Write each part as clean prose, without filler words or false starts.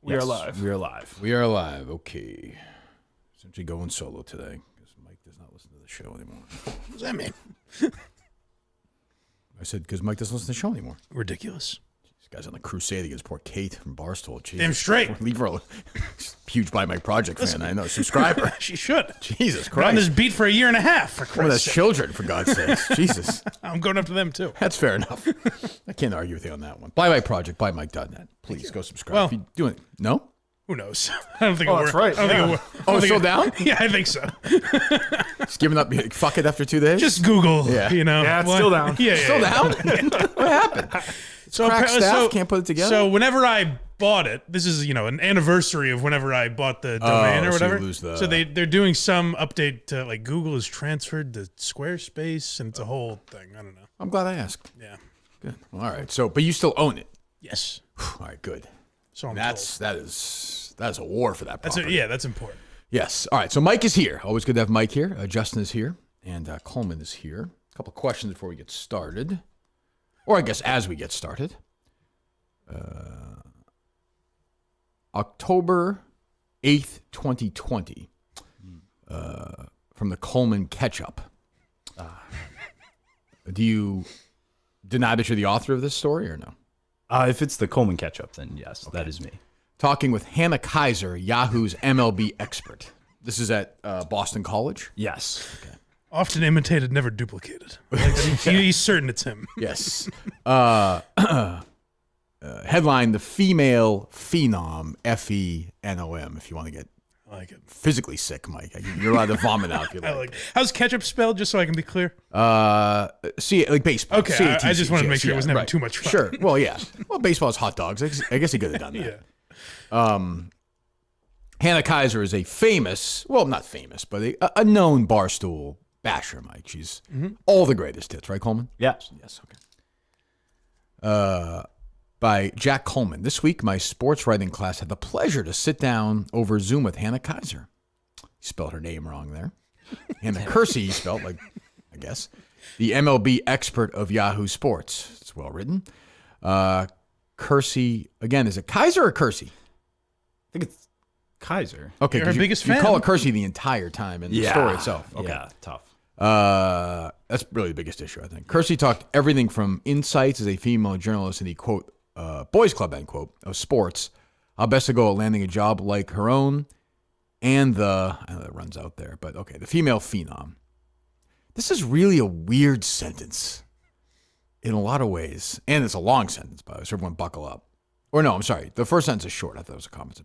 We are live. We are live. We are live. Okay. Essentially going solo today because Mike does not listen to the show anymore. What does that mean? I said because Mike doesn't listen to the show anymore. Ridiculous. This guy's on the crusade against poor Kate from Barstool. Jesus. Damn straight. Leave her alone. Huge By Mike Project fan. I know. Subscriber. She should. Jesus Been on Christ. this beat for a year and a half, for One of Christ's those sake. children, for God's sakes. Jesus. I'm going up to them, too. That's fair enough. I can't argue with you on that one. By Mike Project, bymike.net. Please go subscribe. Well- if you doing it. No? Who knows? I don't think it worked. right. I don't think it worked. Oh, it's still down? Yeah, I think so. Just giving up. Fuck it after 2 days? Just Google, Yeah. you know. Yeah, it's still down. Yeah, yeah, still yeah. down? What happened? So Crack apparently- staff can't put it together? So whenever I bought it, this is, you know, an anniversary of whenever I bought the domain or so you whatever. lose the- So they're doing some update to, like, Google is transferred to Squarespace, and it's a whole thing. I don't know. I'm glad I asked. Yeah. Good. Well, all right. So, but you still own it. Yes. All right. Good. So I'm That is a war for that property. that's important. Yes. All right. So Mike is here. Always good to have Mike here. Justin is here, and Coleman is here. A couple questions before we get started, or I guess as we get started. October 8th, 2020, from the Coleman Catch-Up. Do you deny that you're the author of this story or no? If it's the Coleman Catch-Up, then yes, that is me. Talking with Hannah Kaiser, Yahoo's MLB expert. This is at Boston College? Yes. Often imitated, never duplicated. Like, he's certain it's him. Yes. Headline, The Female Phenom, F-E-N-O-M, if you want to get I like it. physically sick, Mike. You're allowed to vomit out if you I like. like it. How's ketchup spelled, just so I can be clear? Like baseball. Okay, C-A-T-C, I just wanted to make sure it yeah, wasn't having right. too much fun. Sure. Well, yeah. Well, baseball is hot dogs. I guess he could have done that. Yeah. Hannah Kaiser is a famous, well, not famous, but a known Barstool basher, Mike. She's all the greatest hits, right, Coleman? Yes. Yes, okay. By Jack Coleman. This week, my sports writing class had the pleasure to sit down over Zoom with Hannah Kaiser. You spelled her name wrong there. Hannah Kersey, you spelled, like, I guess. The MLB expert of Yahoo Sports. It's well written. Kersey, again, is it Kaiser or Kersey? I think it's Kaiser. Okay, You're her 'cause biggest you fan. call it Kersey the entire time in the story itself. Okay. Yeah, tough. That's really the biggest issue, I think. Kersey talked everything from insights as a female journalist in the, quote, boys club, end quote, of sports, how best to go at landing a job like her own, and I know that runs out there, but okay, the female phenom. This is really a weird sentence in a lot of ways, and it's a long sentence, by the way, so everyone buckle up. Or no, I'm sorry, the first sentence is short. I thought it was a comment.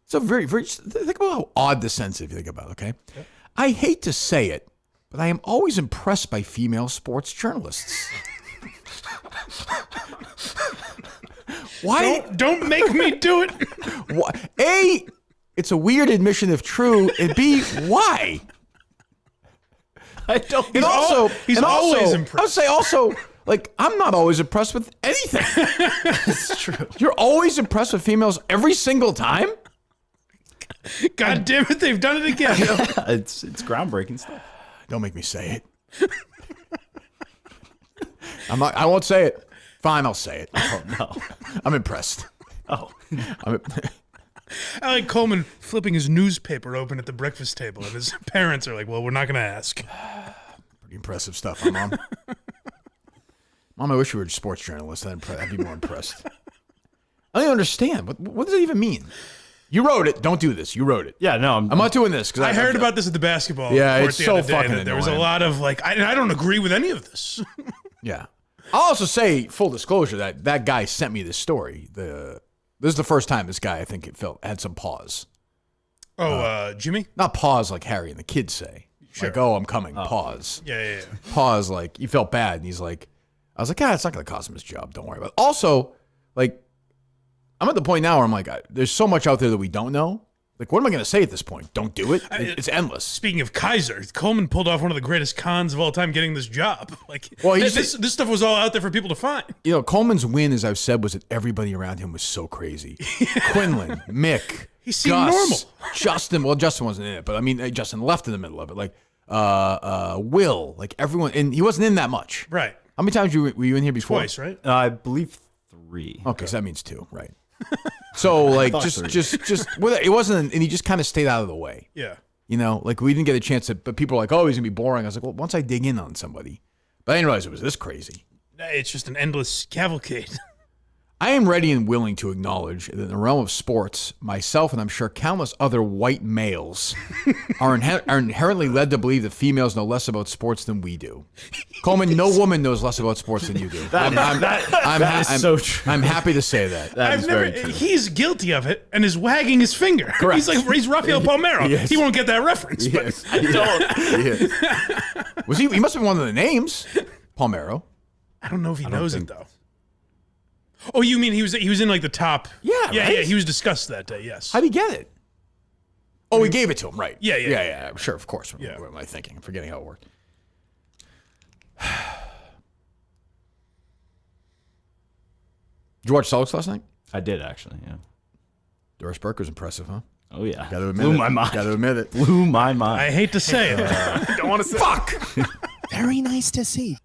It's a very, very, think about how odd the sentence is if you think about it, okay? Yep. I hate to say it, but I am always impressed by female sports journalists. Why? Don't make me do it. Why? A, it's a weird admission if true, and B, why? I don't He's always impressed. I would say also, like, I'm not always impressed with anything. It's true. You're always impressed with females every single time? God damn it, they've done it again. It's groundbreaking stuff. Don't make me say it. I won't say it. Fine, I'll say it. Oh, no. I'm impressed. Oh. I like Coleman flipping his newspaper open at the breakfast table, and his parents are like, well, we're not going to ask. Pretty impressive stuff, huh, Mom? Mom, I wish you were a sports journalist. I'd be more impressed. I don't understand. What does it even mean? You wrote it. Don't do this. You wrote it. Yeah, no, I'm not doing this. I heard about this at the basketball Yeah, court it's the so other day, fucking that there was a annoying. lot of, like, I don't agree with any of this. Yeah. I'll also say, full disclosure, that guy sent me this story. This is the first time this guy, I think, had some pause. Oh, Jimmy? Not pause like Harry and the kids say. Sure. Like, oh, I'm coming. Pause. Yeah. Pause, like, he felt bad. And he's like, I was like, it's not going to cost him his job. Don't worry about it. Also, like, I'm at the point now where I'm like, there's so much out there that we don't know. Like, what am I going to say at this point? Don't do it? It's endless. Speaking of Kaiser, Coleman pulled off one of the greatest cons of all time getting this job. Like, Well, this stuff was all out there for people to find. You know, Coleman's win, as I've said, was that everybody around him was so crazy. Quinlan, Mick, He seemed Gus, normal. Justin. Well, Justin wasn't in it, but I mean, Justin left in the middle of it. Like, Will, like everyone, and he wasn't in that much. Right. How many times were you in here before? Twice, right? I believe 3. Okay, so that means 2, right? So like thought just well, it wasn't, and he just kind of stayed out of the way. Yeah. You know, like we didn't get a chance to. But people were like, "Oh, he's gonna be boring." I was like, "Well, once I dig in on somebody," but I didn't realize it was this crazy. It's just an endless cavalcade. I am ready and willing to acknowledge that in the realm of sports, myself and I'm sure countless other white males are inherently led to believe that females know less about sports than we do. Coleman, no woman knows less about sports than you do. That is so true. I'm happy to say that. That is very true. He's guilty of it and is wagging his finger. Correct. He's Rafael Palmeiro. Yes. He won't get that reference. But Yes. Was he? He must have been one of the names, Palmeiro. I don't know if he knows it though. Oh, you mean he was in like the top? Yeah, yeah, right? yeah. He was discussed that day. Yes. How'd he get it? Oh, he gave it to him, right? Yeah. Yeah. Sure, of course. Yeah. What am I thinking? I'm forgetting how it worked. Did you watch Celtics last night? I did actually. Yeah. Doris Burke was impressive, huh? Oh yeah. Got to admit Blew it. my mind. Got to admit it. Blew my mind. I hate to say it. Don't want to say. Fuck. Very nice to see.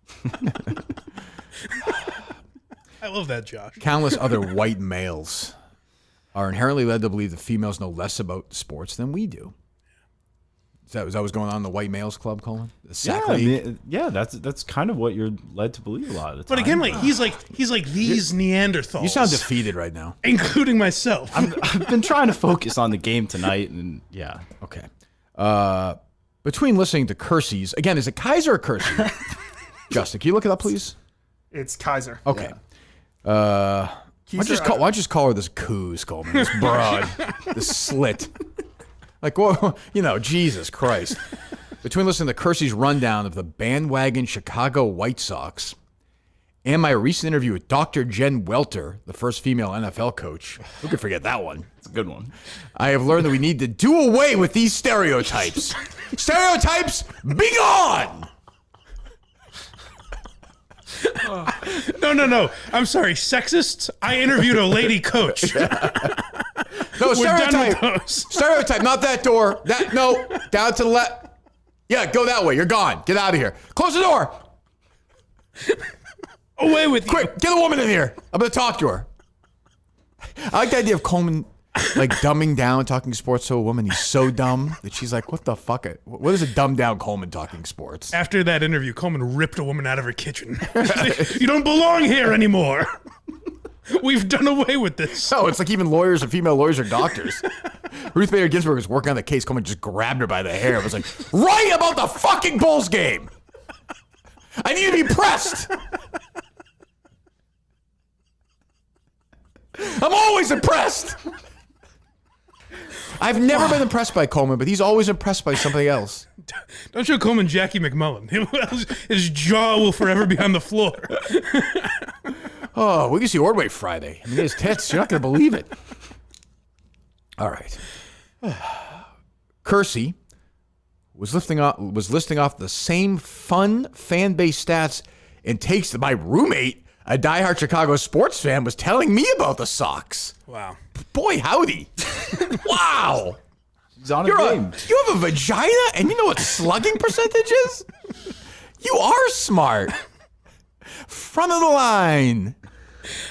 I love that, Josh. Countless other white males are inherently led to believe that females know less about sports than we do. Is that what's going on in the white males club, Colin? The sack league? That's kind of what you're led to believe a lot of the time. But again, like he's like these Neanderthals. You sound defeated right now. including myself. I've been trying to focus on the game tonight, and yeah. Okay. Between listening to Kersey's, again, is it Kaiser or Kersey? Justin, can you look it up, please? It's Kaiser. Okay. Why don't you just call her this coos, Coleman? This broad, this slit. Like, well, Jesus Christ. Between listening to Kersey's rundown of the bandwagon Chicago White Sox and my recent interview with Dr. Jen Welter, the first female NFL coach, who could forget that one? It's a good one. I have learned that we need to do away with these stereotypes. Stereotypes, be gone! No. I'm sorry. Sexists. I interviewed a lady coach. No, We're done stereotype. with those. Stereotype, not that door. No, down to the left. Yeah, go that way. You're gone. Get out of here. Close the door. Away with you. Quick, get a woman in here. I'm going to talk to her. I like the idea of Coleman, like, dumbing down talking sports to a woman. He's so dumb that she's like, what the fuck? What is a dumbed down Coleman talking sports? After that interview, Coleman ripped a woman out of her kitchen. You don't belong here anymore. We've done away with this. No, it's like even lawyers and female lawyers are doctors. Ruth Bader Ginsburg was working on the case. Coleman just grabbed her by the hair. It was like, write about the fucking Bulls game. I need to be pressed. I'm always impressed. I've never been impressed by Coleman, but he's always impressed by something else. Don't show Coleman Jackie McMullen. His jaw will forever be on the floor. Oh, we can see Ordway Friday. I mean, his tits. You're not going to believe it. All right. Kersey was listing off the same fun fan base stats and takes that my roommate, a diehard Chicago sports fan, was telling me about the Sox. Wow. Boy, howdy. Wow. He's on a game. You have a vagina and you know what slugging percentage is? You are smart. Front of the line.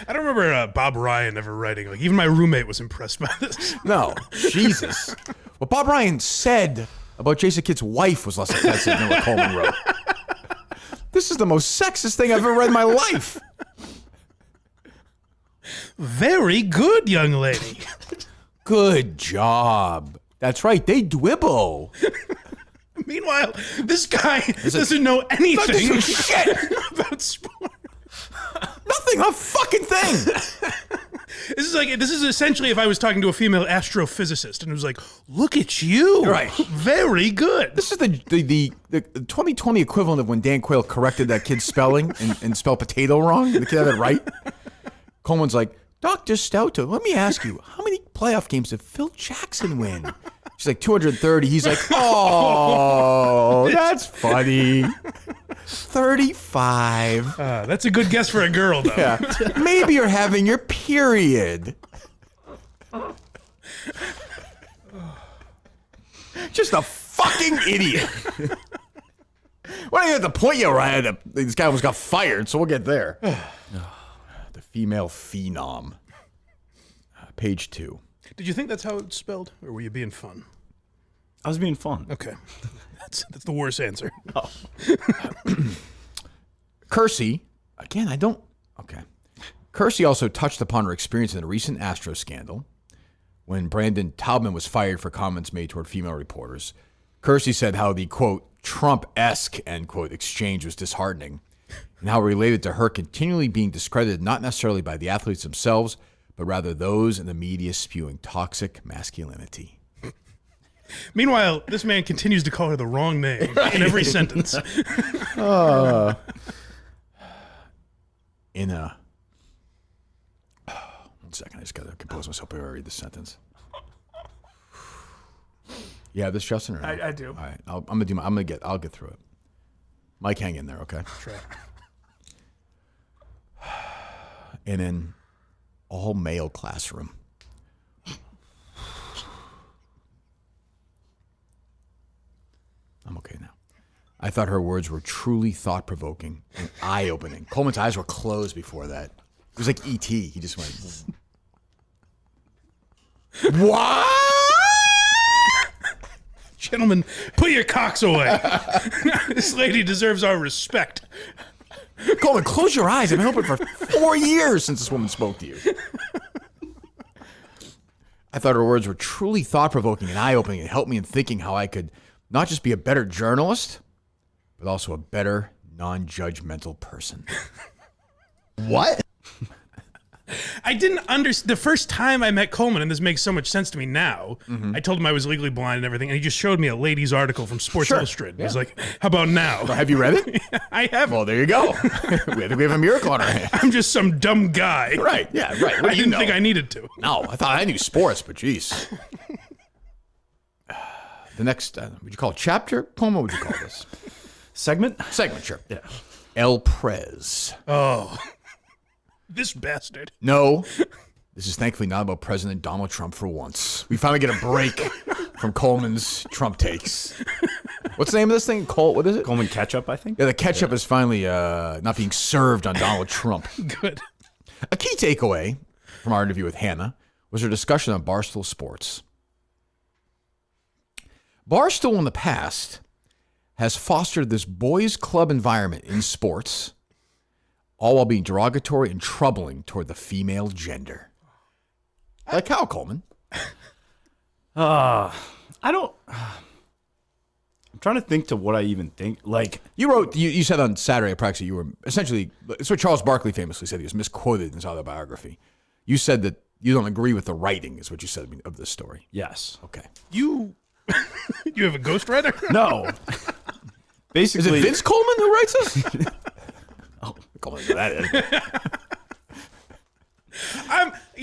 I don't remember Bob Ryan ever writing. Like, even my roommate was impressed by this. No, Jesus. What Bob Ryan said about Jason Kidd's wife was less offensive than what Coleman wrote. This is the most sexist thing I've ever read in my life. Very good, young lady. Good job. That's right, they dwibble. Meanwhile, this guy doesn't know anything Doesn't shit. about sport. Nothing, a fucking thing. This is essentially if I was talking to a female astrophysicist and it was like, look at you. Right. Very good. This is the 2020 equivalent of when Dan Quayle corrected that kid's spelling and spelled potato wrong. The kid had it right. Coleman's like, Dr. Stouto, let me ask you, how many playoff games did Phil Jackson win? She's like, 230. He's like, oh, that's funny. 35. That's a good guess for a girl, though. Yeah. Maybe you're having your period. Just a fucking idiot. Well, I have to point you, Ryan. This guy almost got fired, so we'll get there. The female phenom. Page 2. Did you think that's how it's spelled, or were you being fun? I was being fun. Okay. That's the worst answer. Kersey, again, I don't... Okay. Kersey also touched upon her experience in the recent Astro scandal when Brandon Taubman was fired for comments made toward female reporters. Kersey said how the, quote, Trump-esque, end quote, exchange was disheartening, and how it related to her continually being discredited not necessarily by the athletes themselves, but rather those in the media spewing toxic masculinity. Meanwhile, this man continues to call her the wrong name in every sentence. In a... One second, I just got to compose myself before I read this sentence. You have this, Justin? Or no? I do. All right, I'll get through it. Mike, hang in there, okay? Try. In an all-male classroom. I'm okay now. I thought her words were truly thought-provoking and eye-opening. Coleman's eyes were closed before that. It was like E.T. He just went... What? Gentlemen, put your cocks away. This lady deserves our respect. Coleman, close your eyes. I've been open for 4 years since this woman spoke to you. I thought her words were truly thought-provoking and eye-opening and helped me in thinking how I could not just be a better journalist, but also a better, non-judgmental person. What? I didn't understand. The first time I met Coleman, and this makes so much sense to me now, I told him I was legally blind and everything, and he just showed me a lady's article from Sports Illustrated. He's like, how about now? Have you read it? I have. Well, there you go. we have a miracle on our hands. I'm just some dumb guy. Right, yeah, right. What I do you didn't know? think I needed to. No, I thought I knew sports, but geez. The next, would you call it chapter? Coleman, what would you call this? Segment? Segment, sure. Yeah. El Prez. Oh, this bastard. No, this is thankfully not about President Donald Trump for once. We finally get a break from Coleman's Trump takes. What's the name of this thing? What is it? Coleman Catch-Up, I think? Yeah, the ketchup is finally not being served on Donald Trump. Good. A key takeaway from our interview with Hannah was her discussion on Barstool Sports. Barstool in the past has fostered this boys' club environment in sports, all while being derogatory and troubling toward the female gender. Like how, Coleman? I'm trying to think to what I even think. Like, You said on Saturday at practice you were essentially, it's what Charles Barkley famously said. He was misquoted in his autobiography. You said that you don't agree with the writing, is what you said of this story. yes. Okay. You have a ghostwriter? No. Is Basically, it Vince Coleman who writes this? Oh, Coleman, that is.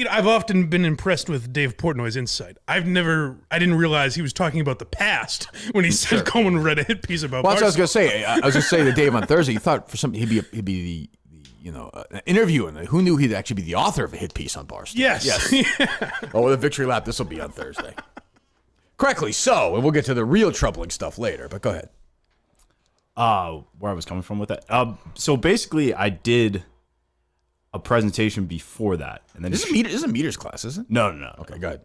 I've often been impressed with Dave Portnoy's insight. I didn't realize he was talking about the past when he said Coleman read a hit piece about. Well, that's what I was Barstool. going to say. I was going to say to Dave on Thursday, he thought for something he'd be an interview, and who knew he'd actually be the author of a hit piece on Barstool? Yes. Oh, with a victory lap, this will be on Thursday. Correctly so, and we'll get to the real troubling stuff later. But go ahead. where I was coming from with that. So basically, I did a presentation before that, and then This is a meters class, isn't it? no. Okay, go ahead.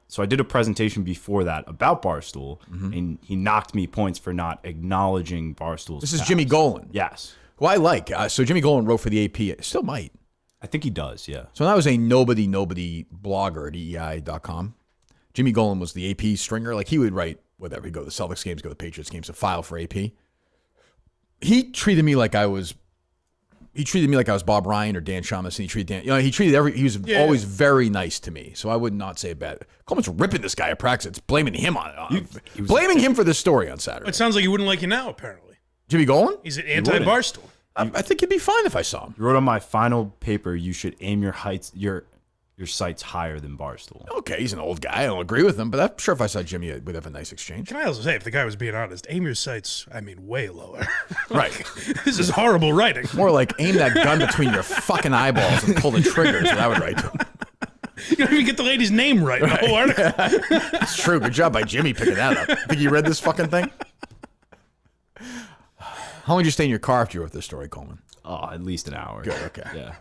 So I did a presentation before that about Barstool, and he knocked me points for not acknowledging Barstool's. This is past. Jimmy Golan. Yes, Who I like. So Jimmy Golan wrote for the AP. Still might. I think he does. Yeah. So that was a nobody blogger at EI.com. Jimmy Golan was the AP stringer. Like, he would write whatever. He'd go to the Celtics games, go to the Patriots games, a file for AP. He treated me like I was Bob Ryan or Dan Shaughnessy. He was always very nice to me. So I would not say bad. Coleman's ripping this guy at practice. It's blaming him blaming him for this story on Saturday. It sounds like he wouldn't like you now, apparently. Jimmy Golan? He's an anti-Barstool. I think he'd be fine if I saw him. You wrote on my final paper, you should aim your sights higher than Barstool. Okay, he's an old guy. I don't agree with him, but I'm sure if I saw Jimmy, we'd have a nice exchange. Can I also say, if the guy was being honest, aim your sights, way lower. Right. This is horrible writing. More like aim that gun between your fucking eyeballs and pull the triggers. What I would write to him. You don't even get the lady's name right in the whole article. It's true. Good job by Jimmy picking that up. Think you read this fucking thing? How long did you stay in your car after you wrote this story, Coleman? at least an hour. Good, okay. Yeah.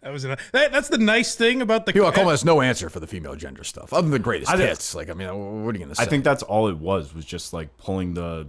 That's the nice thing about the. People Coleman has no answer for the female gender stuff, other than the greatest hits. Like, I mean, what are you going to say? I think that's all it was just like pulling the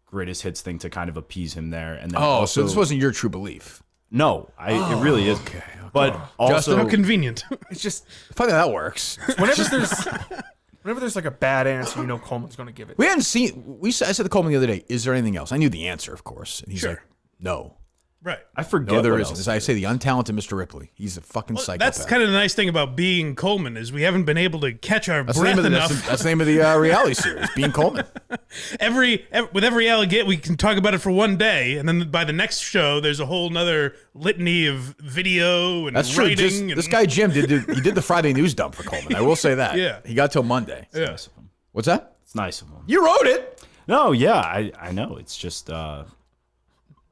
greatest hits thing to kind of appease him there. And then so this wasn't your true belief. No, it really is. Okay. But also, Justin, How convenient. It's just Funny how that works. whenever there's like a bad answer, you know Coleman's going to give it. We hadn't seen. I said to Coleman the other day, "Is there anything else?" I knew the answer, of course, and he's Sure. like, "No, Right. I forget. no, there what isn't." else. As I say, the untalented Mr. Ripley. He's a fucking psychopath. That's kind of the nice thing about being Coleman is we haven't been able to catch our That's the name breath of the, enough. that's the name of the reality series, Being Coleman. With every alligator, we can talk about it for one day, and then by the next show, there's a whole nother litany of video and That's true. writing. This guy Jim did the Friday news dump for Coleman. I will say that. Yeah. He got till Monday. Yeah. Nice of him. What's that? It's nice of him. You wrote it. No, yeah, I know. It's just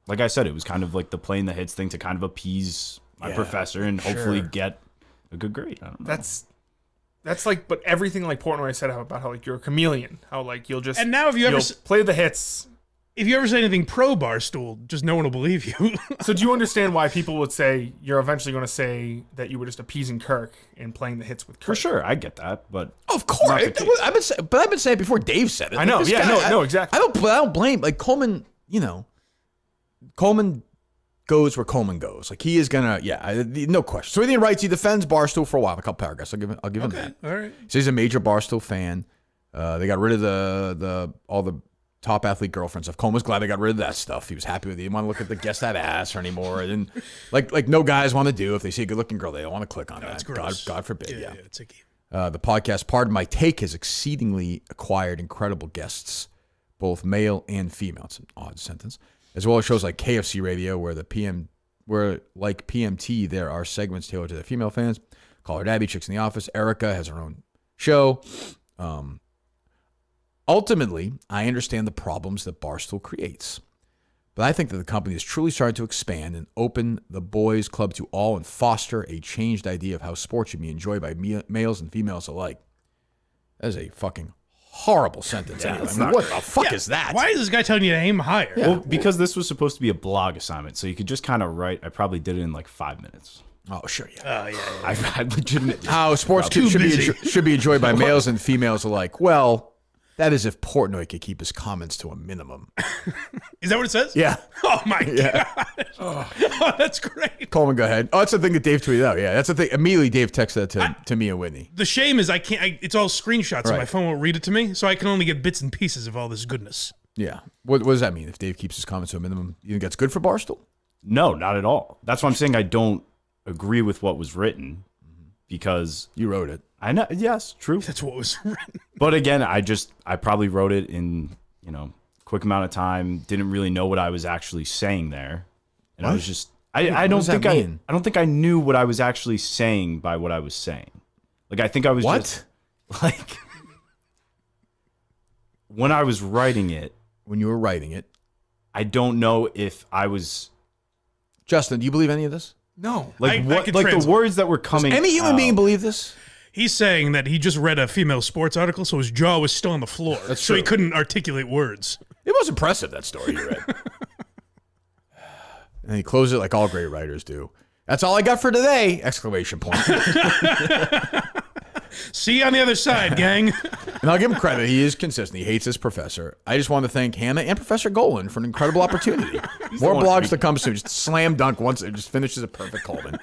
like I said, it was kind of like the playing the hits thing to kind of appease my professor and hopefully get a good grade. I don't know. That's like, but everything like Portnoy said about how like you're a chameleon, how like you'll just And now if you ever play the hits. if you ever say anything pro Barstool, just no one will believe you. So do you understand why people would say you're eventually going to say that you were just appeasing Kirk and playing the hits with Kirk? For sure, I get that, but Of course, Not the case. I've been saying it before Dave said it. I know, Like, this yeah, guy- no, exactly. I don't blame like Coleman. You know, Coleman goes where Coleman goes. Like he is gonna, no question. So he writes, he defends Barstool for a while, a couple paragraphs. I'll give him that. All right. So he's a major Barstool fan. They got rid of all the top athlete girlfriend stuff. Coleman was glad they got rid of that stuff. He was happy with it. He didn't want to look at the guess that ass anymore. And like no guys want to do if they see a good looking girl, they don't want to click on that. That's gross. God forbid. Yeah. It's icky. The podcast, Pardon My Take, has exceedingly acquired incredible guests, both male and female. It's an odd sentence. As well as shows like KFC Radio, where like PMT, there are segments tailored to the female fans. Call Her Abby, Chicks in the Office. Erica has her own show. Ultimately, I understand the problems that Barstool creates. But I think that the company has truly started to expand and open the boys' club to all and foster a changed idea of how sports should be enjoyed by males and females alike. That is a fucking horrible sentence. Anyway. I mean, what the fuck is that? Why is this guy telling you to aim higher? well, because this was supposed to be a blog assignment, so you could just kind of write. I probably did it in like 5 minutes. Oh, sure, yeah. I legitimately. How sports should be enjoyed by males and females alike. Well, that is if Portnoy could keep his comments to a minimum. Is that what it says? Yeah. Oh my god. Oh, that's great. Coleman, go ahead. Oh, that's the thing that Dave tweeted out. Yeah, that's the thing. Immediately, Dave texted that to me and Whitney. The shame is I can't. It's all screenshots, so Right. my phone won't read it to me, so I can only get bits and pieces of all this goodness. Yeah. What does that mean? If Dave keeps his comments to a minimum, you think that's good for Barstool? No, not at all. That's why I'm saying I don't agree with what was written because You wrote it. I know. Yes, true. That's what was written. But again, I probably wrote it in quick amount of time. Didn't really know what I was actually saying there, and I was just I don't does that think mean? I don't think I knew what I was actually saying by what I was saying. Like I think I was just like when I was writing it. When you were writing it, I don't know if I was Justin, do you believe any of this? No. like I what could like the translate. words that were coming. Any human out. being believe this? He's saying that he just read a female sports article, so his jaw was still on the floor, so he true. couldn't articulate words. It was impressive, that story you read. And he closed it like all great writers do. That's all I got for today! Exclamation point. See you on the other side, gang. And I'll give him credit. He is consistent. He hates his professor. I just want to thank Hannah and Professor Golan for an incredible opportunity. More blogs to come soon. Just slam dunk once. It just finishes a perfect Coleman.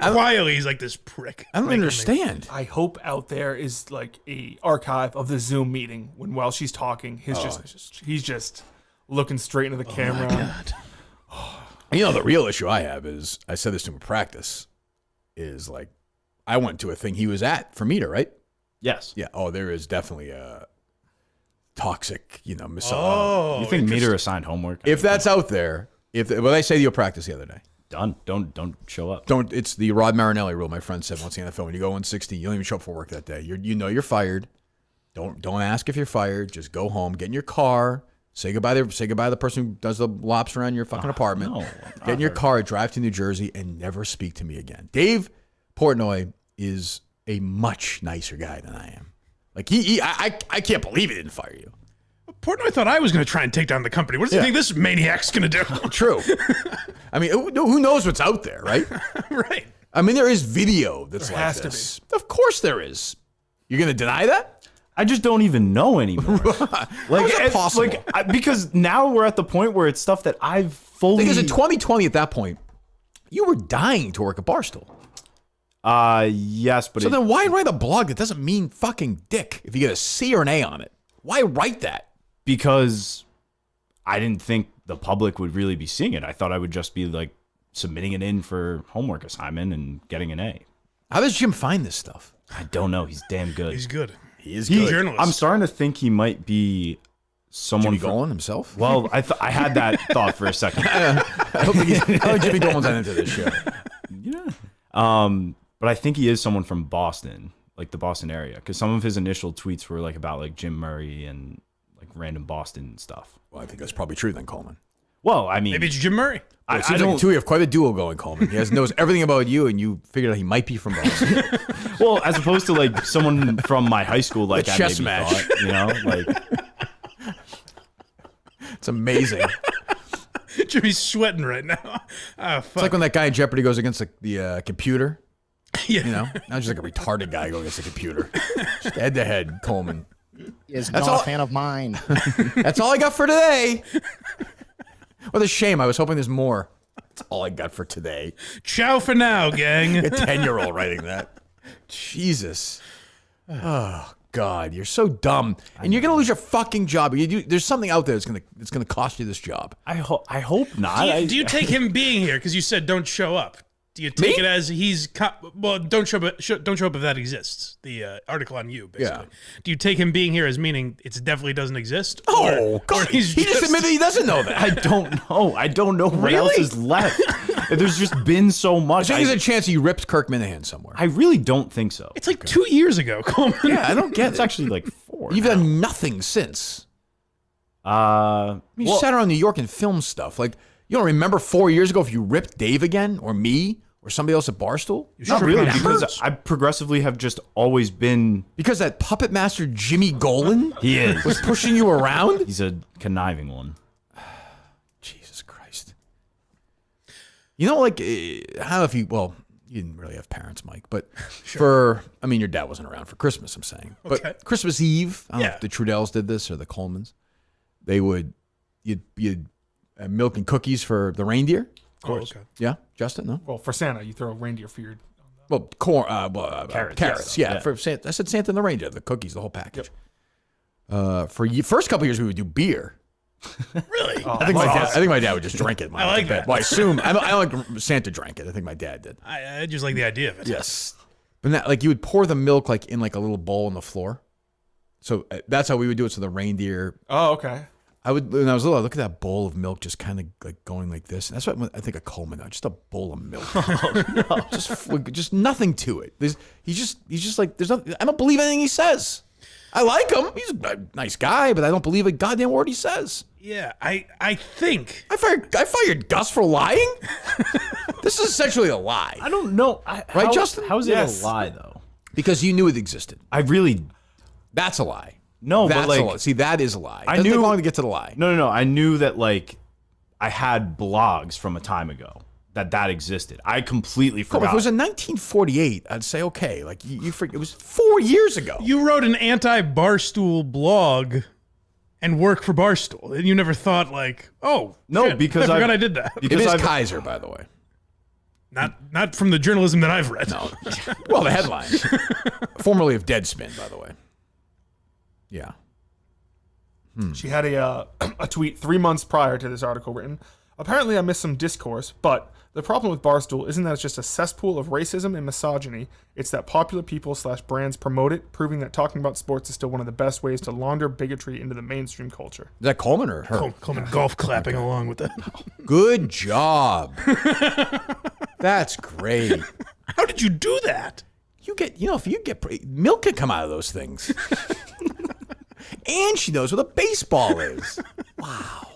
Quietly, he's like this prick. I don't understand. I hope out there is like a archive of the Zoom meeting when while she's talking, he's just looking straight into the camera. God. You know, the real issue I have is, I said this to him in practice, is like, I went to a thing he was at for meter, right? Yes. Yeah. Oh, there is definitely a toxic, misogyny. Oh, You think meter assigned homework? If that's out there, what I say to your practice the other day, done, don't show up. it's the Rod Marinelli rule. My friend said once in the NFL, when you go 160, you don't even show up for work that day. You're fired. Don't ask if you're fired. Just go home, get in your car, say goodbye to the person who does the laps around your fucking apartment. no. Get in your car, drive to New Jersey, and never speak to me again. Dave Portnoy is a much nicer guy than I am. Like I can't believe he didn't fire you. Portnoy thought I was going to try and take down the company. What does he think this maniac's going to do? True. I mean, who knows what's out there, right? Right. I mean, there is video that's There like has to this. Of course there is. You're going to deny that? I just don't even know anymore. How is that possible? Because now we're at the point where it's stuff that I've fully. Because in 2020, at that point, you were dying to work at Barstool. Yes, but So then why write a blog that doesn't mean fucking dick if you get a C or an A on it? Why write that? because I didn't think the public would really be seeing it. I thought I would just be like submitting it in for homework assignment and getting an A. How does Jim find this stuff? I don't know. He's damn good. He's good. He is He's a good. journalist. I'm starting to think he might be someone. Jimmy Golan himself? Well, I had that thought for a second. I don't think Jimmy Golan's not into this show. Yeah. But I think he is someone from Boston, like the Boston area, because some of his initial tweets were like about like Jim Murray and like random Boston stuff. Well, I think that's probably true then, Coleman. Well, I mean, Maybe it's Jim Murray. Well, it seems like you have quite a duo going, Coleman. He knows everything about you, and you figured out he might be from Boston. well, as opposed to like someone from my high school, like A I chess maybe match. thought, you know, like It's amazing. Jimmy's sweating right now. Ah, fuck. It's like when that guy in Jeopardy goes against the computer. yeah. You know, not just like a retarded guy going against the computer. Just head to head, Coleman. Is That's not all- a fan of mine. That's all I got for today. What a shame. I was hoping there's more. That's all I got for today. Ciao for now, gang. A 10-year-old writing that. Jesus. Oh God, you're so dumb, and you're gonna lose your fucking job. There's something out there that's gonna cost you this job. I hope not. Do you take him being here because you said don't show up? Do you take it as he's well? Don't show up. Don't show up if that exists. The article on you, basically. Yeah. Do you take him being here as meaning it definitely doesn't exist? Oh or God, he he's just admitted he doesn't know that. I don't know. I don't know what else is left. There's just been so much. I think there's a chance he ripped Kirk Minihane somewhere. I really don't think so. It's like 2 years ago, Coleman. Yeah, I don't get It's it. actually like 4. You've done nothing since. You Well, sat around New York and filmed stuff. Like, you don't remember 4 years ago if you ripped Dave again, or me, or somebody else at Barstool? not really, remember. because I progressively have just always been. Because that puppet master Jimmy Golan He is. was pushing you around? He's a conniving one. Jesus Christ. You know, like, I don't know if you didn't really have parents, Mike, but your dad wasn't around for Christmas, I'm saying. Okay. But Christmas Eve, I don't know Yeah. if the Trudells did this or the Colmans, you'd milk and cookies for the reindeer. Oh, okay. Yeah, Justin, no? Well, for Santa, you throw a reindeer for your. Well, corn, Carrots, carrots. yes. Yeah, for Santa. I said Santa and the reindeer, the cookies, the whole package. First couple years we would do beer. Really? I think my dad would just drink it. I like that. Well, I assume I don't like Santa drank it. I think my dad did. I just like the idea of it. Yes, but that, like, you would pour the milk like in like a little bowl on the floor. So that's how we would do it. So the reindeer. Oh, okay. When I was little, I look at that bowl of milk just kind of like going like this. And that's what I think of Coleman now. Just a bowl of milk. just nothing to it. He's just like, there's nothing. I don't believe anything he says. I like him. He's a nice guy, but I don't believe a goddamn word he says. Yeah, I think. I fired Gus for lying. This is essentially a lie. I don't know. Right, Justin? How is Yes. it a lie though? Because you knew it existed. I really That's a lie. no, That's but like a lie. See, that is a lie. I Doesn't take knew- long to get to the lie. no. I knew that like I had blogs from a time ago that existed. I completely Come on, forgot. if it was in 1948, I'd say okay. Like you forget, it was 4 years ago. You wrote an anti-Barstool blog and work for Barstool, and you never thought like, oh, No, shit, because I forgot I've- I did that. It because is I've- Kaiser, by the way. Not from the journalism that I've read. No. Well, the headline, formerly of Deadspin, by the way. Yeah. She had a tweet 3 months prior to this article written. Apparently, I missed some discourse, but the problem with Barstool isn't that it's just a cesspool of racism and misogyny. It's that popular people / brands promote it, proving that talking about sports is still one of the best ways to launder bigotry into the mainstream culture. Is that Coleman or her? Coleman golf clapping along with that. Good job. That's great. How did you do that? If you get milk can come out of those things. And she knows what a baseball is. Wow.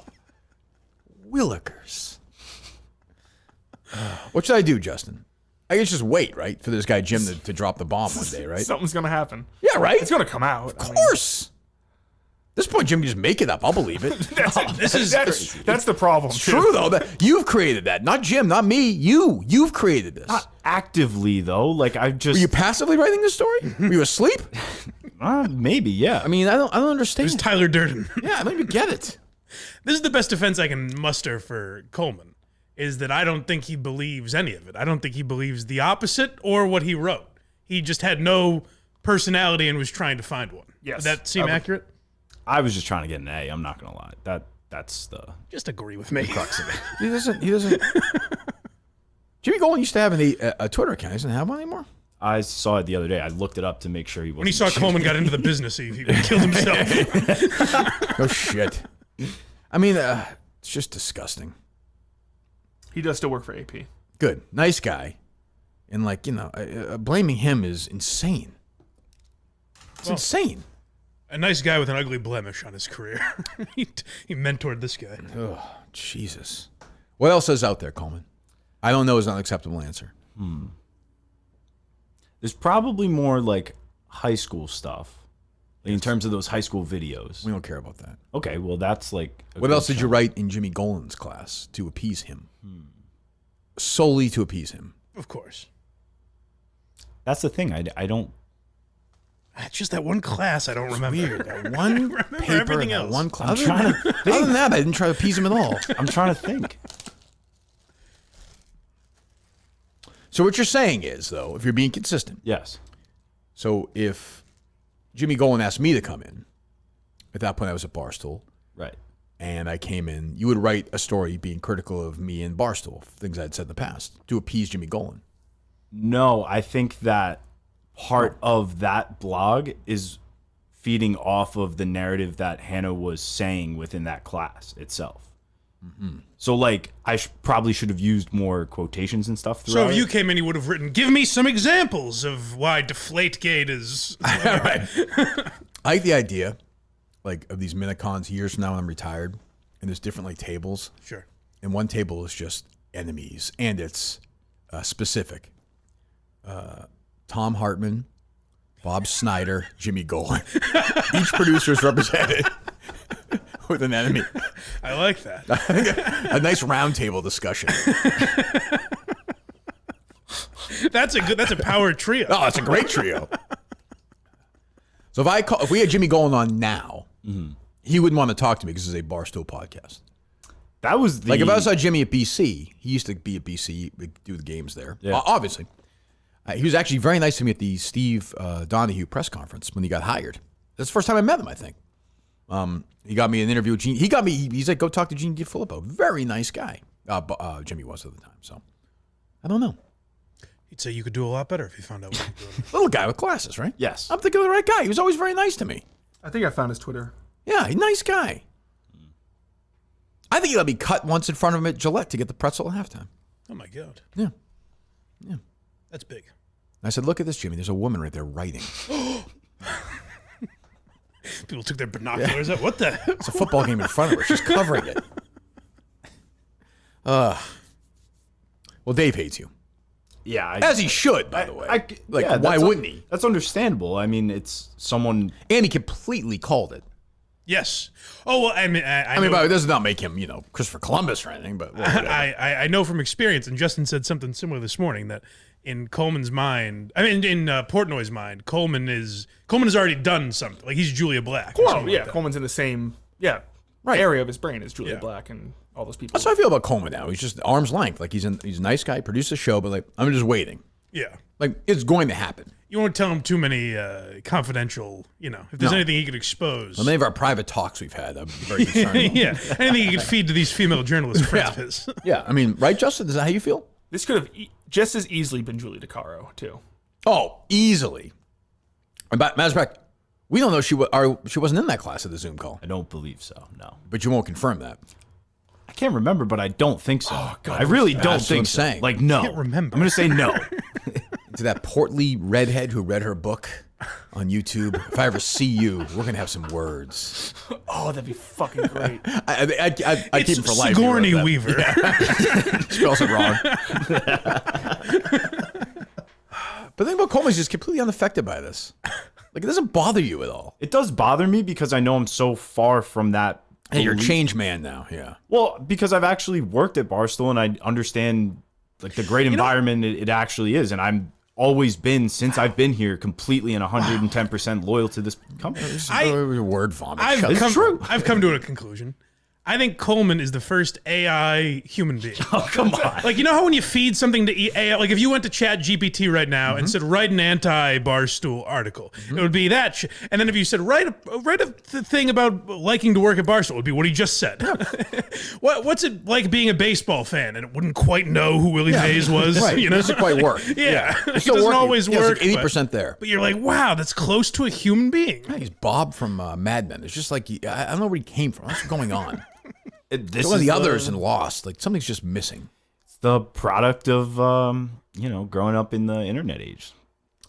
Willikers. What should I do, Justin? I guess just wait, right, for this guy Jim to drop the bomb one day, right? Something's gonna happen. Yeah, right? It's gonna come out. Of course. this point, Jim, you just make it up. I'll believe it. That's the problem. It's true, though. You've created that. Not Jim, not me. You've created this. Not actively, though. Like, I just... Were you passively writing this story? Were you asleep? Maybe, yeah. I mean, I don't understand. It was Tyler Durden. Yeah, I don't even get it. This is the best defense I can muster for Coleman, is that I don't think he believes any of it. I don't think he believes the opposite or what he wrote. He just had no personality and was trying to find one. Yes. Does that seem accurate? I was just trying to get an A. I'm not going to lie. That's the... Just agree with me. crux of it. He doesn't. Jimmy Golden used to have a Twitter account. He doesn't have one anymore. I saw it the other day. I looked it up to make sure he wasn't... When he saw Coleman got into the business, he killed himself. Oh, shit. I mean, it's just disgusting. He does still work for AP. Good. Nice guy. And, blaming him is insane. It's insane. A nice guy with an ugly blemish on his career. he mentored this guy. Oh, Jesus. What else is out there, Coleman? I don't know is not an acceptable answer. There's probably more, like, high school stuff. Like, in terms of those high school videos. We don't care about that. Okay, well, that's, like... What else did you write in Jimmy Golan's class to appease him? Solely to appease him. Of course. That's the thing. I don't... It's just that one class I don't remember. Weird. That one paper, everything that else. one class. I'm trying to Other than that, I didn't try to appease him at all. I'm trying to think. So what you're saying is, though, if you're being consistent, Yes. so if Jimmy Golan asked me to come in, at that point I was at Barstool, Right. and I came in, you would write a story being critical of me and Barstool, things I had said in the past, to appease Jimmy Golan. No, I think that part of that blog is feeding off of the narrative that Hannah was saying within that class itself. So, like, I probably should have used more quotations and stuff So throughout if you it. came in, you would have written, give me some examples of why Deflategate is... Right. I like the idea, like, of these Minicons years from now when I'm retired, and there's different, like, tables. Sure. And one table is just enemies, and it's specific. Tom Hartman, Bob Snyder, Jimmy Golan. Each producer is represented with an enemy. I like that. A nice round table discussion. That's a power trio. Oh, that's a great trio. So if we had Jimmy Golan on now, he wouldn't want to talk to me because this is a Barstool podcast. That was the... Like if I saw Jimmy at BC, he used to be at BC, do the games there. Yeah. Obviously. He was actually very nice to me at the Steve Donahue press conference when he got hired. That's the first time I met him, I think. He got me an interview with Gene. He's like, go talk to Gene DiFilippo. Very nice guy. Jimmy was at the time, so I don't know. He'd say you could do a lot better if you found out what you're doing. Little guy with glasses, right? Yes. I'm thinking of the right guy. He was always very nice to me. I think I found his Twitter. Yeah, he's a nice guy. I think he let me cut once in front of him at Gillette to get the pretzel at halftime. Oh, my God. Yeah. That's big. I said, look at this, Jimmy. There's a woman right there writing. People took their binoculars out. What the? It's a football game in front of her. She's covering it. Well, Dave hates you. Yeah. As he should, by the way. yeah, why wouldn't he? That's understandable. I mean, it's someone... And he completely called it. Yes. Oh, well, I mean, I mean, but it does not make him, Christopher Columbus or anything, but whatever. I know from experience, and Justin said something similar this morning, that in Coleman's mind, in Portnoy's mind, Coleman has already done something. Like he's Julia Black. or something Yeah, like that. Coleman's in the same area of his brain as Julia Black and all those people. That's how I feel about Coleman now. He's just arm's length. Like he's a nice guy, produces a show, but like I'm just waiting. Yeah. Like it's going to happen. You won't tell him too many confidential, if there's anything he could expose. Well, many of our private talks we've had, I'm very concerned. Yeah. Anything he could feed to these female journalist friends of his. Yeah, I mean, right, Justin? Is that how you feel? This could have just as easily been Julie DeCaro, too. Oh, easily. Matter of fact, we don't know she wasn't in that class at the Zoom call, I don't believe so, no. but you won't confirm that. I can't remember, but I don't think so. Oh, God, I really don't that's what I'm think so. saying. Like, no. I can't remember. I'm going to say no. To that portly redhead who read her book on YouTube, if I ever see you, we're going to have some words. Oh, that'd be fucking great. I keep him for life. Sigourney Weaver. Spells it wrong. But the thing about Coleman is he's completely unaffected by this. Like Like, it doesn't bother you at all. It does bother me because I know I'm so far from that. Hey, you're a belief. changed man now. Yeah. Well, because I've actually worked at Barstool and I understand like the great environment it actually is, and I'm always been since I've been here completely and 110% loyal to this company. Word vomit. I've come to a conclusion. I think Coleman is the first AI human being. Oh, come on. Like, you know how when you feed something to AI, like if you went to Chat GPT right now and said, write an anti-Barstool article, it would be that shit. And then if you said, write a thing about liking to work at Barstool, it would be what he just said. What's it like being a baseball fan? And it wouldn't quite know who Willie Mays was. Right. You know? It doesn't quite work. Yeah. It It's still doesn't working. always Yeah, work. it's like 80% there. But you're like, wow, that's close to a human being. Yeah, he's Bob from Mad Men. It's just like, I don't know where he came from. What's going on? This One of is the others and Lost. Like, something's just missing. the product of growing up in the internet age.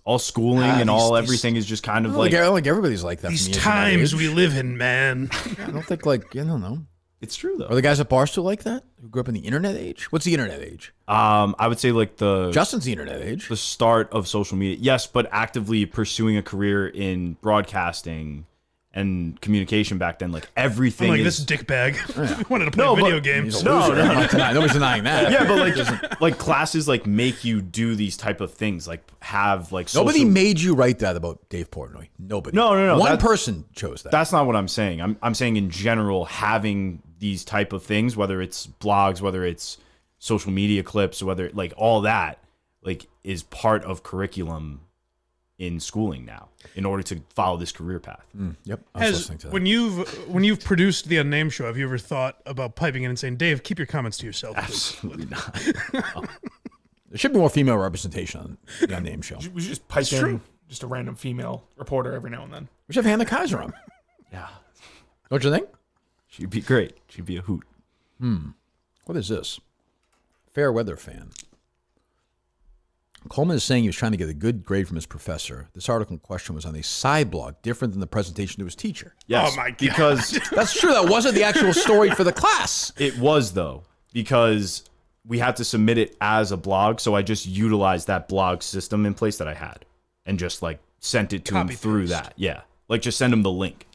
All schooling and everything is just kind of like everybody's like that. These from the times internet age. we live in, man. I don't think I don't know. it's true though. Are the guys at Barstool like that? Who grew up in the internet age? What's the internet age? I would say like Justin's the internet age. the start of social media. Yes, but actively pursuing a career in broadcasting and communication back then, like everything. I'm like, is, this dick bag wanted to play video games. He's a loser. no. I'm not denying- Nobody's denying that. Yeah, but like classes like make you do these type of things, like have like Nobody social- made you write that about Dave Portnoy. Nobody. No. One person chose that. That's not what I'm saying. I'm saying in general, having these type of things, whether it's blogs, whether it's social media clips, whether like all that, like is part of curriculum in schooling now in order to follow this career path. Yep. I was listening to that. When you've produced the Unnamed Show, have you ever thought about piping in and saying, Dave, keep your comments to yourself, please? Absolutely not. There should be more female representation on the Unnamed Show. We should just pipe in just a random female reporter every now and then. We should have Hannah Kaiser on. Yeah, Don't you think? she'd be great. She'd be a hoot. What is this? Fair weather fan. Coleman is saying he was trying to get a good grade from his professor. This article in question was on a side blog, different than the presentation to his teacher. Yes, Oh my God. because That's true. That wasn't the actual story for the class. it was though, because we had to submit it as a blog, so I just utilized that blog system in place that I had and just like sent it to him Copy through paste. that. Yeah, like just send him the link.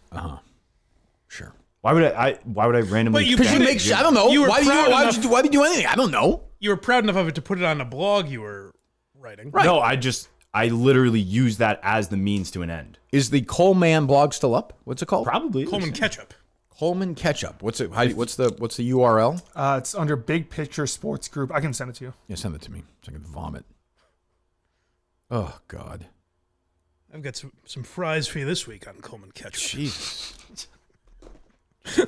Sure. Why would I randomly? But you Because you put make. it- I don't know. you were Why proud did you do anything? I don't know. You were proud enough of it to put it on a blog you were writing. Right. No, I literally used that as the means to an end. Is the Coleman blog still up? What's it called? Probably Coleman Catch-Up. Coleman Catch-Up. What's it? What's the URL? It's under Big Picture Sports Group. I can send it to you. Yeah, send it to me so I can vomit. Oh God. I've got some fries for you this week on Coleman Catch-Up. Jesus.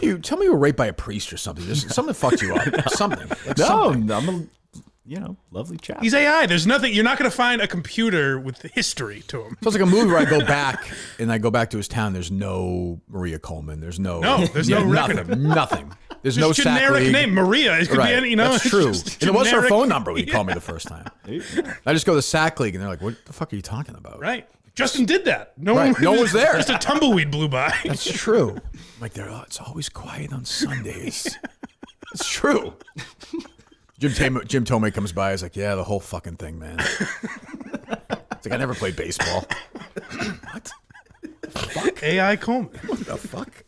You tell me you were raped by a priest or something. Just something fucked you up. Something. Like something. I'm a lovely chap. He's AI. There's nothing. You're not going to find a computer with history to him. So it's like a movie where I go back and I go back to his town. There's no Maria Coleman. There's no. There's no record of nothing. Nothing. There's no Just sack generic league. name, Maria. It could Right. be any, That's it's true. just And it was her generic- phone number when he called me the first time. I just go to the sack league and they're like, "What the fuck are you talking about?" Right. Justin did that. No one was there. Just a tumbleweed blew by. That's true. I'm like, it's always quiet on Sundays. It's true. Jim Tomei comes by. He's like, yeah, the whole fucking thing, man. It's like, I never played baseball. What? AI Coleman. What the fuck?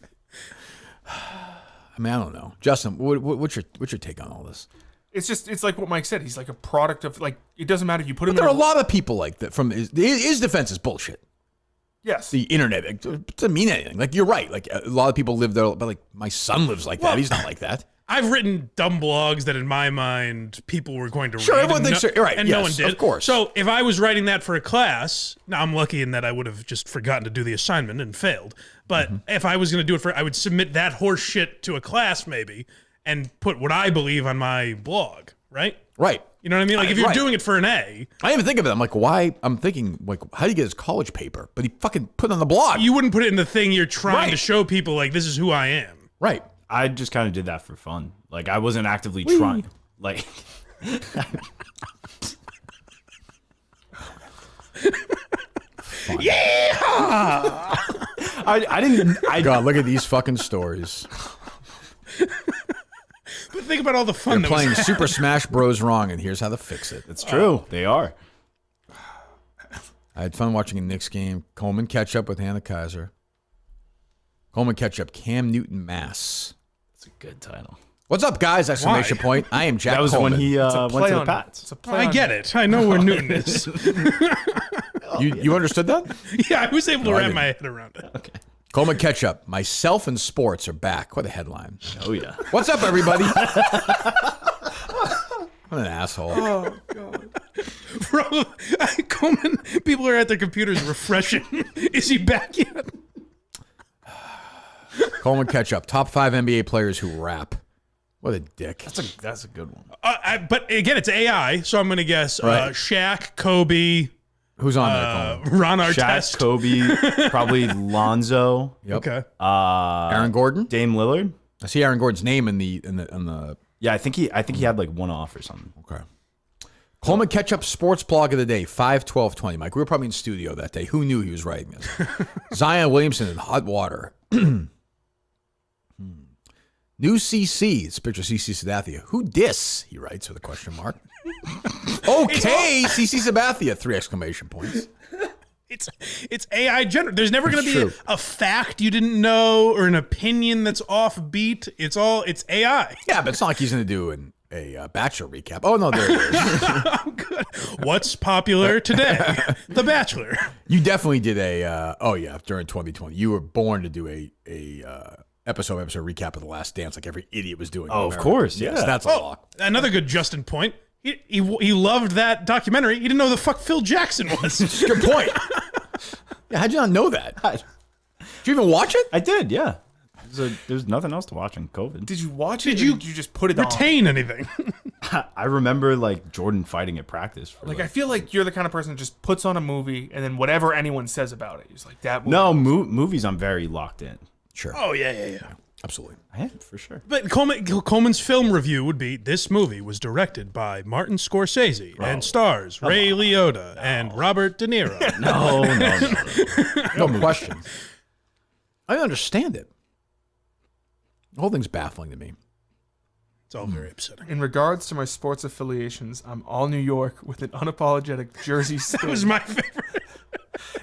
I mean, I don't know. Justin, what's your take on all this? It's like what Mike said. He's like a product of like. It doesn't matter if you put him. There are a in lot of people like that. From his defense is bullshit. Yes. The internet, it doesn't mean anything. Like, you're right. Like, a lot of people live there, but like, my son lives like that. He's not like that. I've written dumb blogs that, in my mind, people were going to Sure, read. everyone thinks you're right. And no Yes, one did. of course. So if I was writing that for a class, now I'm lucky in that I would have just forgotten to do the assignment and failed. But if I was going to do it I would submit that horse shit to a class maybe and put what I believe on my blog, right? Right. You know what I mean? Like if you're Right. doing it for an A, I didn't even think of it. I'm like, why? I'm thinking, like, how do you get his college paper? But he fucking put it on the blog. you wouldn't put it in the thing you're trying to Right. show people, like, this is who I am. Right. I just kind of did that for fun. Like I wasn't actively trying. Like I didn't. God, look at these fucking stories. But think about all the fun They're that was playing Super Smash Bros. Wrong, and here's how to fix it. It's true. They are. I had fun watching a Knicks game. Coleman Catch-Up with Hannah Kaiser. Coleman Catch-Up, Cam Newton, Mass. That's a good title. What's up, guys? Exclamation point. I am Jack That was Coleman. when he went to Play the on- Pats. It's a play I on- get it. I know where Newton is. You understood that? Yeah, I was able to I wrap didn't. my head around it. Okay. Coleman Catch-Up, myself and sports are back. What a headline. Oh, yeah. What's up, everybody? What an asshole. Oh, God. Bro, Coleman, people are at their computers refreshing. Is he back yet? Coleman Catch-Up, top 5 NBA players who rap. What a dick. That's a good one. But again, it's AI, so I'm going to guess Right. Shaq, Kobe, Who's on there, Coleman? Ron Shaq, Artest. Kobe, probably Lonzo, Yep. Okay. Aaron Gordon? Dame Lillard. I see Aaron Gordon's name in the Yeah, I think he had like one off or something. Okay. Coleman Catch-Up sports blog of the day, 5/12/20. Mike, we were probably in studio that day. Who knew he was writing this? Zion Williamson in hot water. New CC. It's a picture of CC Sabathia. Who dis? He writes with a question mark. Okay, CC Sabathia. 3 exclamation points. It's AI generated. There's never going to be True. a fact you didn't know or an opinion that's offbeat. It's AI. Yeah, but it's not like he's going to do a Bachelor recap. Oh, no, there it is. Good. What's popular today? The Bachelor. You definitely did during 2020. You were born to do a episode recap of The Last Dance like every idiot was doing. in Oh, of America. course, Yes, yeah. that's a lock. Another good Justin point. He loved that documentary. He didn't know the fuck Phil Jackson was. Good point. Yeah, how'd you not know that? Did you even watch it? I did, yeah. There's nothing else to watch in COVID. Did you watch it? Did or you did you just put it on? Retain anything? I remember like Jordan fighting at practice. For, Like, I feel like you're the kind of person that just puts on a movie and then whatever anyone says about it, he's like, that movie. no movies. I'm very locked in. Sure. Oh yeah. Absolutely. I am for sure. But Coleman's film review would be: this movie was directed by Martin Scorsese and stars Ray Liotta and Robert De Niro. No. No question. I understand it. The whole thing's baffling to me. It's all very upsetting. In regards to my sports affiliations, I'm all New York with an unapologetic Jersey That spin. was my favorite.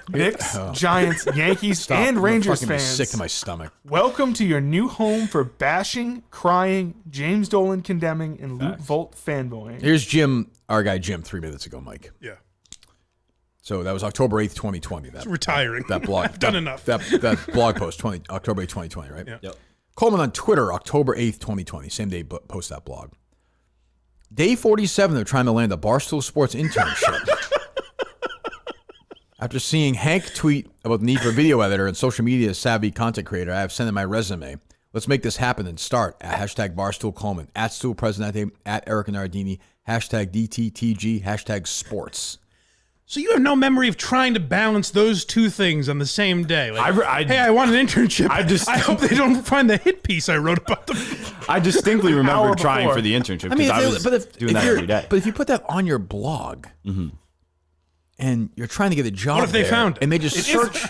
Knicks, Giants, Yankees, Stop. and I'm Rangers fucking fans. sick to my stomach. Welcome to your new home for bashing, crying, James Dolan condemning, and Luke Volt fanboying. Here's Jim, our guy Jim, 3 minutes ago, Mike. Yeah, So that was October 8th, 2020. That, retiring. that blog. I've done that, enough. That blog post, October 8th, 2020, right? Yeah. Yep. Coleman on Twitter, October 8th, 2020. Same day, post that blog. Day 47, they're trying to land a Barstool Sports internship. After seeing Hank tweet about the need for a video editor and social media savvy content creator, I have sent in my resume. Let's make this happen and start at hashtag Barstool Coleman, at Stool Presidente, at Erica Nardini, hashtag DTTG, hashtag sports. So you have no memory of trying to balance those two things on the same day. Like, I- hey, I want an internship. I I hope they don't find the hit piece I wrote about them. I distinctly remember hour trying before. for the internship I mean, because I was doing that every day. But if you put that on your blog, and you're trying to get a job, What if they there, found it? and they just It is- search,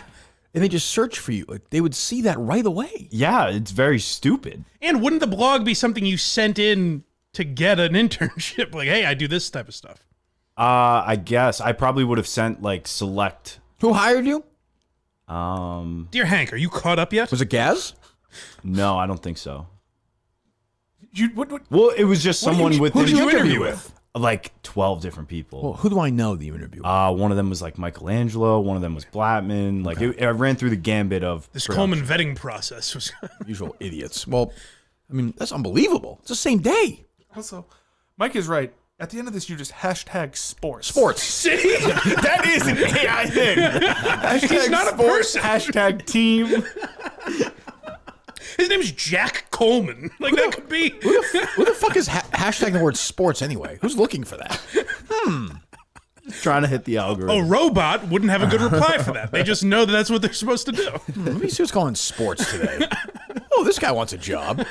and they just search for you, like they would see that right away. Yeah, it's very stupid. And wouldn't the blog be something you sent in to get an internship? Like, hey, I do this type of stuff. I guess I probably would have sent like select. Who hired you? Dear Hank, are you caught up yet? Was it Gaz? No, I don't think so. What, Well, it was just someone with who did you interview with? like 12 different people. Well, who do I know that you interviewed? One of them was like Michelangelo. One of them was Blattman. Like I ran through the gambit of This production. Coleman vetting process was. Usual idiots. Well, I mean, that's unbelievable. It's the same day. Also, Mike is right. At the end of this, you just hashtag sports. Sports. See? That is an AI thing. Hashtag He's not a sports, person. hashtag team. His name is Jack Coleman. Like, that could be. Who the fuck is hashtagging the word sports anyway? Who's looking for that? trying to hit the A algorithm. robot wouldn't have a good reply for that. They just know that that's what they're supposed to do. Let me see what's going on in sports today. Oh, this guy wants a job.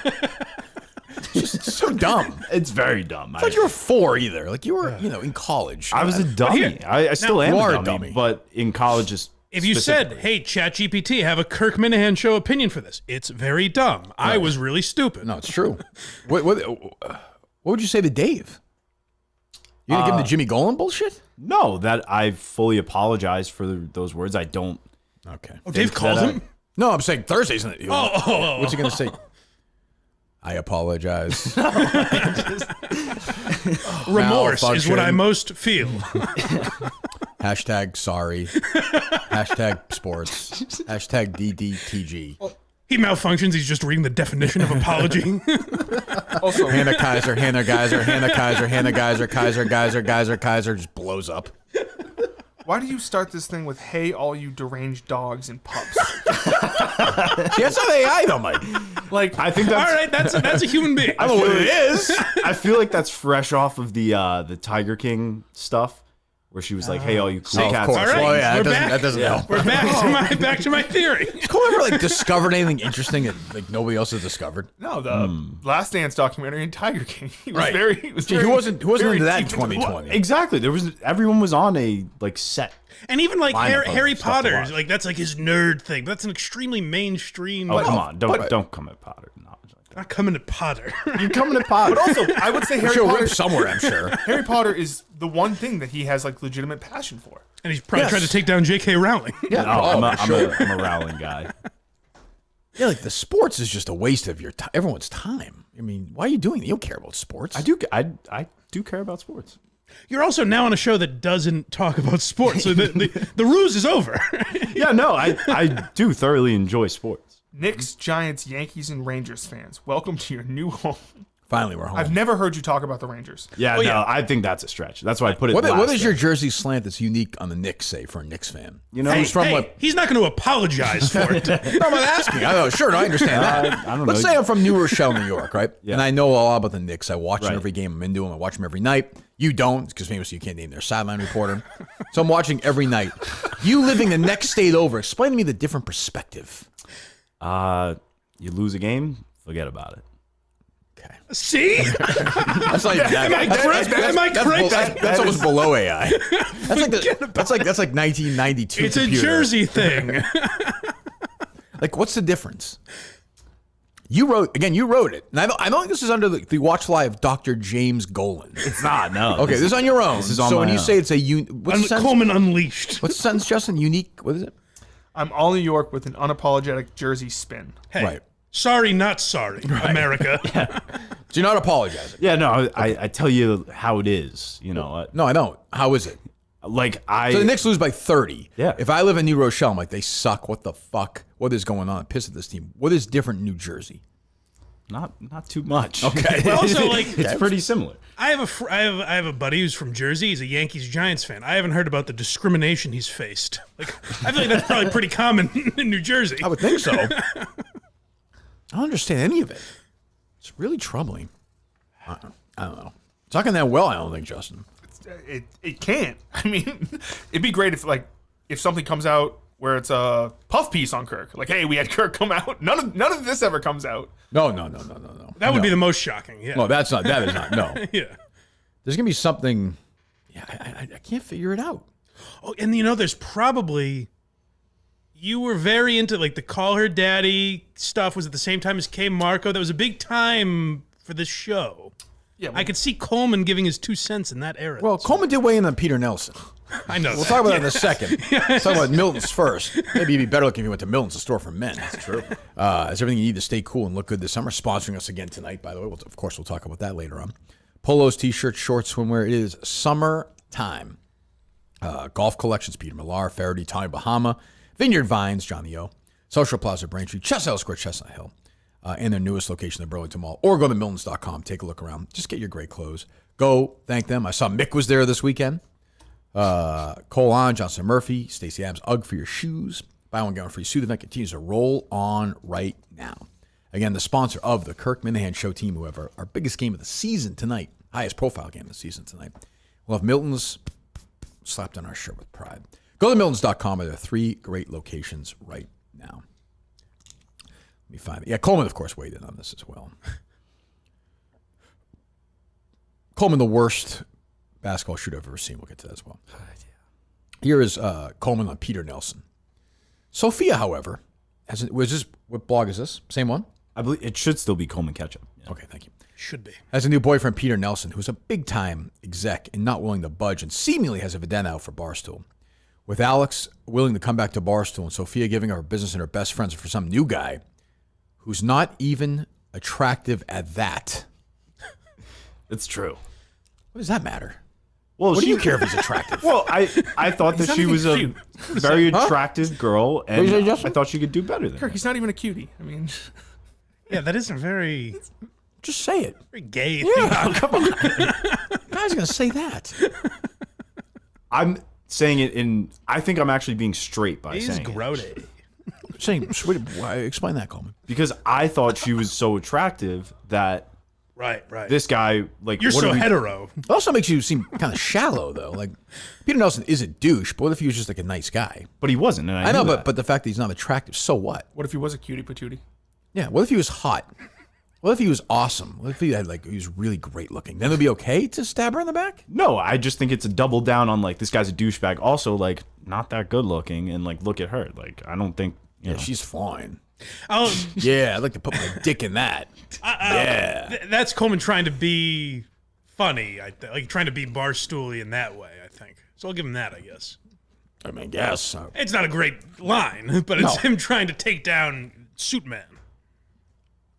It's just so dumb. It's very dumb. I thought you were 4 either. Like you were, in college. I was a dummy. here- I still am you a are a dummy, dummy. but in college, just If you said, hey, ChatGPT, have a Kirk Minihane show opinion for this, it's very dumb. I was really stupid. No, it's true. What would you say to Dave? You gonna give him the Jimmy Golan bullshit? No, that I fully apologize for those words. I don't. Okay. Oh, Dave calls him? No, I'm saying Thursday, isn't it? Oh. What's he gonna say? I apologize. Remorse is what I Malfunction. most feel. Hashtag sorry. Hashtag sports. Hashtag DDTG. He malfunctions. He's just reading the definition of apology. Also, Hannah Kaiser, Hannah Geyser, Hannah Kaiser, Hannah Geyser, Kaiser, Geyser, Geyser, Kaiser just blows up. why do you start this thing with "Hey, all you deranged dogs and pups"? See, that's not AI though, Mike. Like, I think All that's. right, that's a human being. I don't know what it is. I feel like that's fresh off of the Tiger King stuff, where she was like, "Hey, all you cool Of cats." course. All right, Well, yeah, we're that back. doesn't help. We're back to my theory. Has Cole ever like discovered anything interesting that like nobody else has discovered? no, the Last Dance documentary in Tiger King. He was Right. very. He was Gee, very, who wasn't very into that in deep into the 2020? Exactly. Everyone was on a set. And even like Lineup of Harry stuff to Potter, watch. like that's like his nerd thing. That's an extremely mainstream. Oh, like, come on! Don't come at Potter. Knowledge like that. not coming to Potter. You're coming at Potter. But also, I would say Harry She'll Potter. rip somewhere, I'm sure. Harry Potter is the one thing that he has like legitimate passion for. And he's probably Yes. trying to take down J.K. Rowling. Yeah, No, I'm sure. a Rowling guy. Yeah, like the sports is just a waste of your time, everyone's time. I mean, why are you doing it? You don't care about sports. I do care about sports. You're also now on a show that doesn't talk about sports, so the ruse is over. Yeah, no, I do thoroughly enjoy sports. Knicks, Giants, Yankees, and Rangers fans, welcome to your new home. Finally, we're home. I've never heard you talk about the Rangers. Yeah, Oh, no, yeah. I think that's a stretch. That's why I put it. What last does your there. jersey slant that's unique on the Knicks say for a Knicks fan? You know, Hey, it's from hey, what? he's not going to apologize for it. No, I'm not asking. I know, sure, no, I understand that. I don't Let's know. say I'm from New Rochelle, New York, right? Yeah. And I know all about the Knicks. I watch them Right. every game I'm into them. I watch them every night. You don't, because famously you can't name their sideline reporter. So I'm watching every night. You living the next state over, explain to me the different perspective. You lose a game, forget about it. Okay. See? That's like Am I correct? Am I correct? That's almost below AI. That's like 1992. It's a computer. Jersey thing. Like, what's the difference? You wrote it. And I don't think this is under the watch fly of Dr. James Golan. It's not. No. Okay, this is on your own. This is on so my when you own. say it's a what's the sentence? Coleman Unleashed. What's the sentence, Justin? Unique. What is it? I'm all New York with an unapologetic Jersey spin. Hey, Right. sorry, not sorry, America. So you're not apologizing. Yeah, no. I tell you how it is. You know, No, I don't. How is it? like I. So the Knicks lose by 30. Yeah. If I live in New Rochelle, I'm like, they suck. What the fuck? What is going on? I'm pissed at this team. What is different in New Jersey? Not too much. Okay. But also, like, It's pretty similar. I have a buddy who's from Jersey. He's a Yankees Giants fan. I haven't heard about the discrimination he's faced. Like, I feel like that's probably pretty common in New Jersey. I would think so. I don't understand any of it. It's really troubling. I don't know. It's not going that well, I don't think, Justin. It can't. I mean, it'd be great if something comes out where it's a puff piece on Kirk. Like, hey, we had Kirk come out. None of this ever comes out. No. That would be the most shocking. Yeah. No, that is not. No. Yeah. There's going to be something. Yeah, I can't figure it out. Oh, and there's probably you were very into like the Call Her Daddy stuff. Was at the same time as K Marco. That was a big time for this show. Yeah, I could see Coleman giving his 2 cents in that era. Well, Coleman did weigh in on Peter Nelson. I know. We'll talk about that in a second. Let's talk about Milton's first. Maybe it'd be better looking if you went to Milton's, the store for men. That's true. It's everything you need to stay cool and look good this summer. Sponsoring us again tonight, by the way. Of course, we'll talk about that later on. Polos, t-shirts, shorts, swimwear. It is summer time. Golf collections, Peter Millar, Faraday, Tommy Bahama, Vineyard Vines, Johnny O, Social Plaza, Braintree, Chestnut Square, Chestnut Hill, and their newest location, the Burlington Mall. Or go to Miltons.com. Take a look around. Just get your great clothes. Go thank them. I saw Mick was there this weekend. Cole on, Johnson Murphy, Stacey Adams, UGG for your shoes. Buy one, get one free. Suit event continues to roll on right now. Again, the sponsor of the Kirk Minihane Show team, who have our biggest game of the season tonight, highest profile game of the season tonight. We'll have Milton's slapped on our shirt with pride. Go to Miltons.com. There are 3 great locations right now. Let me find it. Yeah, Coleman, of course, weighed in on this as well. Coleman, the worst basketball shooter I've ever seen. We'll get to that as well. Here is Coleman on Peter Nelson. Sophia, however, what blog is this? Same one? I believe it should still be Coleman Catch-Up. Yeah. Okay, thank you. Should be. Has a new boyfriend, Peter Nelson, who's a big-time exec and not willing to budge and seemingly has a vendetta out for Barstool. With Alex willing to come back to Barstool and Sophia giving up her business and her best friends for some new guy who's not even attractive at that. It's true. What does that matter? Well, What do you care if he's attractive? Well, I thought that not she even was a cute. very attractive girl, and you say, I Justin? thought she could do better than Kirk, that. he's not even a cutie. I mean, Yeah, that isn't very, Just say it. very gay. Yeah, come on. Guy's going to say that. I'm saying it in. I think I'm actually being straight by He's saying it. grody. Explain that, Coleman. Because I thought she was so attractive that Right. this guy, like, You're what so do we- hetero. It also makes you seem kind of shallow, though. Like, Peter Nelson is a douche, but what if he was just like a nice guy? But he wasn't, and I know, knew but that. but the fact that he's not attractive, so what? what if he was a cutie patootie? Yeah, what if he was hot? What if he was awesome? What if he had he was really great looking? Then it'd be okay to stab her in the back? No, I just think it's a double down on, like, this guy's a douchebag. Also, like, not that good looking, and, like, look at her. Like, I don't think, you know. She's fine. Oh, Yeah, I'd like to put my dick in that. Yeah. that's Coleman trying to be funny. Like trying to be Barstooly in that way, I think. So I'll give him that, I guess. I mean, yes. It's not a great line, but it's him trying to take down Suit Man.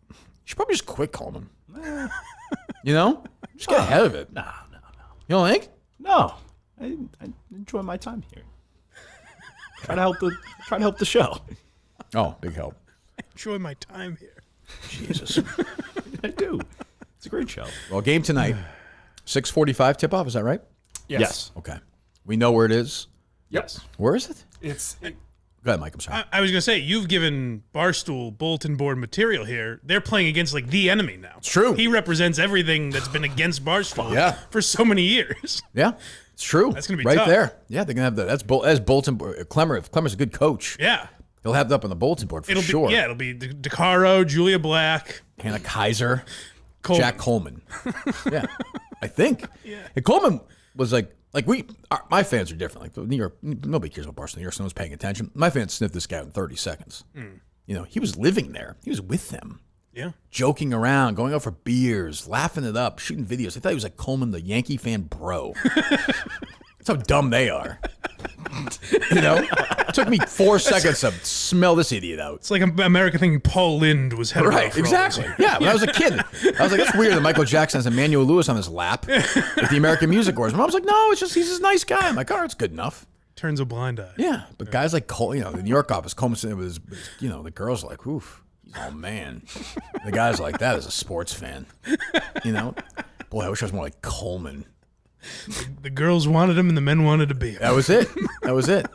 You should probably just quit Coleman. You know? Just get ahead of it. No. You don't think? No. I enjoy my time here. Try to help the show. Oh, big help. Enjoy my time here. Jesus. I do. It's a great show. Well, game tonight. 6:45 tip-off, is that right? Yes. Okay. We know where it is. Yes. Where is it? It, Go ahead, Mike. I'm sorry. I was gonna say you've given Barstool bulletin board material here. They're playing against like the enemy now. It's true. He represents everything that's been against Barstool Yeah. for so many years. Yeah, it's true. That's gonna be right tough. there. Yeah, they're gonna have that's bulletin board. Clemmer, if Clemmer's a good coach, Yeah. he'll have that up on the bulletin board for It'll sure. be it'll be DeCaro, Julia Black, Hannah Kaiser, Coleman. Jack Coleman. Yeah, I think. Yeah. And Coleman was my fans are different. Like New York, nobody cares about Barstool. New York, no one's paying attention. My fans sniffed this guy in 30 seconds. You know, he was living there. He was with them. Yeah. Joking around, going out for beers, laughing it up, shooting videos. I thought he was like Coleman, the Yankee fan bro. That's how dumb they are. You know? It took me 4 seconds to smell this idiot out. It's like America thinking Paul Lind was hetero. Right, for all this. exactly. Yeah, when I was a kid, I was like, that's weird that Michael Jackson has Emmanuel Lewis on his lap at the American Music Awards. My mom's like, no, it's just he's a nice guy. I'm like, oh, it's good enough. Turns a blind eye. Yeah, but guys like Cole, you know, the New York office, Coleman, it was, you know, the girls are like, oof, he's all man. The guys like that as a sports fan, you know. Boy, I wish I was more like Coleman. The girls wanted him and the men wanted to be him. That was it. That was it.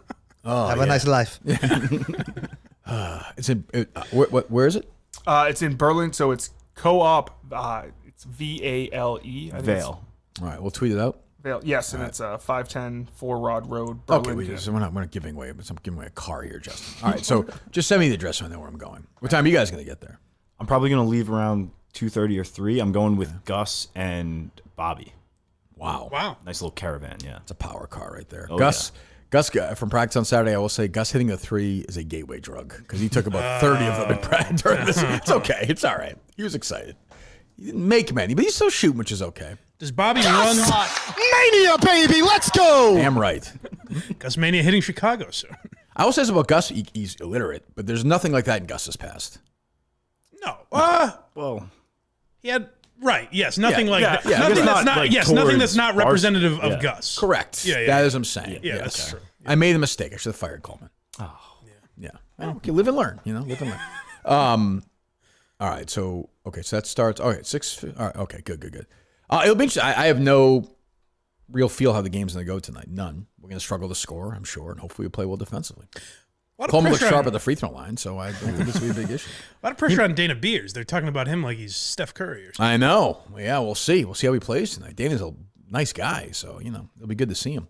Oh, Have a nice life. It's in. Where is it? it's in Berlin, so it's co-op. It's VALE. I think it's Vale. All right, we'll tweet it out. Vale. Yes, and it's 510 4 Rod Road, Berlin. Okay, so we're not giving away. I'm giving away a car here, Justin. All right, so just send me the address so I know where I'm going. What time are you guys gonna get there? I'm probably going to leave around 2:30 or 3. I'm going with Gus and Bobby. Wow, Wow. Nice little caravan, yeah. it's a power car right there. Oh, Gus from practice on Saturday. I will say Gus hitting a 3 is a gateway drug because he took about 30 of them in practice during this. It's okay. It's all right. He was excited. He didn't make many, but he's still shooting, which is okay. Does Bobby run Mania, baby, let's go! Damn right. Gus Mania hitting Chicago soon? I will say this about Gus. He's illiterate, but there's nothing like that in Gus's past. No. Well, He had right. Yes. Nothing like yeah, that. yeah. Nothing It's that's not, not. like, Yes. Nothing that's towards not Bars- representative of yeah. Gus. Correct. Yeah, yeah. That is what I'm saying. Yeah, Yes. that's true. I made a mistake. I should have fired Coleman. oh. Yeah. Well, okay, live and learn. You know, live and learn. All right. So that starts. All right, 6. All right. Okay. Good. It'll be interesting. I have no real feel how the game's going to go tonight. None. We're going to struggle to score, I'm sure, and hopefully we'll play well defensively. A lot of Coleman looks pressure sharp on- at the free throw line, so I don't think this will be a big issue. A lot of pressure on Dana Beers. They're talking about him like he's Steph Curry or something. I know. Yeah, we'll see. We'll see how he plays tonight. Dana's a nice guy, so you know it'll be good to see him.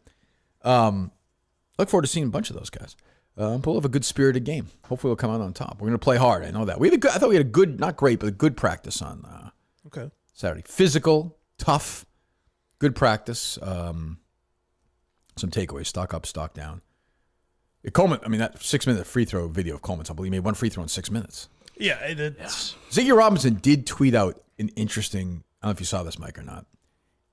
Look forward to seeing a bunch of those guys. We'll have a good spirited game. Hopefully, we'll come out on top. We're going to play hard. I know that. I thought we had a good, not great, but a good practice on Okay. Saturday. Physical, tough, good practice. Some takeaways: stock up, stock down. Coleman. I mean, that 6-minute free throw video of Coleman's unbelievable. He made one free throw in 6 minutes. Yeah, it's Ziggy Robinson did tweet out an interesting. I don't know if you saw this, Mike, or not.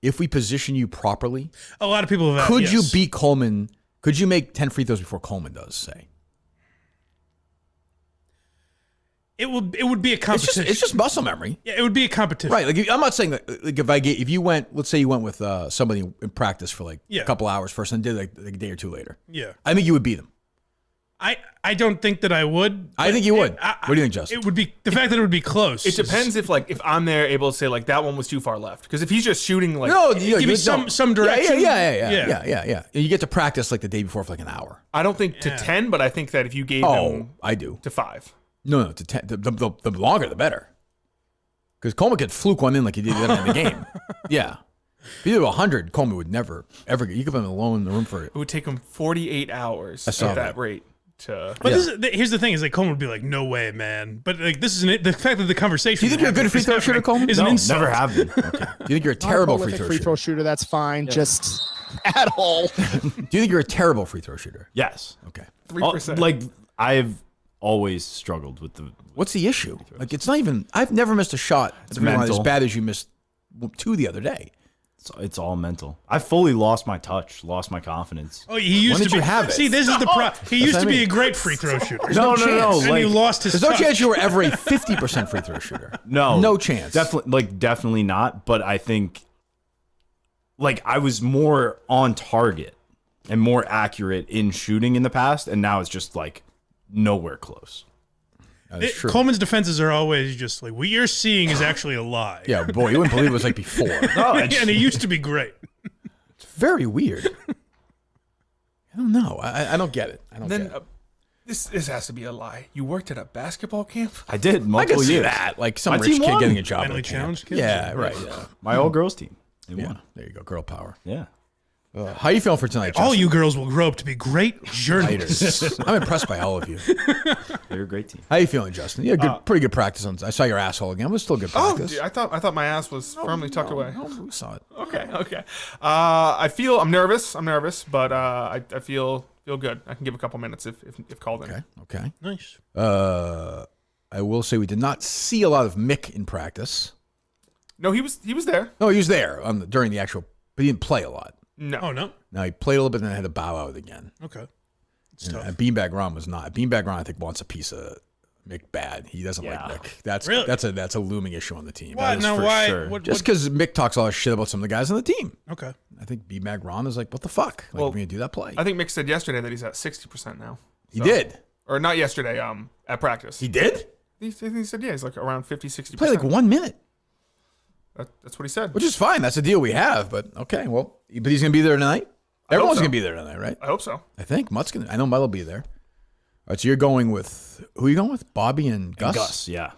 If we position you properly, a lot of people have. could you yes. beat Coleman? Could you make 10 free throws before Coleman does? Say It would be a competition. it's just muscle memory, yeah, it would be a competition. right? Like I'm not saying that. Like if you went, let's say you went with somebody in practice for like Yeah. a couple hours first, and did like a day or two later. Yeah. I think you would beat them. I don't think that I would. I think you would. What do you think, Justin? It would be the fact that it would be close. It depends if I'm there able to say like that one was too far left. Because if he's just shooting like No, Give me some direction. Yeah. And you get to practice like the day before for like an hour. I don't think to 10, but I think that if you gave Oh, him I do. to 5. No, to 10. The longer, the better. Because Coleman could fluke one in like he did in the game. Yeah. If you do 100, Coleman would never, ever get. You could put him alone in the room for it. It would take him 48 hours I saw at that that. rate to. But here's the thing: is like Coleman would be like, "No way, man!" But like this is the fact that the conversation. Do you think you're a good free throw shooter, Coleman? Is an No, insult. never have been. Do you think you're a terrible free throw free shooter? throw shooter. That's fine. Just at all. Do you think you're a terrible free throw shooter? Yes. Okay. 3%. Like I've always struggled with the. What's the issue? Like it's not even. I've never missed a shot. It's mental. as bad as you missed 2 the other day. It's all mental. I fully lost my touch, lost my confidence. Oh, he used When to did be. you have it? See, this is the problem. He used what to I be mean. a great free throw shooter. No. chance. And he lost his There's no touch. chance you were ever a 50% free throw shooter. No chance. Definitely not. But I think, like, I was more on target and more accurate in shooting in the past, and now it's just like nowhere close. That's true. Coleman's defenses are always just like what you're seeing is actually a lie. Yeah, boy, you wouldn't believe it was like before. and he used to be great. Very weird. I don't know. I don't get it. I don't Then get it. this has to be a lie. You worked at a basketball camp? I did I can multiple see years. that. Like some My rich team kid won. getting a job. Mentally at a camp. challenged kids? Yeah, right. Yeah. My all girls team. They Yeah. won. There you go. Girl power. Yeah. How you feeling for tonight, All Justin? you girls will grow up to be great journalists. I'm impressed by all of you. They're a great team. How you feeling, Justin? Yeah, good, pretty good practice. I saw your asshole again. It was still good Oh, practice. dude, I thought my ass was firmly tucked away. No, we saw it. Okay. I'm nervous, but I feel good. I can give a couple minutes if called in. Okay. Nice. I will say we did not see a lot of Mick in practice. No, he was there. No, he was there during the actual, but he didn't play a lot. No. Oh no. No, he played a little bit and then had to bow out again. Okay. It's And, tough. Beanbag Ron was not. Beanbag Ron, I think, wants a piece of Mick bad. He doesn't Yeah. like Mick. That's Really? that's a looming issue on the team. Why? is Now for why? sure. Just because Mick talks a lot of shit about some of the guys on the team. Okay. I think Beanbag Ron is like, what the fuck? Like, Well, we're gonna do that play. I think Mick said yesterday that he's at 60% now. He did. Or not yesterday, at practice. He did. He said, yeah, he's like around 50, 60%. Played like 1 minute, That's what he said. which is fine. That's a deal we have. But okay, well, but he's gonna be there tonight. Everyone's so. gonna be there tonight, right? I hope so. I think Mutt's gonna. I know Mutt will be there. All right, so you're going with who? Are you going with? Bobby and Gus. Gus, yeah.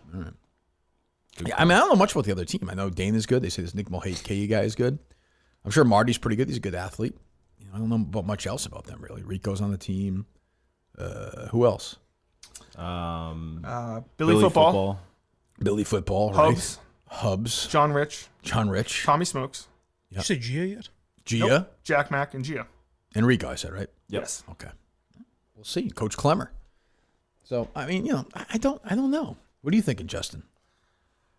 Yeah, I mean, I don't know much about the other team. I know Dana's good. They say this Nick Mulcahy guy is good. I'm sure Marty's pretty good. He's a good athlete. I don't know about much else about them really. Rico's on the team. Who else? Billy Football, Billy Football, right? Hubs, Hubs, John Rich, Tommy Smokes, Did you say Gia yet? Gia, Nope. Jack Mack, and Gia. and Rico. I said right. Yes. Okay, we'll see. Coach Clemmer. So I mean, I don't know. What are you thinking, Justin?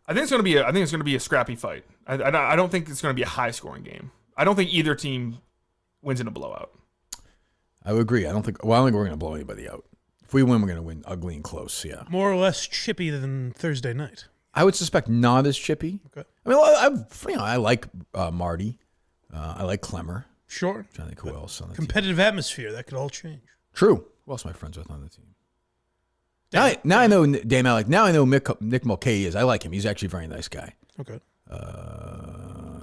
I think it's gonna be a scrappy fight. I don't think it's gonna be a high scoring game. I don't think either team wins in a blowout. I would agree. I don't think we're going to blow anybody out. If we win, we're going to win ugly and close. Yeah. More or less chippy than Thursday night. I would suspect not as chippy. Okay. I mean, I like Marty. I like Clemmer. Sure. I'm trying to think who else on the team. Competitive atmosphere. That could all change. True. Who else am I friends with on the team? Now I know Dame Alec. Now I know Nick Mulcahy is. I like him. He's actually a very nice guy. Okay.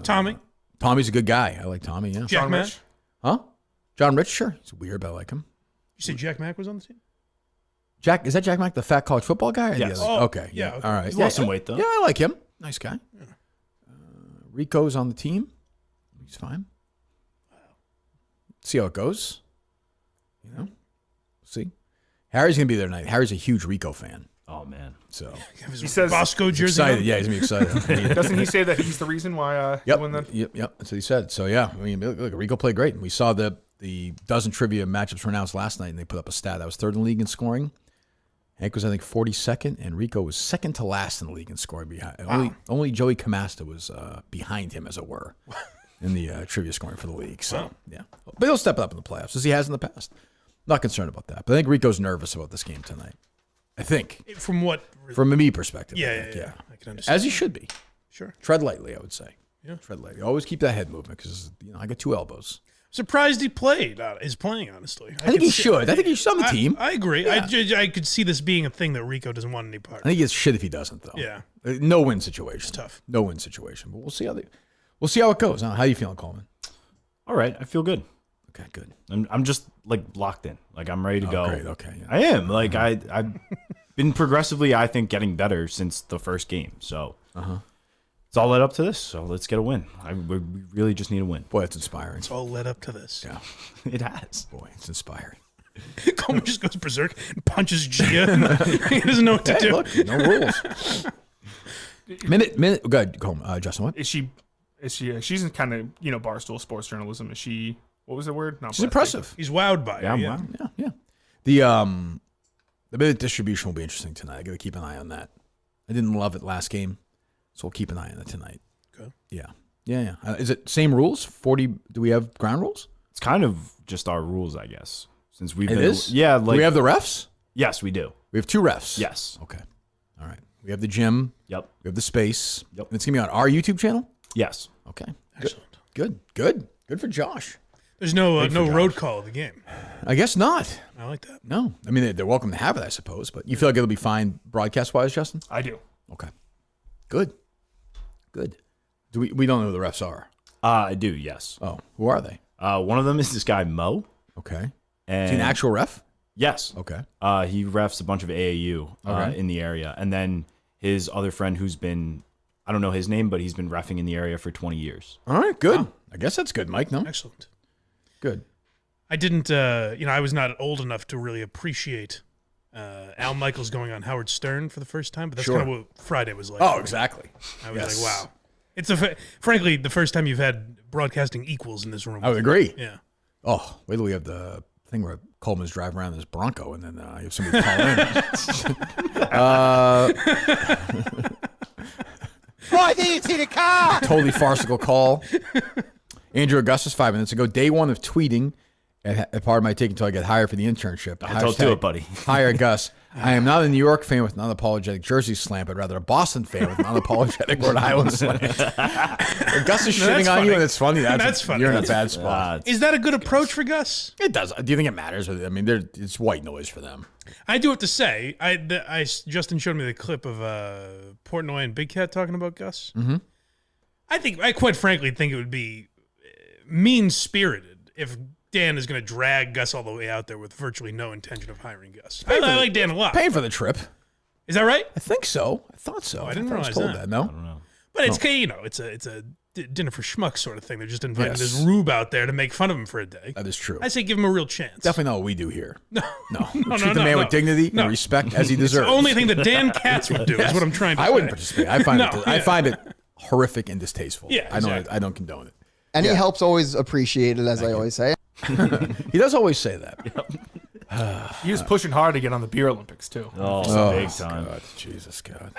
Tommy. Tommy's a good guy. I like Tommy. Yeah. Jack John Mack. Rich. Huh? John Rich. Sure. He's weird, but I like him. You said Jack Mack was on the team? Is that Jack Mack, the fat college football guy? Or the Yes. other? Oh, Okay. yeah, okay. All right. He's lost some weight, though. Yeah, I like him. Nice guy. Rico's on the team. He's fine. See how it goes. See. Harry's gonna be there tonight. Harry's a huge Rico fan, Oh, man. so He says- Bosco jersey. excited. on? Yeah, he's gonna be excited. Doesn't he say that he's the reason why he won the? Yep. That's what he said. So yeah, I mean, look, Rico played great. We saw the dozen trivia matchups were announced last night, and they put up a stat that was third in the league in scoring, Hank was, I think, 42nd, and Rico was second to last in the league in scoring behind. Only Joey Camasta was behind him, as it were, in the trivia scoring for the league. So, yeah. But he'll step up in the playoffs, as he has in the past. Not concerned about that. But I think Rico's nervous about this game tonight. I think. From what? From a me perspective. Yeah. I can understand. As he should be. Sure. Tread lightly, I would say. Yeah. Tread lightly. Always keep that head movement because, I got 2 elbows. Surprised he is playing, honestly. I think he should. I think he should on the team. I agree. Yeah. I could see this being a thing that Rico doesn't want any part I think it's shit if he doesn't, though. Yeah. No win situation. It's tough. No win situation. But we'll see how it goes. Huh? How you feeling, Coleman? All right, I feel good. Okay, good. I'm just like locked in. Like I'm ready to go. Great. Okay. Yeah. I am. Like I've been progressively, I think, getting better since the first game. So it's all led up to this. So let's get a win. We really just need a win. Boy, it's inspiring. It's all led up to this. Yeah. It has. Boy, it's inspiring. Coleman just goes berserk and punches Gia. He doesn't know what to do. Look, no rules. minute. Go ahead, Coleman. Justin, what? She's in kind of, Barstool sports journalism. Is she, what was the word? Not She's impressive. He's wowed by it. Yeah. Wow. Yeah. The bit of distribution will be interesting tonight. I got to keep an eye on that. I didn't love it last game, so we'll keep an eye on it tonight. Okay. Yeah. Is it same rules? 40? Do we have ground rules? It's kind of just our rules, I guess. Since we've It been, is? yeah. Do Like we have the refs? yes, we do. We have 2 refs. Yes. Okay. All right. We have the gym. Yep. We have the space. Yep. And it's gonna be on our YouTube channel. Yes. Okay. Excellent. Good for Josh. There's no road call of the game. I guess not. I like that. No. I mean, they're welcome to have it, I suppose. But you feel like it'll be fine broadcast-wise, Justin? I do. Okay. Good. Do we don't know who the refs are. I do. Yes. Oh, who are they? One of them is this guy Mo. Okay. And Is he an actual ref? yes. Okay. He refs a bunch of AAU Okay. in the area, and then his other friend who's been, I don't know his name, but he's been reffing in the area for 20 years. All right, good. I guess that's good, Mike, no? Excellent. Good. I didn't, I was not old enough to really appreciate Al Michaels going on Howard Stern for the first time, but that's Sure. kind of what Friday was like. Oh, for me. exactly. I was Yes. like, wow. It's frankly the first time you've had broadcasting equals in this room. I would agree. Yeah. Oh, wait till we have the thing where Coleman's driving around in his Bronco and then you have somebody call in. Oh, I didn't see the car. Totally farcical call. Andrew Augustus 5 minutes ago. Day 1 of tweeting. A part of my take until I get hired for the internship. Don't do it, buddy. Hire Gus. I am not a New York fan with an unapologetic Jersey slant, but rather a Boston fan with an unapologetic Rhode Island slant. Gus is shitting on you, and it's funny. That's funny. You're in a bad spot. Is that a good approach for Gus? It does. Do you think it matters? I mean, it's white noise for them. I do have to say, Justin showed me the clip of Portnoy and Big Cat talking about Gus. Mm-hmm. I quite frankly think it would be mean-spirited if Dan is going to drag Gus all the way out there with virtually no intention of hiring Gus. I like Dan a lot. Paying for the trip. Is that right? I think so. I thought so. I didn't thought realize I was told that. No. I don't know. But it's it's a dinner for schmucks sort of thing. They're just inviting Yes. this rube out there to make fun of him for a day. That is true. I say give him a real chance. Definitely not what we do here. No. We treat the no, man no. with dignity No. and respect as he It's deserves. the only thing that Dan Katz would do is what I'm trying to say. I wouldn't participate. I find No, I find it horrific and distasteful. Yeah, I don't exactly. condone it. Any help's always appreciated, as I always say. He does always say that. He was pushing hard to get on the Beer Olympics, too. Oh, big time. God, Jesus, God.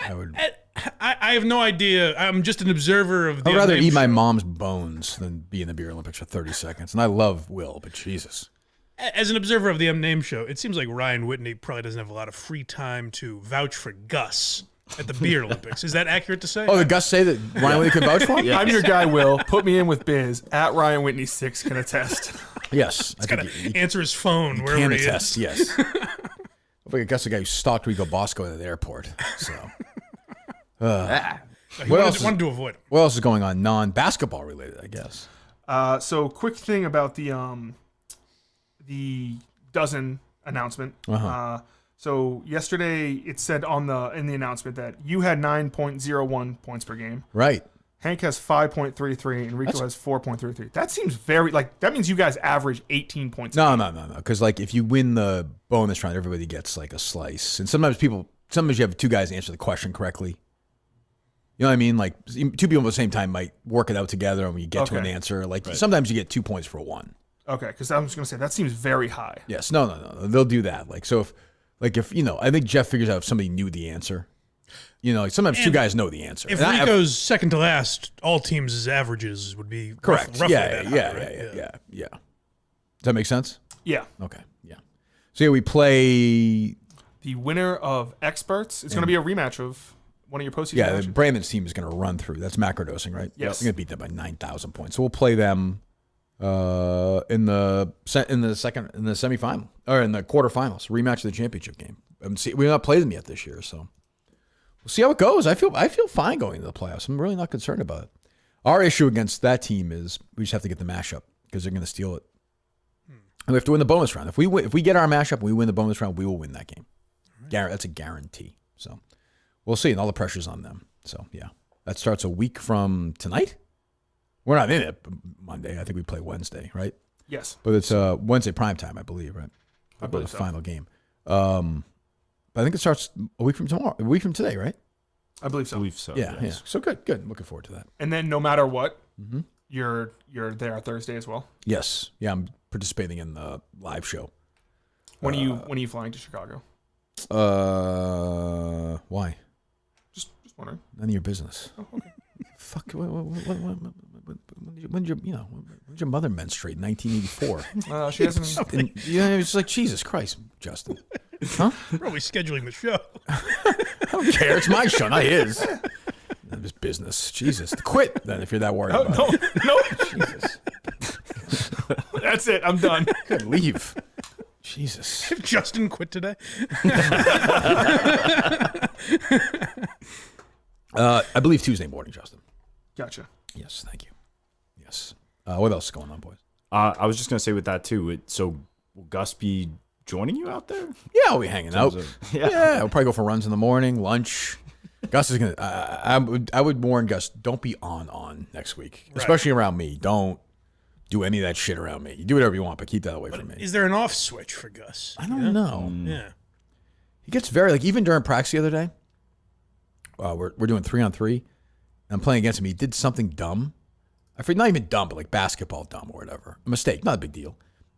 I have no idea. I'm just an observer of the I'd rather unnamed eat my show. mom's bones than be in the Beer Olympics for 30 seconds. And I love Will, but Jesus. As an observer of the unnamed show, it seems like Ryan Whitney probably doesn't have a lot of free time to vouch for Gus at the Beer Olympics. Is that accurate to say? Oh, did Gus say that Ryan Whitney could vouch for him? I'm your guy, Will. Put me in with Biz. At Ryan Whitney 6 can attest. Yes. I Gotta think he answer his phone wherever can he attest, is. yes. I think Gus is the guy who stalked Rico Bosco at the airport. So, He What else wanted to avoid him. what else is going on? Non-basketball related, I guess. So quick thing about the dozen announcement. So yesterday it said in the announcement that you had 9.01 points per game. Right. Hank has 5.33 and Rico has 4.33. That seems very that means you guys average 18 points. No. Because if you win the bonus round, everybody gets like a slice, and sometimes you have 2 guys answer the question correctly. You know what I mean? Like 2 people at the same time might work it out together, and when you get to an answer, sometimes you get 2 points for 1. Okay, because I was going to say that seems very high. Yes. No. They'll do that. Like so, if Like if I think Jeff figures out if somebody knew the answer. Like sometimes two guys know the answer. If Rico's second to last, all teams' averages would be correct. roughly Yeah. that high, right? Does that make sense? Yeah. Okay. Yeah. So yeah, we play. The winner of Experts is going to be a rematch of one of your postseason Yeah, matches. Brandon's team is going to run through. That's Macrodosing, right? Yes. We're going to beat them by 9,000 points. So we'll play them in the semifinal or in the quarterfinals, rematch of the championship game. We've not played them yet this year, so we'll see how it goes. I feel fine going into the playoffs. I'm really not concerned about it. Our issue against that team is we just have to get the mashup because they're going to steal it. And we have to win the bonus round. If we get our mashup and we win the bonus round, we will win that game. That's a guarantee. So we'll see. And all the pressure's on them. So yeah, that starts a week from tonight. We're not in it Monday. I think we play Wednesday, right? Yes. But it's Wednesday primetime, I believe, right? I believe the so. final game. But I think it starts a week from today, right? I believe so. Yeah, yes. yeah. So good. Looking forward to that. And then no matter what, you're there Thursday as well. Yes. Yeah, I'm participating in the live show. When are you flying to Chicago? Why? Just wondering. None of your business. Oh, okay. Fuck. When did your mother menstruate in 1984? She hasn't. It's like Jesus Christ, Justin. Huh? Probably scheduling the show. I don't care. It's my show, not his. It's business. Jesus. Quit then if you're that worried about it. No. Jesus. That's it. I'm done. Good. Leave. Jesus. Justin quit today. I believe Tuesday morning, Justin. Gotcha. Yes, thank you. Yes. What else is going on, boys? I was just gonna say with that too. So will Gus be joining you out there? Yeah, I'll be hanging out. Yeah. We'll probably go for runs in the morning, lunch. Gus is gonna. I would warn Gus, don't be on next week, especially around me. Don't do any of that shit around me. You do whatever you want, but keep that away from me. Is there an off switch for Gus? I don't know. Yeah. He gets very even during practice the other day. We're doing 3-on-3, and I'm playing against him. He did something dumb. I forget, not even dumb, but like basketball dumb or whatever. A mistake, not a big deal.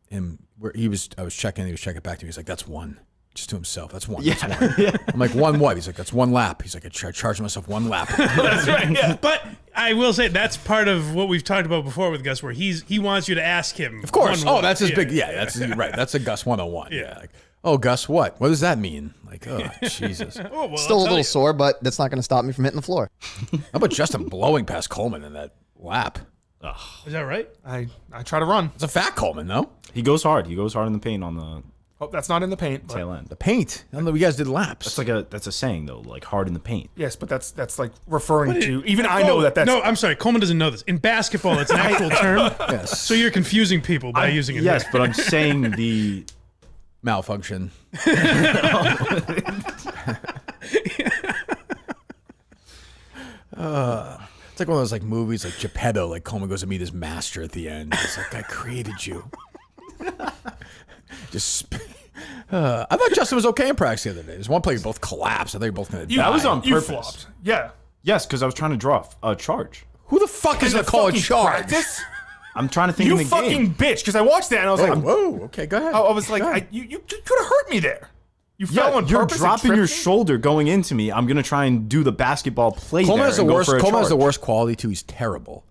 And I was checking. He was checking back to me. He's like, "That's one." Just to himself. That's one. That's one. Yeah. I'm like, "One what?" He's like, "That's one lap." He's like, "I charged myself one lap." That's right. Yeah. But I will say that's part of what we've talked about before with Gus, where he wants you to ask him. Of course. one-one. That's his big. Yeah, that's right. That's a Gus 101. Yeah. Like, oh, Gus, what? What does that mean? Like, oh, Jesus. How Oh, well, Still a I'll tell little you. sore, but that's not going to stop me from hitting the floor. about Justin blowing past Coleman in that lap? Is that right? I try to run. It's a fat Coleman, no? He goes hard. He goes hard in the paint on the Oh, that's not in the paint. But tail end. The paint. I don't know. You guys did laps. That's a saying though, like hard in the paint. yes, but that's like referring to. Even I know that's. No, I'm sorry. Coleman doesn't know this. In basketball, it's an actual term. Yes. So you're confusing people by using it. Yes, here. but I'm saying the Malfunction. It's like one of those like movies like Geppetto, like Coleman goes to meet his master at the end. It's like, I created you. I thought Justin was okay in practice the other day. There's one play we both collapsed. I think you're both going to die. That was on You purpose. flopped. Yeah. Yes, because I was trying to draw a charge. Who the fuck is In going the to call a fucking charge? practice? I'm trying to think You in the fucking game. bitch! Because I watched that and I was Oh, like, whoa. Okay, go ahead. I was like, Go ahead. you could have hurt me there. You fell on You're purpose. and dropping your tripped me? shoulder going into me. I'm gonna try and do the basketball play. Coleman there has the and go worst. for a Coleman has the charge. worst quality too. He's terrible,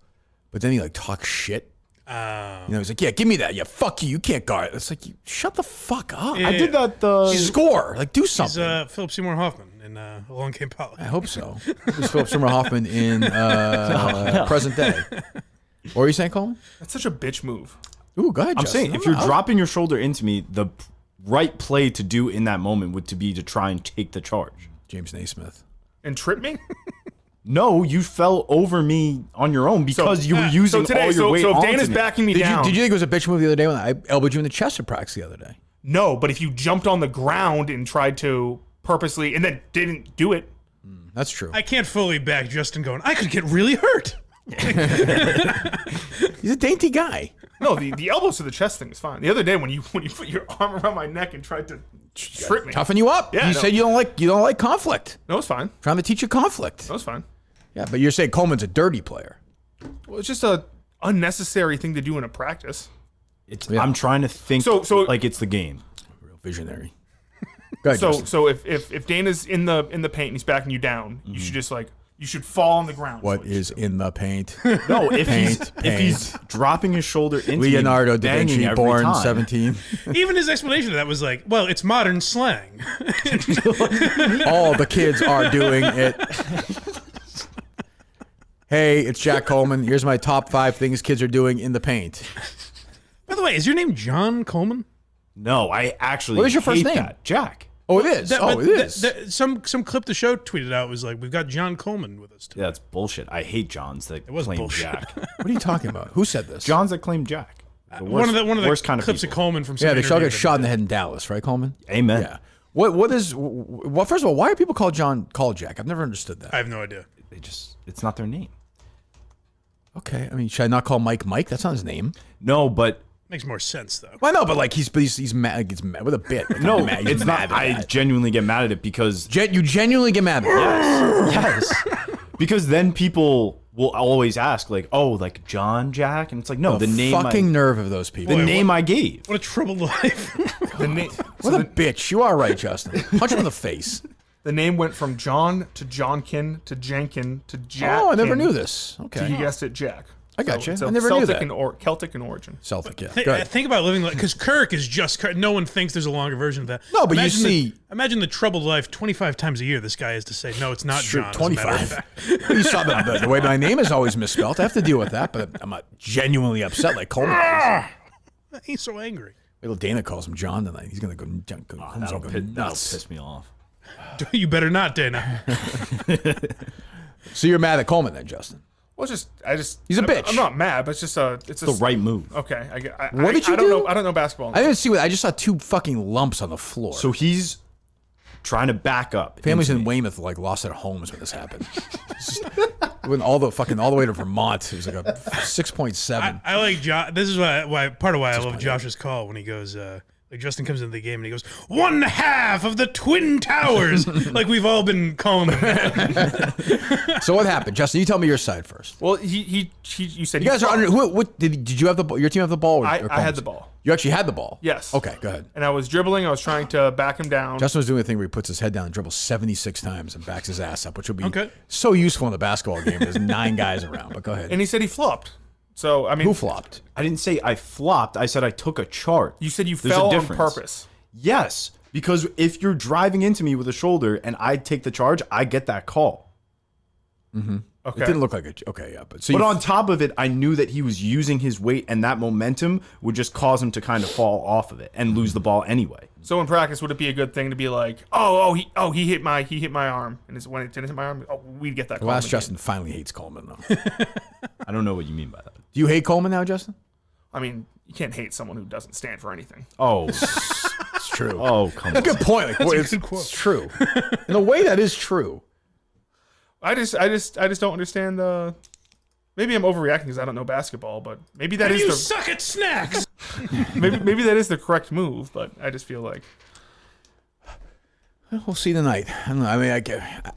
but then he like talks shit. He's like, yeah, give me that. Yeah, fuck you. You can't guard. It's like, shut the fuck up. Yeah. I did that. Score. Like, do He's something. Philip Seymour Hoffman in Along Came Polly. I hope so. Who's Philip Seymour Hoffman in present day? What were you saying, Coleman? That's such a bitch move. Ooh, go ahead, I'm Justin. saying if you're dropping your shoulder into me, the right play to do in that moment would be to try and take the charge. James Naismith. And trip me? No, you fell over me on your own because you were using so today, all your weight so if onto Dana's me. backing me Did down. you think it was a bitch move the other day when I elbowed you in the chest at practice the other day? No, but if you jumped on the ground and tried to purposely and then didn't do it, That's true. I can't fully back Justin going, I could get really hurt. He's a dainty guy. no, the elbows to the chest thing is fine. The other day when you put your arm around my neck and tried to trip me, Toughen you up. Yeah, you no. said you don't like conflict. no, it's fine. Trying to teach you conflict. That was fine. Yeah, but you're saying Coleman's a dirty player. Well, it's just a unnecessary thing to do in a practice. I'm trying to think So- like it's the game. Real visionary. Go ahead, So Justin. so if Dana's in the paint and he's backing you down, you should just you should fall on the ground. What is in the paint? No, if Paint, he's dropping his shoulder into Leonardo me, da banging Vinci, every born time. 17. Even his explanation of that was like, well, it's modern slang. All the kids are doing it. Hey, it's Jack Coleman. Here's my top 5 things kids are doing in the paint. By the way, is your name John Coleman? No, I actually. What is your first hate name? that. Jack. Oh, it is. But It is. some clip the show tweeted out was like, we've got John Coleman with us today. Yeah, that's bullshit. I hate Johns that was claim bullshit. Jack. What are you talking about? Who said this? Johns that claim Jack. The One of the worst kind clips of people. Coleman from some Yeah, they shall interview get that shot he in the did. head in Dallas, right, Coleman? Amen. Yeah. What is? Well, first of all, why are people called Jack? I've never understood that. I have no idea. It's not their name. Okay, I mean, should I not call Mike Mike? That's not his name. No, but Makes more sense though. Well, no, but like he's mad. Like, he's mad with a bit. Like, no, mad. He's it's mad not. at I that. genuinely get mad at it because You genuinely get mad at it. yes, because then people will always ask like, oh, like John Jack, and it's like no, the name, fucking nerve of those people. the name I gave. What a troubled life. What a bitch. You are right, Justin. Punch him in the face. The name went from John to Johnkin to Jankin to Jack. Oh, I never knew this. Okay. You guessed it, Jack. I got you. It's I a never knew Celtic that. Celtic in origin. Celtic, yeah. Go ahead. Think about living like, because Kirk is just Kirk. No one thinks there's a longer version of that. No, but you Imagine see- imagine the troubled life 25 times a year this guy has to say, no, it's not Sure, John. as a matter of 25. fact. You saw the way my name is always misspelled. I have to deal with that, but I'm not genuinely upset like Coleman is. He's so angry. Little Dana calls him John tonight. He's going to go That'll nuts. piss me off. You better not, Dana. So you're mad at Coleman then, Justin? Well, He's a bitch. I'm not mad, but it's just it's The right move. Okay, What did you I don't do? know. I don't know basketball. I didn't see what I just saw 2 fucking lumps on the floor. So he's trying to back up. families into in me. Weymouth like lost their homes when this happened. When all the way to Vermont, it was like a 6.7. I like Josh. This is why part of why I love Josh's call when he goes, like Justin comes into the game and he goes, 1/2 of the Twin Towers. Like we've all been calling him that. So what happened, Justin? You tell me your side first. Well, you said You guys are under. What did you have the ball? Your team have the ball? Or I Coleman's? had the ball. You actually had the ball. Yes. Okay, go ahead. And I was dribbling. I was trying to back him down. Justin was doing a thing where he puts his head down and dribbles 76 times and backs his ass up, which would be Okay. so useful in the basketball game. There's 9 guys around, but go ahead. and he said he flopped. So I mean, Who flopped? I didn't say I flopped. I said I took a chart. You said you There's a fell on difference. purpose. Yes, because if you're driving into me with a shoulder and I take the charge, I get that call. Okay. It didn't look like a. Okay, yeah, but so But you, on top of it, I knew that he was using his weight, and that momentum would just cause him to kind of fall off of it and lose the ball anyway. So in practice, would it be a good thing to be like, he hit my arm, and when it didn't hit my arm, we'd get that call. Last again. Justin finally hates Coleman though. I don't know what you mean by that. Do you hate Coleman now, Justin? I mean, you can't hate someone who doesn't stand for anything. Oh, It's true. oh, come on. Good point. Like, a it's, good quote. it's true. In a way, that is true. I just don't understand the. Maybe I'm overreacting because I don't know basketball, but maybe that is You the suck at snacks. maybe that is the correct move. But I just feel like We'll see tonight. I don't know. I mean,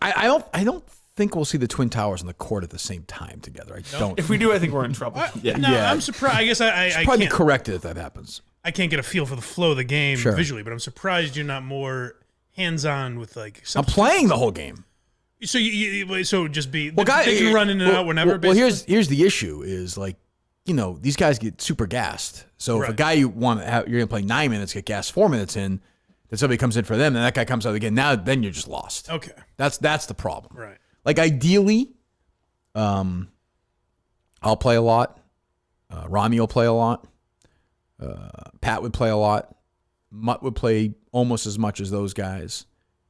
I don't think we'll see the Twin Towers on the court at the same time together. I don't. if we do, I think we're in trouble. No, Yeah. I'm surprised. I guess I Probably can't. corrected if that happens. I can't get a feel for the flow of the game Sure. visually, but I'm surprised you're not more hands-on with like. I'm playing the whole game. So so just be. Well, guys, they can run in and out whenever. Well, basically? here's the issue: is like, these guys get super gassed. So if a Right. guy you want to have, you're gonna play 9 minutes, get gassed 4 minutes in, then somebody comes in for them, and that guy comes out again. Then you're just lost. Okay. That's the problem. Right. Like ideally, I'll play a lot. Rami will play a lot. Pat would play a lot. Mutt would play almost as much as those guys.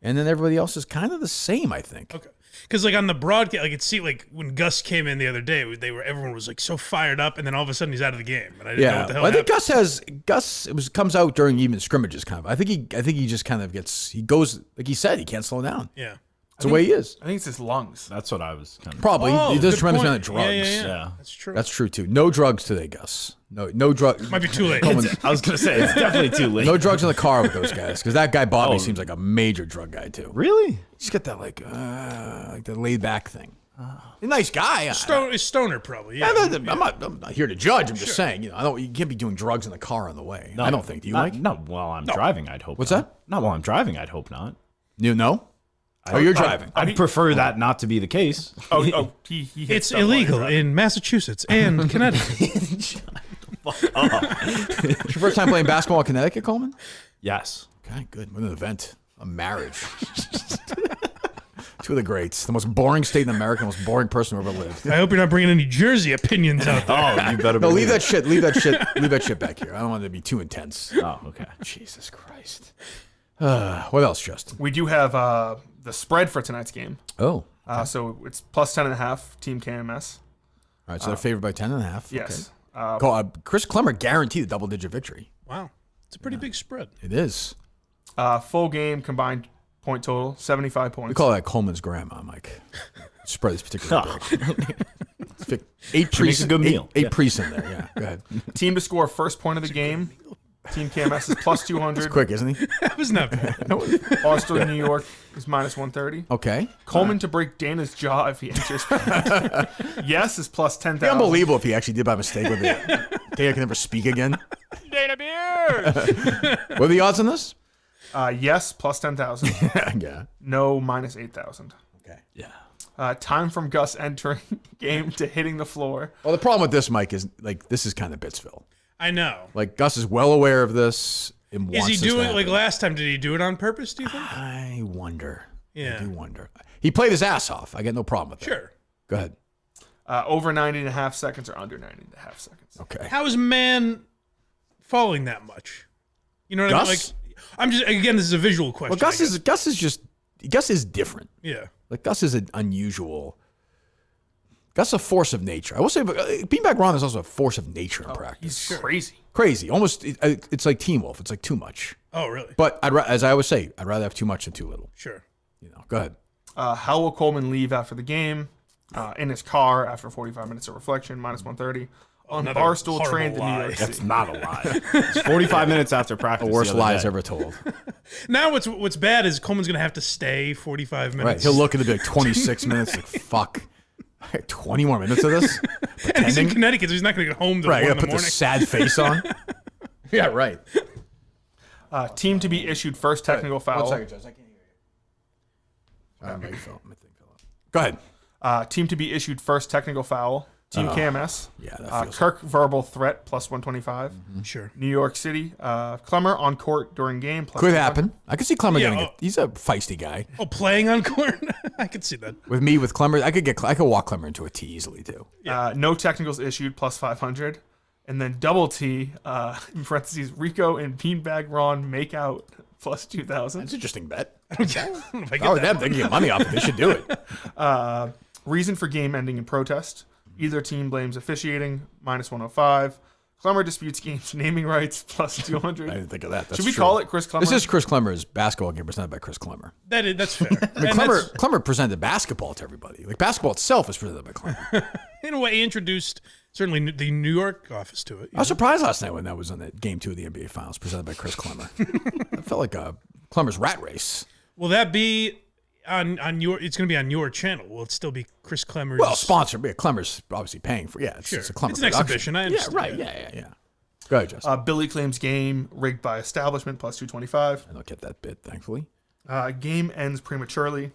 And then everybody else is kind of the same, I think. Okay. Because like on the broadcast, like it seemed like when Gus came in the other day, everyone was like so fired up, and then all of a sudden he's out of the game, and I didn't know what the hell Well, I think happened. Gus comes out during even scrimmages, kind of. I think he just kind of he goes, like he said, he can't slow down. Yeah. It's the way he is. I think it's his lungs. That's what I was kind of. Probably he does good tremendous point. amount of drugs. Yeah. Yeah. That's true. That's true too. No drugs today, Gus. No drugs. Might be too late. I was gonna say it's definitely too late. No drugs in the car with those guys, because that guy Bobby Oh. seems like a major drug guy too. Really? He's got that like the laid back thing. a nice guy. Stoner probably. Yeah. I'm not here to judge. I'm just saying, you can't be doing drugs in the car on the way. I don't think. Do you, Mike? No, while I'm driving, I'd hope What's not. that? Not while I'm driving, I'd hope not. You know? You're driving. I prefer that not to be the case. He hits It's stuff while you're illegal driving. in Massachusetts and Connecticut. It's your first time playing basketball in Connecticut, Coleman? Yes. Okay, good. What an event. A marriage. Two of the greats. The most boring state in America, the most boring person who ever lived. I hope you're not bringing any Jersey opinions out there. Oh, you better No, believe leave that it. shit. Leave that shit back here. I don't want it to be too intense. Oh, okay. Jesus Christ. What else, Justin? We do have the spread for tonight's game. Oh. So it's plus 10.5, Team KMS. All right, so they're favored by 10.5. Yes. Okay. Chris Clemmer guaranteed a double-digit victory. Wow. It's a pretty big spread. It is. Full game combined point total, 75 points. We call that Coleman's grandma, Mike. Spread is particularly big. Eight makes a good meal. Eight priests in there, yeah. Go ahead. Team to score first point of the game. Team KMS is plus 200. Quick, isn't he? That was not bad. Barstool New York is minus 130. Okay. Coleman to break Dana's jaw if he enters. Yes is plus 10,000. It'd be unbelievable if he actually did by mistake with it. Dana can never speak again. Dana Beer. What are the odds on this? Yes plus 10,000. Yeah. No minus 8,000. Okay. Yeah. Time from Gus entering game to hitting the floor. Well, the problem with this, Mike, is this is kind of Bitsville. I know. Like Gus is well aware of this and Is wants he this to doing like happen. last time? Did he do it on purpose? Do you think? I wonder. Yeah. I do wonder. He played his ass off. I get no problem with that. Sure. Go ahead. Over 90.5 seconds or under 90.5 seconds. Okay. How is man falling that much? You know what I mean? Like, Gus? I'm just again. This is a visual question. Well, Gus I guess. Gus is different. Yeah. Like Gus is an unusual. Gus is a force of nature. I will say, but Beanbag Ron is also a force of nature in practice. He's crazy. Crazy, almost. It's like Teen Wolf. It's like too much. Oh, really? But as I always say, I'd rather have too much than too little. Sure. Go ahead. How will Coleman leave after the game? In his car after 45 minutes of reflection, minus 130. On Another Barstool horrible train to New lie. York That's City. not a lie. It's 45 minutes after practice. The worst other lies day. ever told. Now what's bad is Coleman's gonna have to stay 45 minutes. Right. He'll look at it, be like 26 minutes. Like fuck. I got 20 more minutes of this. And he's in Pretending? Connecticut, so he's not gonna get home till Right. I 1 in gotta the put the morning. sad face on. Yeah. Right. Team to be issued first technical foul. Judge. I can't hear you. My thing fell out. Go ahead. Team to be issued first technical foul. Team KMS. Yeah. That feels Kirk verbal threat plus 125. Sure. New York City. Clemmer on court during game. Plus could 200. happen. I could see Clemmer Yeah, getting it. He's a feisty guy. Oh, playing on court? I could see that. With Clemmer, I could walk Clemmer into a T easily too. No technicals issued plus 500. And then double T, in parentheses, Rico and Beanbag Ron make out plus 2,000. That's an interesting bet. I don't know if I get Oh, that. damn, they can get money off it. They should do it. Reason for game ending in protest. Either team blames officiating, minus 105. Clemmer disputes game's naming rights, plus 200. I didn't think of that. That's Should we true. call it Chris Clemmer? This is Chris Clemmer's basketball game presented by Chris Clemmer. That's fair. I mean, And that's- Clemmer presented basketball to everybody. Like basketball itself is presented by Clemmer. in a way, he introduced certainly the New York office to it. I was surprised last night when that was on that game 2 of the NBA Finals presented by Chris Clemmer. It felt like a Clemmer's rat race. Will that be on your? It's going to be on your channel. Will it still be Chris Clemmer's? Well, sponsored. Yeah, Clemmer's obviously paying for. Yeah, it's, Sure. it's a Clemmer. It's an production. exhibition, I understand. Yeah, right. Yeah. Go ahead, Justin. Billy claims game rigged by establishment, plus 225. I don't get that bit, thankfully. Game ends prematurely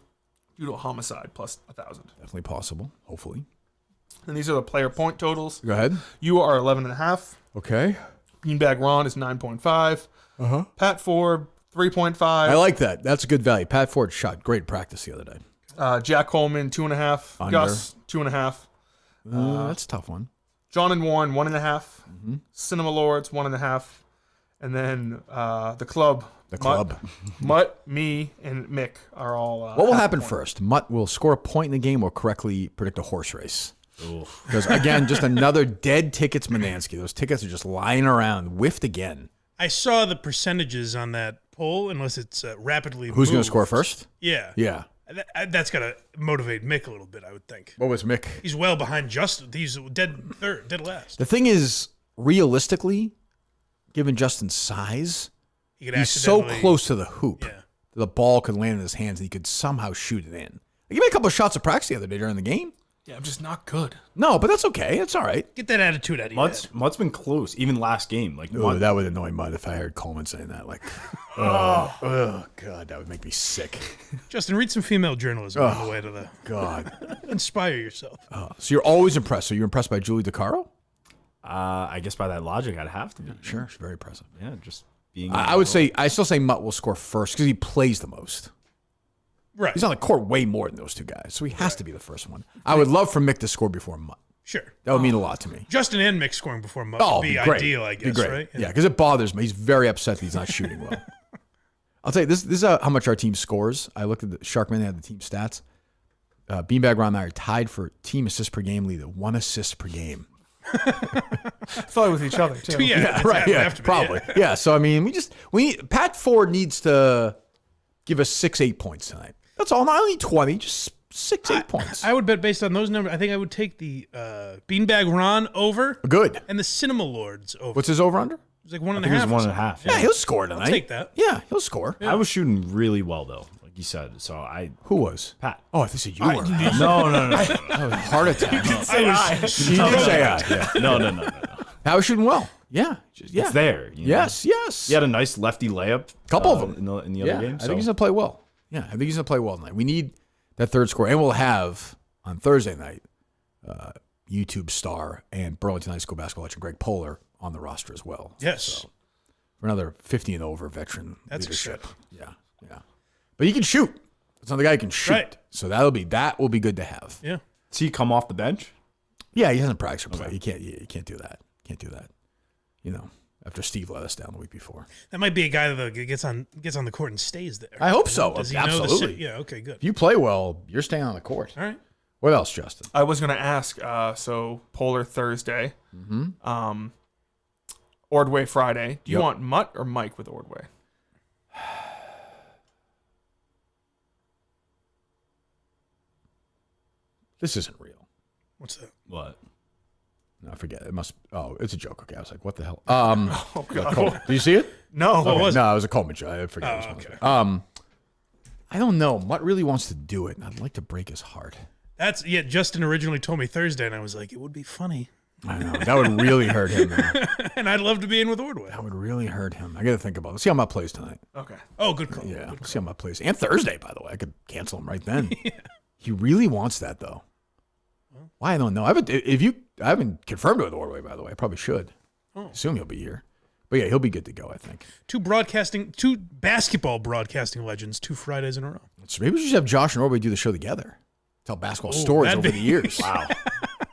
due to a homicide, plus 1,000. Definitely possible. Hopefully. And these are the player point totals. Go ahead. You are 11.5. Okay. Beanbag Ron is 9.5. Pat Ford, 3.5. I like that. That's a good value. Pat Ford shot great practice the other day. Jack Coleman, 2.5. Under. Gus, 2.5. That's a tough one. John and Warren, 1.5. Cinema Lords, 1.5. And then the club. The club. Mutt, me, and Mick are all. What will half a happen point. first? Mutt will score a point in the game or correctly predict a horse race. Because, again, just another dead tickets Manansky. Those tickets are just lying around. Whiffed again. I saw the percentages on that poll, unless it's rapidly. Who's going to moved. score first? Yeah. Yeah. That's got to motivate Mick a little bit, I would think. What was Mick? He's well behind Justin. He's dead third, dead last. The thing is, realistically, given Justin's size, He could he's so accidentally- close to the hoop. Yeah. The ball could land in his hands and he could somehow shoot it in. I gave me a couple of shots of practice the other day during the game. Yeah, I'm just not good. No, but that's okay. It's all right. Get that attitude out of you. Mutt's been close, even last game. Like Oh, that would annoy Mutt if I heard Coleman saying that. Like, oh, God, that would make me sick. Justin, read some female journalism on the way to the. God. Inspire yourself. So you're always impressed. So you're impressed by Julie DeCaro? I guess by that logic, I'd have to be. Sure, she's very impressive. Yeah, just being. I would say, I still say Mutt will score first because he plays the most. Right. He's on the court way more than those two guys, so he has to be the first one. I would love for Mick to score before Mutt. Sure. That would mean a lot to me. Justin and Mick scoring before Mutt Oh, would be great. ideal, I Be guess, great. right? Yeah, because it bothers me. He's very upset that he's not shooting well. I'll tell you, this is how much our team scores. I looked at the Shark Minihane, the team stats. Beanbag Ron and I are tied for team assists per game lead at 1 assist per game. It's probably with each other, too. Yeah, Right, would yeah, have to be, probably. Yeah, so I mean, Pat Ford needs to give us 6-8 points tonight. That's all. Not only 20, just 6-8 points. I would bet based on those numbers, I think I would take the Beanbag Ron over Good. and the Cinema Lords over. What's his over under? It's like 1.5. I think it was or 1.5. Yeah, he'll score tonight. I'll take that. Yeah, he'll score. I was shooting really well though, like you said. So Who was? Pat. Oh, I think you were. No. Heart attack. I was, He did say I. Yeah. No. I was shooting well. Yeah. Yeah. It's there. you know? Yes, yes. He had a nice lefty layup. Couple of them. in the other game. I think he's going to play well. Yeah, I think he's going to play well tonight. We need that third score. And we'll have, on Thursday night, YouTube star and Burlington High School basketball legend Greg Poehler on the roster as well. yes. So, for another 50 and over veteran That's a leadership. ship. Yeah. But he can shoot. That's another guy who can shoot. Right. So that will be good to have. Yeah. Does he come off the bench? Yeah, he hasn't practiced or played. You can't do that. Can't do that. You know, after Steve let us down the week before. That might be a guy that gets on the court and stays there. I hope so. Does he Absolutely. know the yeah, okay, good. If you play well, you're staying on the court. All right. What else, Justin? I was going to ask, so Polar Thursday, Ordway Friday. Do you Yep. want Mutt or Mike with Ordway? This isn't real. What's that? What? No, I forget. It must. Oh, it's a joke. Okay, I was like, what the hell? Oh, God. Coleman. Do you see it? No. What was it? No, it was a Coleman joke. I forget. Oh, It was okay. I don't know. Mutt really wants to do it, and I'd like to break his heart. Justin originally told me Thursday, and I was like, it would be funny. I know. That would really hurt him. Man. And I'd love to be in with Ordway. That would really hurt him. I got to think about it. Let's see how Mutt plays tonight. Okay. Oh, good call. Yeah, let's see how Mutt plays. And Thursday, by the way. I could cancel him right then. He really wants that, though. Why? I don't know. I haven't confirmed it with Ordway, by the way. I probably should. Assume he'll be here. But yeah, he'll be good to go, I think. Two basketball broadcasting legends, 2 Fridays in a row. So maybe we should have Josh and Ordway do the show together. Tell basketball stories that'd over be- the years. Wow.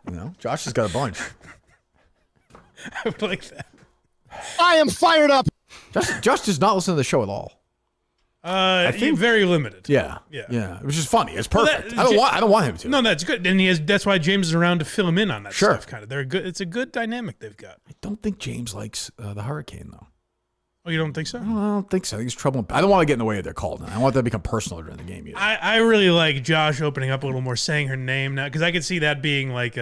You know, Josh has got a bunch. I would like that. I am fired up. Josh does not listen to the show at all. I think very limited. Yeah. Yeah. Which is funny. It's Well, perfect. that- I don't want him to. No, that's good. And that's why James is around to fill him in on that Sure. stuff. Kind of, they're good. It's a good dynamic they've got. I don't think James likes the Hurricane, though. Oh, you don't think so? I don't think so. I think it's trouble. I don't want to get in the way of their call. I don't want that to become personal during the game either. I really like Josh opening up a little more, saying her name now, because I could see that being like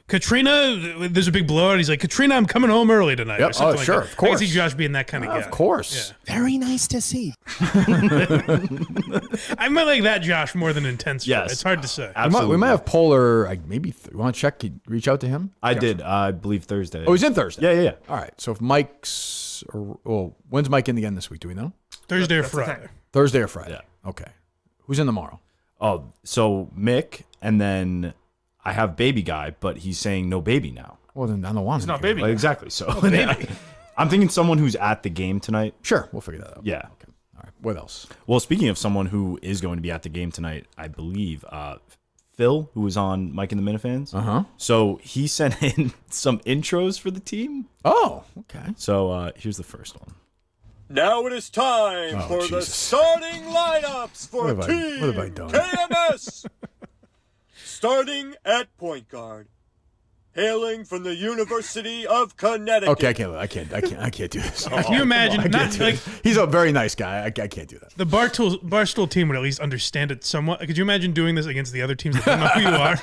Katrina. There's a big blowout. He's like, Katrina, I'm coming home early tonight. Yep. Or something like Sure, that. of course. I can see Josh being that kind of guy. Of course. Very nice to see. I might like that Josh more than intense. Yes. It's hard to say. Absolutely. We might have Polar. Maybe you want to check? Could you reach out to him? I did. I believe Thursday. Oh, he's in Thursday. Yeah. All right. So if when's Mike in again this week? Do we know? Thursday or That's the Friday. thing. Thursday or Friday? Yeah. Okay. Who's in tomorrow? Oh, so Mick, and then I have baby guy, but he's saying no baby now. Well, then I don't want him. It's not here. baby. Like, exactly. So I'm thinking someone who's at the game tonight. Sure, we'll figure that out. Yeah. Okay. All right. What else? Well, speaking of someone who is going to be at the game tonight, I believe Phil, who was on Mike and the Minifans. Uh-huh. So he sent in some intros for the team. Oh, okay. So here's the first one. Now it is time for the Jesus. starting lineups for What Team have I done? KMS. Starting at point guard, hailing from the University of Connecticut. Okay, I can't do this. Can you imagine? Not like He's a very nice guy. I can't do that. the Barstool team would at least understand it somewhat. Could you imagine doing this against the other teams that don't know who you are?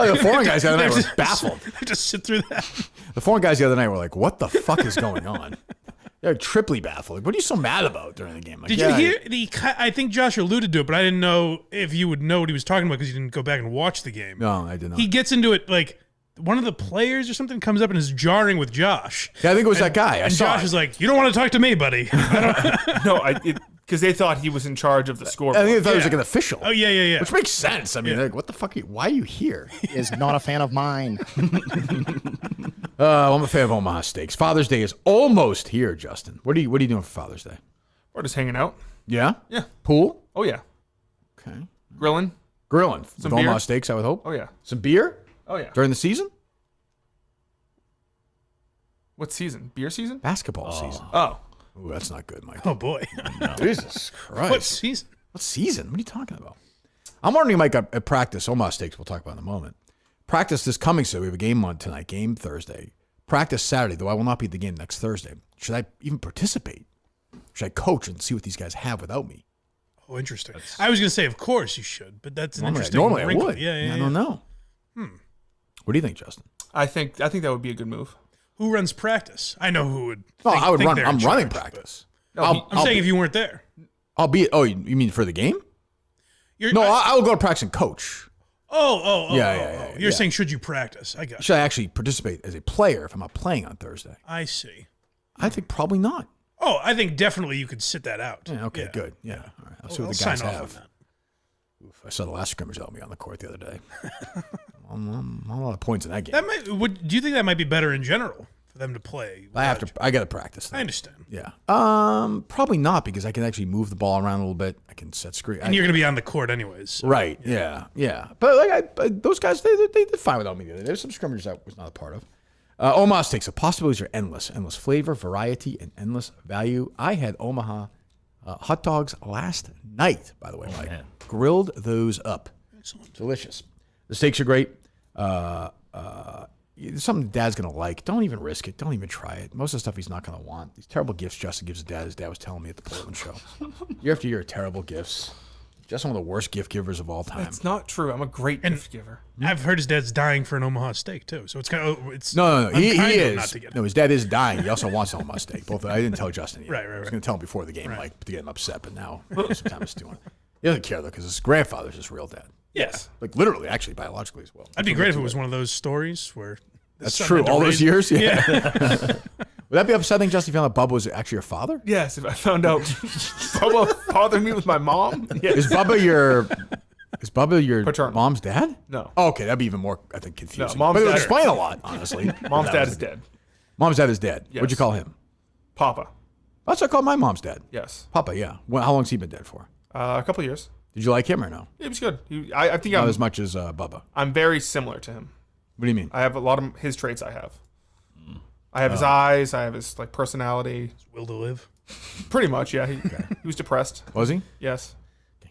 Oh, the foreign guys the other night were baffled. Just sit through that. The foreign guys the other night were like, "What the fuck is going on?" They're triply baffled. Like, what are you so mad about during the game? Like, Did you hear I think Josh alluded to it, but I didn't know if you would know what he was talking about because you didn't go back and watch the game. No, I did not. He gets into it like one of the players or something comes up and is jarring with Josh. Yeah, I think it was that guy. And Josh is like, "You don't want to talk to me, buddy." No, because they thought he was in charge of the scoreboard. I think they thought he was like an official. Oh yeah. Which makes sense. I mean, like, what the fuck? Why are you here? Is not a fan of mine. I'm a fan of Omaha Steaks. Father's Day is almost here, Justin. What are you doing for Father's Day? We're just hanging out. Yeah? Yeah. Pool? Oh yeah. Okay. Grilling. Grilling. Some with Omaha beer? Steaks, I would hope. Oh yeah. Some beer? Oh yeah. During the season? What season? Beer season? Basketball season. Oh. Ooh, that's not good, Mike. Oh boy. Jesus Christ. What season? What season? What are you talking about? I'm wondering, Mike, at practice, Omaha Steaks we'll talk about in a moment. Practice this coming Saturday. We have a game on tonight, game Thursday. Practice Saturday, though I will not be at the game next Thursday. Should I even participate? Should I coach and see what these guys have without me? Oh, interesting. I was going to say, of course you should, but that's an interesting Normally I wrinkle. would. Yeah. I don't know. What do you think, Justin? I think that would be a good move. Who runs practice? I know who would. Oh, I would think run. they're I'm in running charge, practice. I'm saying if you weren't there. I'll be. Oh, you mean for the game? You're, No, I will go to practice and coach. Yeah. You're yeah. saying should you practice? I got you. Should I actually participate as a player if I'm not playing on Thursday? I see. I think probably not. Oh, I think definitely you could sit that out. Yeah, okay, good. Yeah. All right. I'll see I'll what the guys sign off have. on that. Oof, I saw the last scrimmage help me on the court the other day. I'm a lot of points in that game. Do you think that might be better in general for them to play? I got to practice. I understand. Yeah. Probably not because I can actually move the ball around a little bit. I can set screen. And you're going to be on the court anyways. So. Right. Yeah. But like those guys, they did fine without me the other day. There's some scrimmages I was not a part of. Omaha Steaks. The possibilities are endless. Endless flavor, variety, and endless value. I had Omaha hot dogs last night, by the way, Mike. Man. Grilled those up. Excellent. Delicious. The steaks are great. It's something Dad's going to like. Don't even risk it. Don't even try it. Most of the stuff he's not going to want. These terrible gifts Justin gives his dad was telling me at the Portland show. Year after year, terrible gifts. Just one of the worst gift givers of all time. That's not true. I'm a great gift giver. I've heard his dad's dying for an Omaha steak too, so it's kind of it's No. He unkind of him is. not to get No, his dad is dying. He also wants an Omaha steak. Both. I didn't tell Justin yet. Right. I was going to tell him before the game, Mike, to get him upset, but now sometimes he's doing it. He doesn't care, though, because his grandfather's his real dad. Yes, Like, literally, actually, biologically as well. that'd be great if it was one of those stories where That's son true. had to All raise- those years? Yeah. Yeah. Would that be upsetting, Justin, if you found out Bubba was actually your father? Yes, if I found out Bubba fathered me with my mom. Yes. Is Bubba your Paternal. mom's dad? No. Oh, okay, that'd be even more, I think, confusing. mom's but it would dad- explain a lot, honestly. Mom's That dad was is dead. Mom's dad is dead. Yes. What'd you call him? Papa. That's what I called my mom's dad. Yes. Papa, yeah. How long's he been dead for? A couple of years. Did you like him or no? He was good. I think Not as much as Bubba. I'm very similar to him. What do you mean? I have a lot of his traits. I have his eyes. I have his personality. will to live. Pretty much, yeah. He was depressed. Was he? Yes.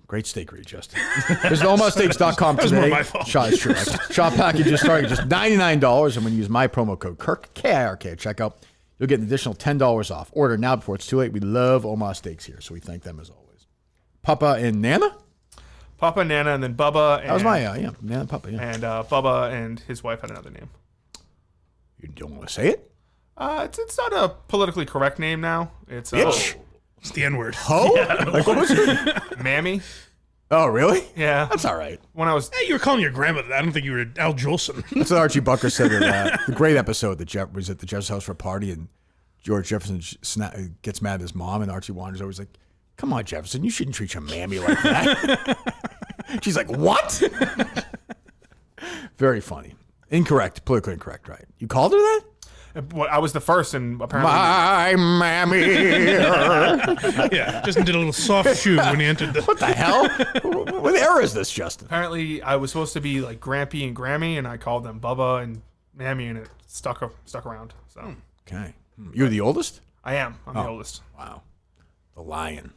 Great steakery, Justin. There's OmahaSteaks.com was more today. my fault. Shop is true. Shop packages starting at just $99, and when you use my promo code Kirk KIRK at checkout, you'll get an additional $10 off. Order now before it's too late. We love Omaha Steaks here, so we thank them as always. Papa and Nana. Papa, Nana, and then Bubba. And, That was my Nana, Papa. Yeah. And Bubba and his wife had another name. You don't want to say it? It's not a politically correct name now. It's Bitch. It's the N word. Ho? Like what was it? Mammy. Oh, really? Yeah. That's all right. When I was Hey, you were calling your grandmother that. I don't think you were Al Jolson. That's what Archie Bunker said in the great episode that Jeff was at the Jeff's house for a party, and George Jefferson gets mad at his mom, and Archie wanders over. He's like, "Come on, Jefferson, you shouldn't treat your mammy like that." She's like, "What?" Very funny. Incorrect. Politically incorrect, right? You called her that? I was the first, and apparently My mammy. Yeah, just did a little soft shoe when he entered the. What the hell? What era is this, Justin? apparently I was supposed to be like Grampy and Grammy, and I called them Bubba and Mammy, and it stuck around. So Okay. You're the oldest? I am. I'm the oldest. Wow. The lion.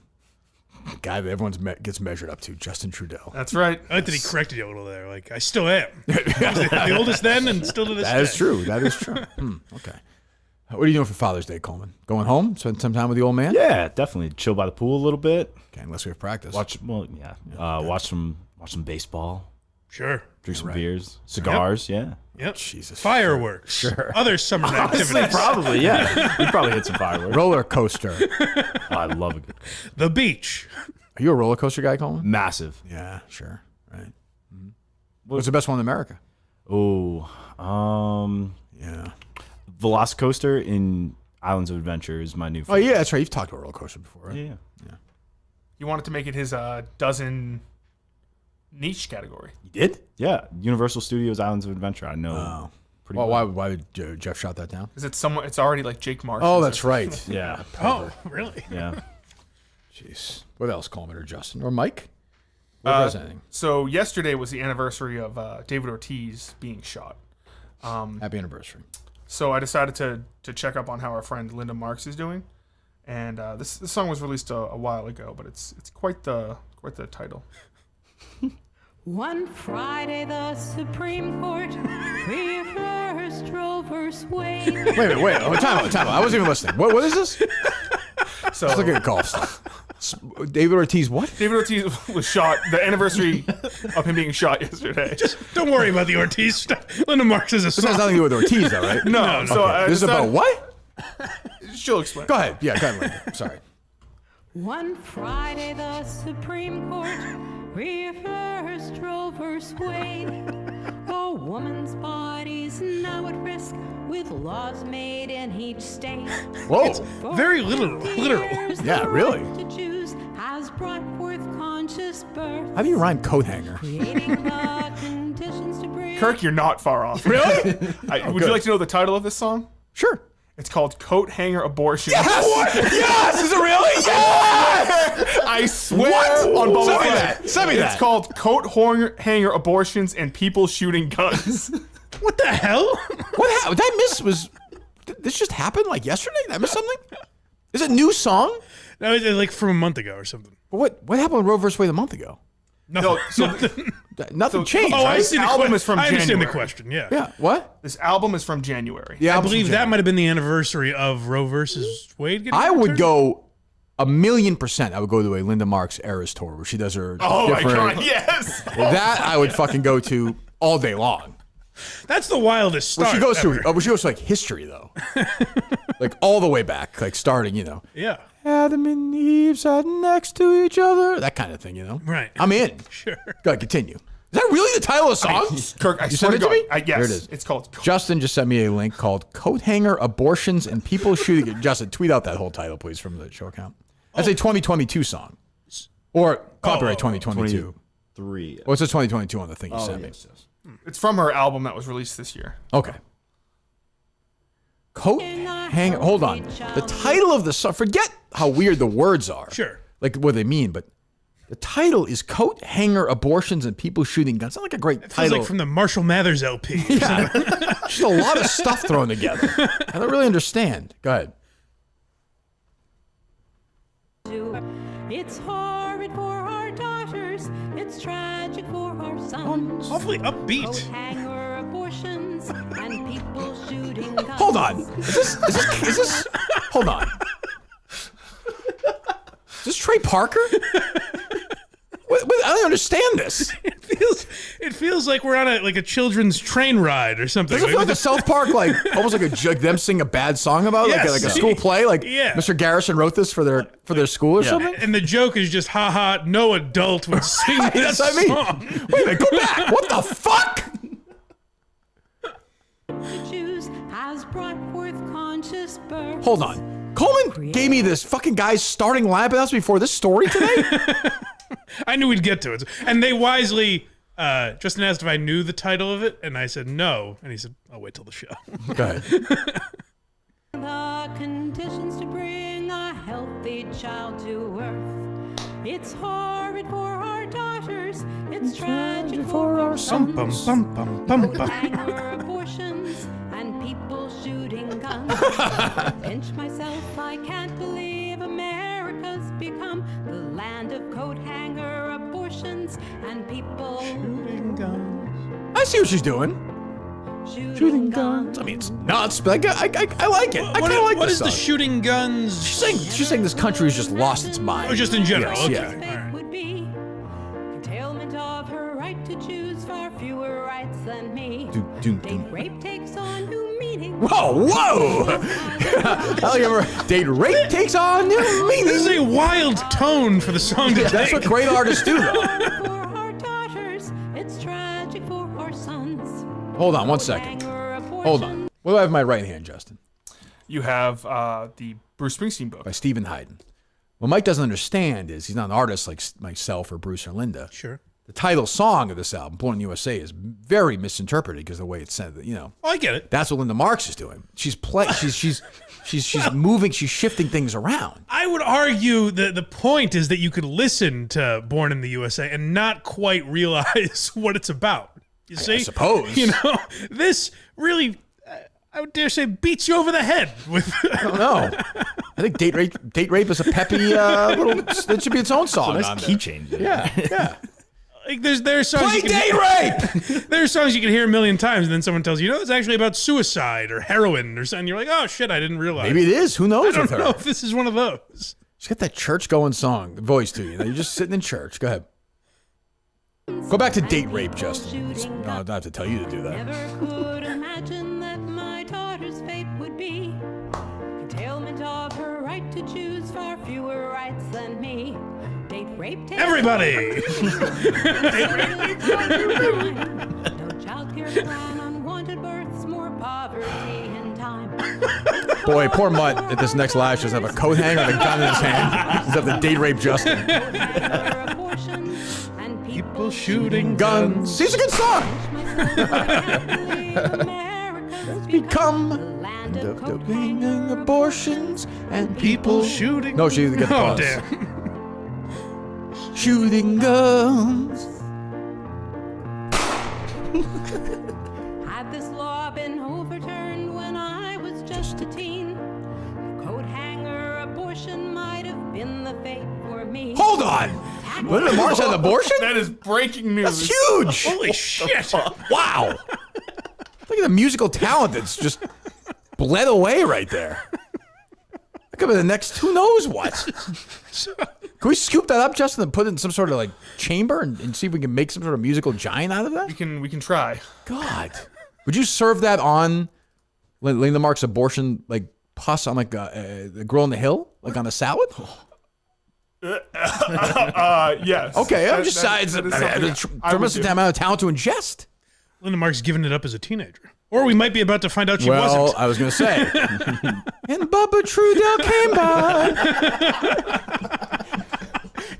The guy that everyone gets measured up to, Justin Trudeau. That's right. I like that he corrected you a little there. Like, I still am. the oldest then and still to this That day. is true. That is true. Okay. What are you doing for Father's Day, Coleman? Going home? Spend some time with the old man? Yeah, definitely chill by the pool a little bit. Okay, unless we have practice. Watch some baseball. Sure. Drink some beers, cigars. Yeah. Yep. Jesus. Fireworks. Sure. Other summer activities. Probably. Yeah. You probably hit some fireworks. Roller coaster. Oh, I love it. The beach. Are you a roller coaster guy, Coleman? Massive. Yeah, sure. Right. What's the best one in America? Oh, Yeah. Velocicoaster in Islands of Adventure is my new Oh, favorite. yeah, that's right. You've talked about roller coaster before, right? Yeah. He wanted to make it his dozen niche category. You did? Yeah. Universal Studios Islands of Adventure. I know. Oh. Pretty Well, well. why did Jeff shot that down? Is it someone? It's already like Jake Marsh. Oh, that's right. Yeah. Oh, really? Yeah. Jeez. What else, Coleman or Justin? Or Mike? What does anything? So yesterday was the anniversary of David Ortiz being shot. Happy anniversary. So I decided to check up on how our friend Linda Marks is doing, and this song was released a while ago, but it's quite the title. One Friday, the Supreme Court reversed Roe vs. Wade. Wait. Oh, time out. I wasn't even listening. What is this? So Let's look at golf stuff. David Ortiz, what? David Ortiz was shot. The anniversary of him being shot yesterday. Don't worry about the Ortiz stuff. Linda Marks is a This has song. nothing to do with Ortiz, though, right? No. So I This is about decided- what? She'll explain. Go ahead. Yeah, go ahead, Linda. Sorry. One Friday, the Supreme Court reversed Roe vs. Wade. A woman's body's now at risk with laws made in each state. Whoa. Very For literal. 50 Literal. years, Yeah, the really. right to choose has brought forth conscious birth. How do you rhyme coat hanger? Creating the conditions to bring Kirk, you're not far off. Really? Would you like to know the title of this song? Sure. It's called Coat Hanger Abortion. Yes! Is it really? Yes! I swear What? on Bubba Send me Fett. that. Send me It's that. called Hanger Abortions and People Shooting Guns. What the hell? What happened? Did I miss? Did this just happen like yesterday? Did I miss something? Is it a new song? No, it's like from a month ago or something. What happened with Roe vs. Wade a month ago? Nothing. so Nothing changed, Oh, I right? understand the album que- is from I understand the January. question. Yeah. Yeah. What? This album is from January. Yeah, I believe that might have been the anniversary of Roe versus Wade. Getting I would overturned. go 1,000,000%. I would go to a Linda Marks Eras tour where she does her. Oh my different- god, yes! That I would fucking go to all day long. That's the wildest Where start. she goes ever. to, she goes to like history though, like all the way back, like starting, Yeah. Adam and Eve sat next to each other, that kind of thing, Right. I'm in. Sure. Go ahead, continue. Is that really the title of the song? Kirk, I You swear sent to it to God. me? Yes, Here it is. It's called. Justin just sent me a link called "Coat Hanger Abortions and People Shooting." Justin, tweet out that whole title, please, from the show account. That's a 2022 song, or copyright 2022. 3. What's the 2022 on the thing you sent me? It's from her album that was released this year. Okay. Coat hanger. Hold on. The title of the song. Forget how weird the words are. Sure. Like what they mean, but the title is "Coat Hanger Abortions and People Shooting Guns." Sounds like a great Feels title. like from the Marshall Mathers LP. Yeah. Just a lot of stuff thrown together. I don't really understand. Go ahead. It's horrid for our daughters. It's tragic for our sons. Awfully Coat upbeat. hanger abortions and people shooting guns. Hold on. Is this? Hold on. Is this Trey Parker? I don't understand this. It feels like we're on a children's train ride or something. Does it feel like a South Park, almost like them sing a bad song about, Yes. like a school play? Like Yeah. Mr. Garrison wrote this for their school or something? And the joke is just, haha, no adult would sing this That's what I mean. song. Wait a minute, go back. What the fuck? To choose has brought forth conscious birth. Hold on. Coleman gave me this fucking guy's starting lab house before this story today? I knew we'd get to it. And they wisely, Justin asked if I knew the title of it, and I said no. And he said, I'll wait till the show. Go ahead. The conditions to bring a healthy child to earth. It's horrid for our daughters. It's tragic for our sons. Bum, bum, bum, bum. Hanger abortions and people shooting guns. Pinch myself, I can't believe America's become the land of coat hanger abortions and people I see what she's doing. shooting guns. I mean, it's nuts, but I like it. I kind of like What this is the song. shooting guns? She's saying this country has just lost its mind. Oh, just in general. Yes, okay. yeah. All right. Would be curtailment of her right to choose for Date rape takes on new meaning. Whoa! Date rape takes on new meaning. This is a wild tone for the song to That's take. what great artists do, though. For our daughters, it's tragic for our sons. Hold on 1 second. Hold on. What do I have in my right hand, Justin? You have the Bruce Springsteen book. By Stephen Hayden. What Mike doesn't understand is he's not an artist like myself or Bruce or Linda. Sure. The title song of this album, Born in the USA, is very misinterpreted because of the way it's said. You know, Oh, I get it. that's what Linda Marks is doing. She's moving, she's shifting things around. I would argue that the point is that you could listen to Born in the USA and not quite realize what it's about. You see? I suppose. You know, this really, I would dare say, beats you over the head with. I don't know. I think date rape is a peppy little. That should be its own song. Nice on key there. change. Yeah. Like there are songs Play you can, date rape. there are songs you can hear a million times, and then someone tells you, it's actually about suicide or heroin or something. You're like, oh shit, I didn't realize. Maybe it is. Who I knows don't with her? know if this is one of those. She's got that church-going song voice to you. You're just sitting in church. Go ahead. Go back to date rape, Justin. I don't have to tell you to do that. Never could imagine that my daughter's fate would be curtailment of her right to choose far fewer rights than me. Date rape takes Everybody. no childcare plan, unwanted births, more poverty in time. Boy, poor Mutt at this next lash doesn't have a coat hanger and a gun in his hand. He's have to date rape Justin. Abortions and People shooting Guns. He's a good song. America's Become the land of cocaine cocaine. abortions and people shooting. No, she didn't get the Oh, pause. damn. Shooting guns. Had this law been overturned when I was just a teen, coat hanger abortion might have been the fate for me. Hold on. Linda Marks had an abortion? That is breaking news. That's huge. Holy shit. Wow. Look at the musical talent that's just bled away right there. That could be the next who knows what. Can we scoop that up, Justin, and put it in some sort of like chamber and see if we can make some sort of musical giant out of that? We can try. God. Would you serve that on Linda Marks' abortion like pus on like the girl in the hill? Like on a salad? Yes. Okay, I'm That- just that- it's that is a something I would tremendous do. amount of talent to ingest. Linda Mark's giving it up as a teenager. Or we might be about to find out she Well, wasn't. I was going to say. And Bubba Trudell came by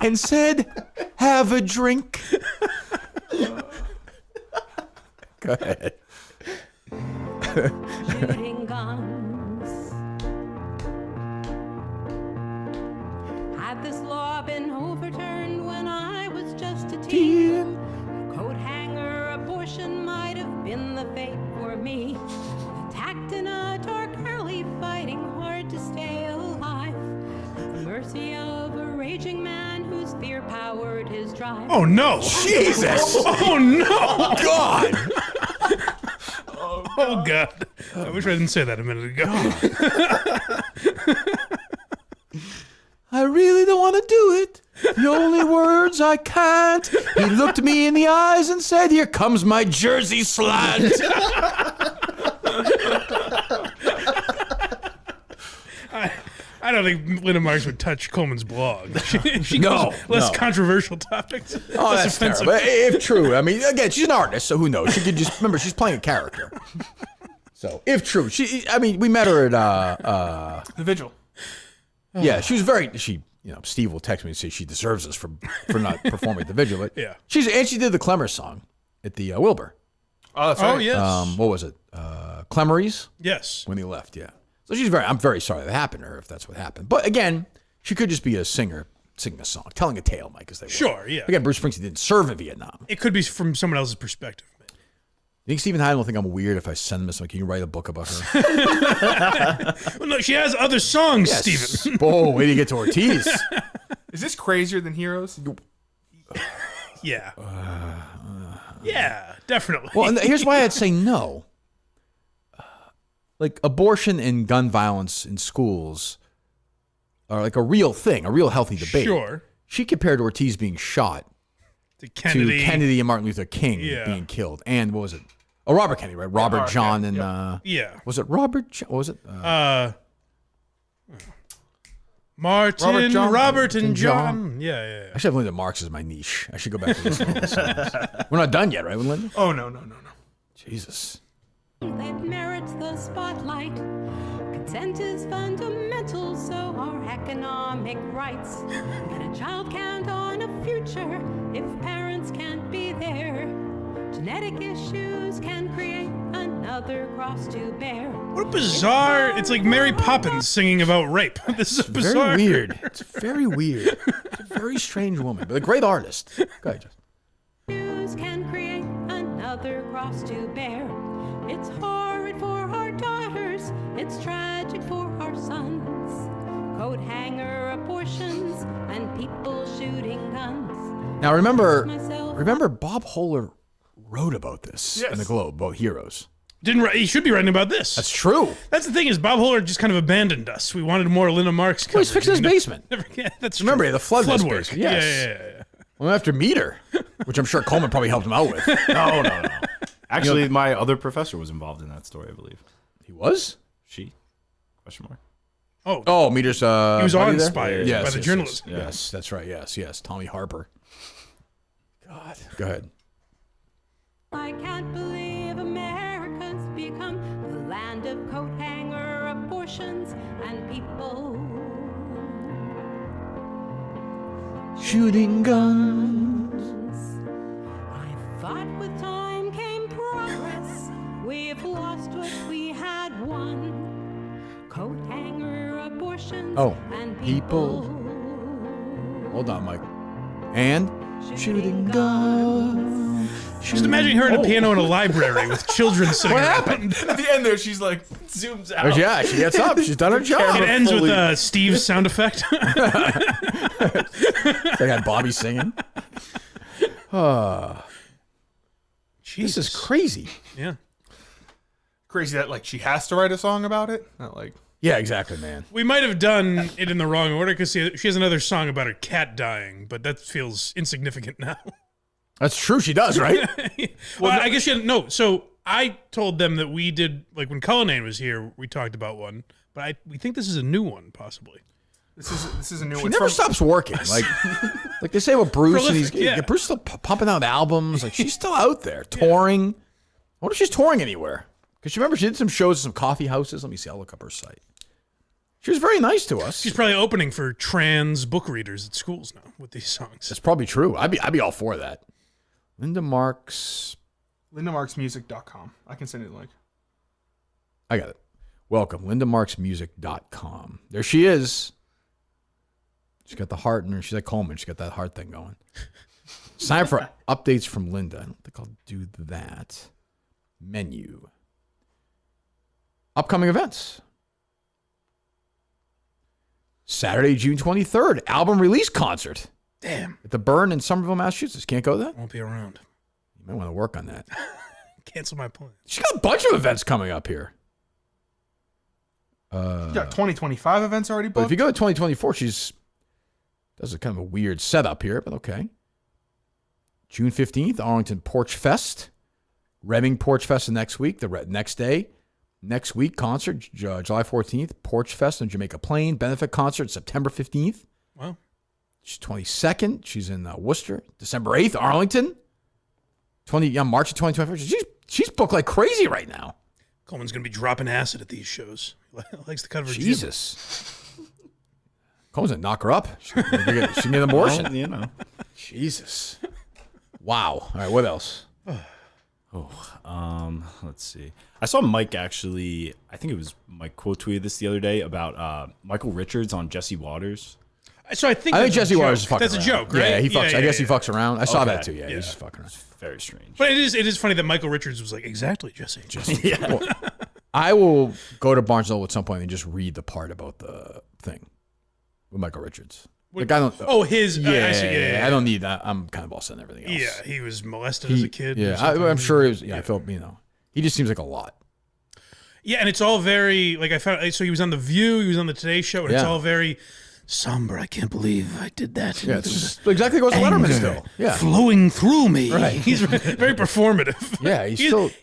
and said, have a drink. Go ahead. Shooting guns. Had this law been overturned when I was just a teen, coat hanger abortion might have been the fate for me. Attacked in a dark alley, fighting hard to stay alive. At the mercy of a raging man whose fear powered his drive. Oh, no. Jesus. Oh, no. God. Oh, God. I wish I didn't say that a minute ago. I really don't want to do it. The only words I can't. He looked me in the eyes and said, here comes my Jersey slant. I don't think Linda Marks would touch Coleman's blog. She No, goes less no. controversial topics. Oh, less that's offensive. terrible. If true, I mean, again, she's an artist, so who knows? She could just remember she's playing a character. So, if true, we met her at The vigil. yeah, she was very Steve will text me and say she deserves us for not performing at the vigil. But Yeah. she did the Clemmer song at the Wilbur. Oh, that's right. Oh, yes. What was it? Clemmery's Yes. when he left. Yeah. So I'm very sorry that happened to her if that's what happened. But again, she could just be a singer singing a song, telling a tale, Mike, as they were. Sure, yeah. Again, Bruce Springsteen didn't serve in Vietnam. It could be from someone else's perspective. You think Stephen Hyde will think I'm weird if I send him this? Like, can you write a book about her? Well, no, she has other songs, Steven. Oh, way to get to Ortiz. Is this crazier than Heroes? Yeah. Yeah, definitely. Well, and here's why I'd say no. Like, abortion and gun violence in schools are like a real thing, a real healthy debate. Sure. She compared Ortiz being shot To Kennedy. to Kennedy and Martin Luther King Yeah. being killed. And what was it? Oh, Robert Kennedy, right? Robert, Robert John, Kennedy, and Yeah. was it Robert? What was it? Martin, John. Robert, and John. John. Yeah. I should have Linda Marks as my niche. I should go back to this. We're not done yet, right, with Linda? Oh, no. Jesus. That merits the spotlight. Consent is fundamental, so are economic rights. But a child can't on a future if parents can't be there. Genetic issues can create another cross to bear. What a bizarre. It's like Mary Poppins singing about rape. This is bizarre. Very weird. It's very weird. It's a very strange woman, but a great artist. Go ahead, Justin. Issues can create another cross to bear. It's horrid for our daughters. It's tragic for our sons. Coat hanger abortions and people shooting guns. Now remember Myself- Bob Holler wrote about this in the Globe about heroes. He should be writing about this. That's true. That's the thing is Bob Holler just kind of abandoned us. We wanted more Linda Marks Well, he's coverage. fixing his basement. Yeah, that's Remember, true. the flood work. basement. Yes. Yeah. Well, after Meter, which I'm sure Coleman probably helped him out with. No. Actually, my other professor was involved in that story, I believe. He was? She? Question mark. Oh, Meter's. He was buddy there? awe-inspired by the journalism. Yes, that's right. Yes. Tommy Harper. God. Go ahead. I can't believe America's become the land of coat hanger abortions and people. Shooting guns. I thought with time came progress. We've lost what we had won. Coat hanger abortions and people. Hold on, Mike. And shooting guns. Just imagine her at a piano in a library with children sitting around. At the end there, she's like, zooms out. Yeah, she gets up. She's done her job. It ends with Steve's sound effect. They had Bobby singing. This is crazy. Yeah. Crazy that, like, she has to write a song about it. Not like... Yeah, exactly, man. We might have done it in the wrong order because she has another song about her cat dying, but that feels insignificant now. That's true. She does, right? Well, I guess she hadn't. No, so I told them that we did, like when Cullinane was here, we talked about one, but we think this is a new one, possibly. This is a new She one. never stops working. Like they say with Bruce, Prolific, and yeah. Bruce still pumping out albums. Like she's still out there touring. I wonder if she's touring anywhere. Because you remember she did some shows at some coffee houses. Let me see. I'll look up her site. She was very nice to us. She's probably opening for trans book readers at schools now with these songs. That's probably true. I'd be all for that. Linda Marks. LindaMarksMusic.com. I can send you the link. I got it. Welcome. LindaMarksMusic.com. There she is. She's got the heart in her. She's like Coleman. She's got that heart thing going. Sign up for updates from Linda. I don't think I'll do that. Menu. Upcoming events. Saturday, June 23rd, album release concert. Damn. At the Burn in Somerville, Massachusetts. Can't go there? Won't be around. You might want to work on that. Cancel my plan. She's got a bunch of events coming up here. You got 2025 events already But booked? if you go to 2024, does a kind of a weird setup here, but okay. June 15th, Arlington Porch Fest. Reading Porch Fest the next week, the next day. Next week, concert, July 14th, Porch Fest on Jamaica Plain. Benefit concert, September 15th. Wow. She's 22nd. She's in Worcester. December 8th, Arlington. March of 2024. She's booked like crazy right now. Coleman's going to be dropping acid at these shows. Likes the cut of her jib. Jesus. Coleman's going to knock her up. She can get an abortion. Well, you know. Jesus. Wow. All right, what else? Let's see. I saw Mike actually, I think it was Mike quote tweeted this the other day about Michael Richards on Jesse Waters. So I think Jesse Waters is fucking That's around. a joke, right? Yeah, he fucks. I guess he yeah. fucks around. I saw Okay. that too. Yeah, he's just fucking around. Very strange. But it is funny that Michael Richards was like, exactly, Jesse. Well, I will go to Barnes & Noble at some point and just read the part about the thing with Michael Richards. Like I don't. Oh, his. Yeah, I see, yeah. I don't need that. I'm kind of all set and everything else. Yeah, he was molested as a kid. or Yeah, something. I'm sure it was. Yeah, I felt. He just seems like a lot. Yeah, and it's all very like I found. So he was on the View, he was on the Today Show, and it's Yeah. all very somber. I can't believe I did that. Yeah, it's just exactly what Letterman still. Yeah. Flowing through me. Right. He's very performative. Yeah,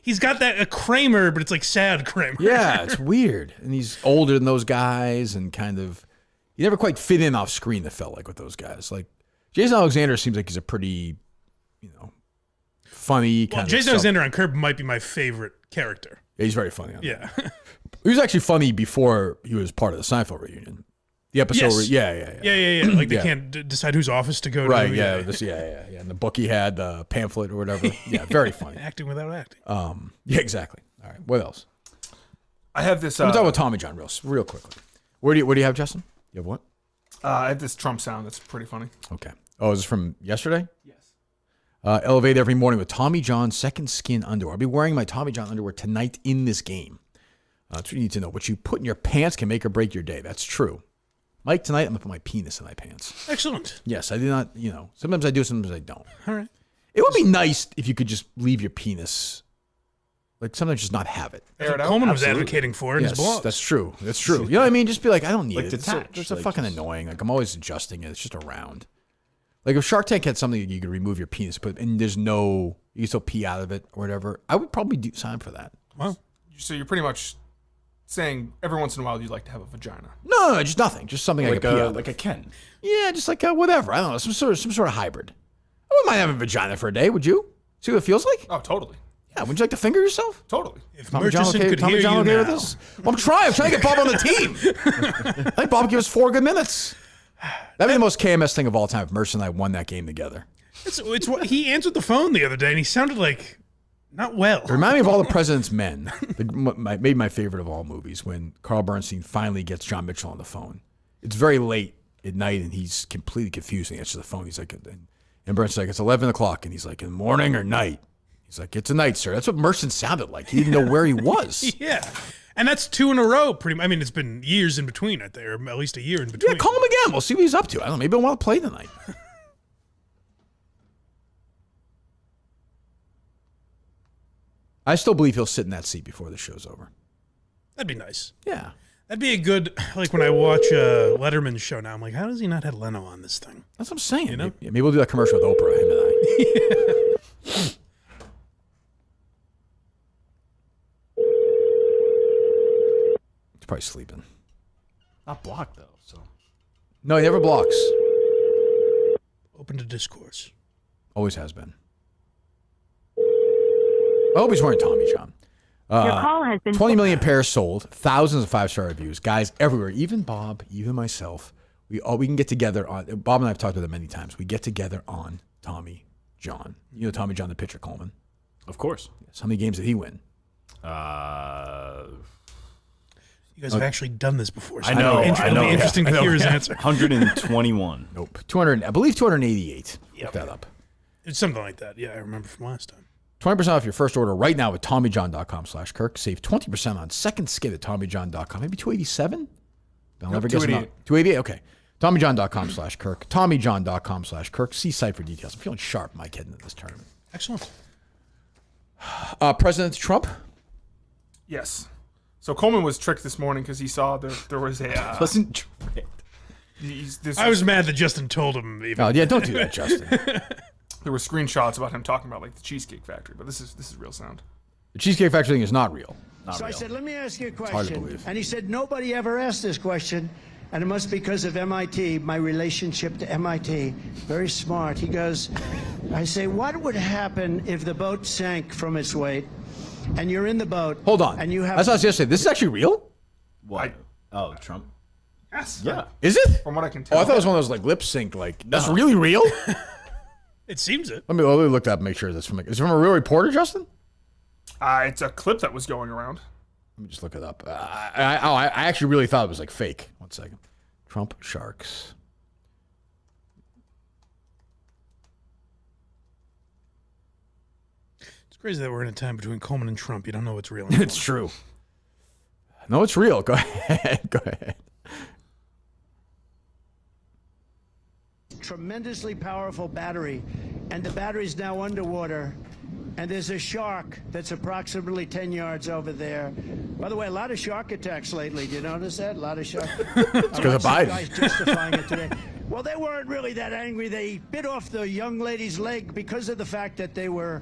he's got that a Kramer, but it's like sad Kramer. Yeah, it's weird. And he's older than those guys and kind of, he never quite fit in off screen, it felt like, with those guys. Like, Jason Alexander seems like he's a pretty, funny kind of Jason Alexander on Curb might be my favorite character. Yeah, he's very funny on that. Yeah. He was actually funny before he was part of the Seinfeld reunion. The episode Yes. where, yeah. Like they can't decide whose office to go Right, to. yeah. And the book he had, the pamphlet or whatever. Yeah, very funny. Acting without acting. Yeah, exactly. All right, what else? I have this. I'm talking about Tommy John real quickly. What do you have, Justin? You have what? I have this Trump sound that's pretty funny. Okay. Oh, is this from yesterday? Yes. Elevate every morning with Tommy John second skin underwear. I'll be wearing my Tommy John underwear tonight in this game. That's what you need to know. What you put in your pants can make or break your day. That's true. Mike, tonight I'm going to put my penis in my pants. Excellent. Yes, I do not, sometimes I do, sometimes I don't. All right. It would be nice if you could just leave your penis, like sometimes just not have it. That's what Coleman was advocating for in his blog. That's true. That's true. You know what I mean? Just be like, I don't need Like it. detached, It's so like fucking just- annoying. Like I'm always adjusting it. It's just around. Like if Shark Tank had something that you could remove your penis, and there's no, you can still pee out of it or whatever, I would probably sign up for that. Wow. So you're pretty much saying every once in a while you'd like to have a vagina. No, just nothing. Just something I Like could pee out of. like a Ken. Yeah, just like whatever. I don't know. Some sort of hybrid. I wouldn't mind having a vagina for a day, would you? See what it feels like? Oh, totally. Yeah, would you like to finger yourself? Totally. If Tommy John Murchison okay, could Tommy hear John you okay now. with this? Well, I'm trying to get Bob on the team. I think Bob give us 4 good minutes. That'd be the most KMS thing of all time if Mercer and I won that game together. It's what he answered the phone the other day, and he sounded like not well. It reminded me of All the President's Men. Maybe my favorite of all movies, when Carl Bernstein finally gets John Mitchell on the phone. It's very late at night, and he's completely confused when he answers the phone. He's like, and Bernstein's like, it's 11 o'clock, and he's like, in the morning or night? He's like, it's a night, sir. That's what Merson sounded like. He didn't know where he was. Yeah. And that's 2 in a row, pretty much. I mean, it's been years in between, I think, or at least a year in between. Yeah, call him again. We'll see what he's up to. I don't know. Maybe he'll want to play tonight. I still believe he'll sit in that seat before the show's over. That'd be nice. Yeah. That'd be a good, like when I watch Letterman's show now, I'm like, how does he not have Leno on this thing? That's what I'm saying. You know? Maybe we'll do that commercial with Oprah, him and I. He's probably sleeping. Not blocked though, so. No, he never blocks. Open to discourse. Always has been. I hope he's wearing Tommy John. Your call has been 20 million pairs sold, thousands of 5-star reviews. Guys everywhere, even Bob, even myself, we can get together on, Bob and I have talked about it many times. We get together on Tommy John. You know Tommy John, the pitcher, Coleman. Of course. Yes. How many games did he win? You guys have actually done this before. So I know. It'll be interesting to hear his answer. 121. Nope. 200, I believe 288. Yep. Look that up. It's something like that. Yeah, I remember from last time. 20% off your first order right now at TommyJohn.com/Kirk. Save 20% on second skin at TommyJohn.com. Maybe 287? I'll never guess. 288. Okay. TommyJohn.com/Kirk. TommyJohn.com/Kirk. See site for details. I'm feeling sharp, Mike, heading into this tournament. Excellent. President Trump? Yes. So Coleman was tricked this morning because he saw there was a. Wasn't I was mad that Justin told him. Even. Oh, yeah, don't do that, Justin. There were screenshots about him talking about like the Cheesecake Factory, but this is real sound. The Cheesecake Factory thing is not real. So I said, let me ask you a hard to question. believe. And he said, nobody ever asked this question. And it must be because of MIT, my relationship to MIT. Very smart. He goes, I say, what would happen if the boat sank from its weight and you're in the boat? Hold on. And you have. That's what I was yesterday. This is actually real? what? Oh, Trump. Yes. Yeah. Is it? From what I can tell. Oh, I thought it was one of those like lip sync, like, that's really real? It seems it. Let me look that up and make sure that's from, is it from a real reporter, Justin? It's a clip that was going around. Let me just look it up. I actually really thought it was like fake. One second. Trump Sharks. It's crazy that we're in a time between Coleman and Trump. You don't know what's real. It's true. No, it's real. Go ahead. Go ahead. Tremendously powerful battery, and the battery's now underwater. and there's a shark that's approximately 10 yards over there. By the way, a lot of shark attacks lately. Do you notice that? A lot of shark. It's because of Biden. Guys justifying it today. Well, they weren't really that angry. They bit off the young lady's leg because of the fact that they were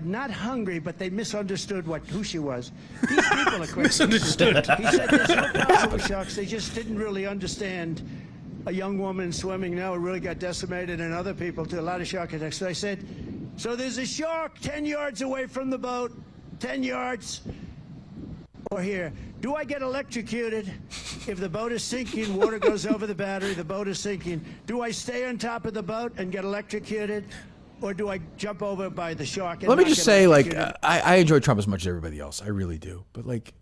not hungry, but they misunderstood who she was. These people are crazy. Misunderstood. He said there's no problem with sharks. They just didn't really understand a young woman swimming now. It really got decimated, and other people too. A lot of shark attacks. So I said, so there's a shark 10 yards away from the boat, 10 yards. Or here, do I get electrocuted if the boat is sinking, water goes over the battery, the boat is sinking? Do I stay on top of the boat and get electrocuted? Or do I jump over by the shark? And Let me not just get say, like, electrocuted? I enjoy Trump as much as everybody else. I really do. But, like,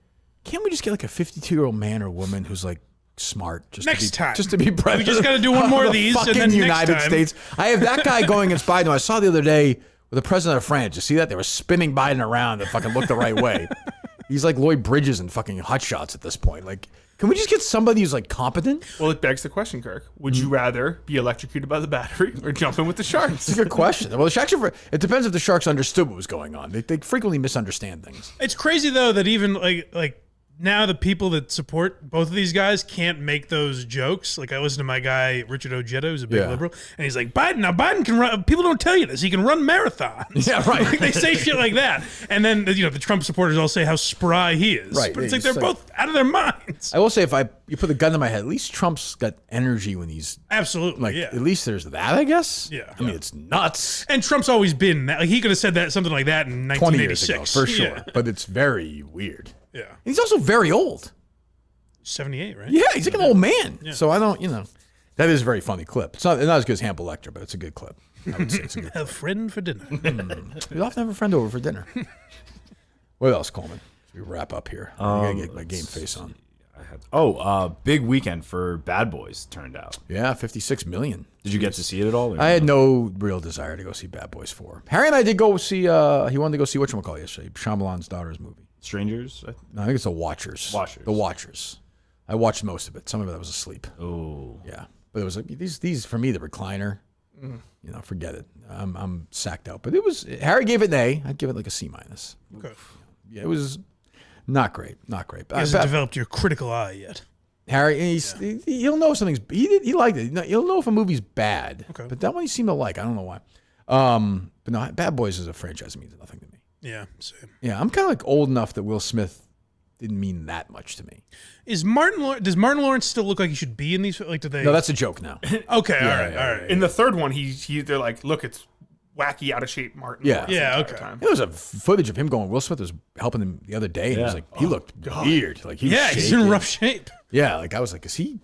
can't we just get, like, a 52-year-old man or woman who's, like, smart just to be president? We just got to do one more of these, and fucking then United next time. States. I have that guy going against Biden. I saw the other day with the president of France. You see that? They were spinning Biden around to fucking look the right way. He's like Lloyd Bridges and fucking Hot Shots at this point. Like, can we just get somebody who's like competent? Well, it begs the question, Kirk. Would you rather be electrocuted by the battery or jump in with the sharks? It's a good question. Well, it depends if the Sharks understood what was going on. They frequently misunderstand things. It's crazy though that even like now the people that support both of these guys can't make those jokes. Like I listened to my guy Richard Ojeda, who's a big liberal, and he's like, Biden can run. People don't tell you this. He can run marathons. Yeah, right. Like, they say shit like that, and then the Trump supporters all say how spry he is. Right. But it's like they're both out of their minds. I will say, if you put the gun to my head, at least Trump's got energy when he's Absolutely. like. Yeah. At least there's that, I guess. Yeah. I mean, it's nuts. And Trump's always been that. Like, he could have said something like that in 20 years 1986 ago, for sure. Yeah. But it's very weird. Yeah. He's also very old. 78, right? Yeah, he's like an old man. Yeah. So I don't, that is a very funny clip. It's not as good as Hannibal Lecter, but it's a good clip. I would say it's a good A friend for dinner. You'll often have a friend over for dinner. What else, Coleman? As we wrap up here. I gotta get my game face on. Big weekend for Bad Boys turned out. Yeah, 56 million. Did you get to see it at all? I had no real desire to go see Bad Boys 4. Harry and I did go see, he wanted to go see whatchamacallit yesterday, Shyamalan's daughter's movie. Strangers? No, I think it's The Watchers. The Watchers. I watched most of it. Some of it I was asleep. Oh. Yeah. But it was like, these for me, the recliner, forget it. I'm sacked out. But Harry gave it an A. I'd give it like a C-. Okay. Yeah, it was not great. Not great. He hasn't developed your critical eye yet. Harry, he'll know something's. He liked it. He'll know if a movie's bad. Okay. But that one he seemed to like. I don't know why. But no, Bad Boys as a franchise means nothing to me. Yeah, same. Yeah, I'm kind of like old enough that Will Smith didn't mean that much to me. Does Martin Lawrence still look like he should be in these? Like, do they? No, that's a joke now. Okay, all right. In the third one, they're like, look, it's wacky, out of shape Martin. Yeah. Lawrence the Yeah, entire okay. time. There was a footage of him going. Will Smith was helping him the other day. And he was like, he looked weird. Like he was He's shaking. in rough shape. Yeah, like I was like, is he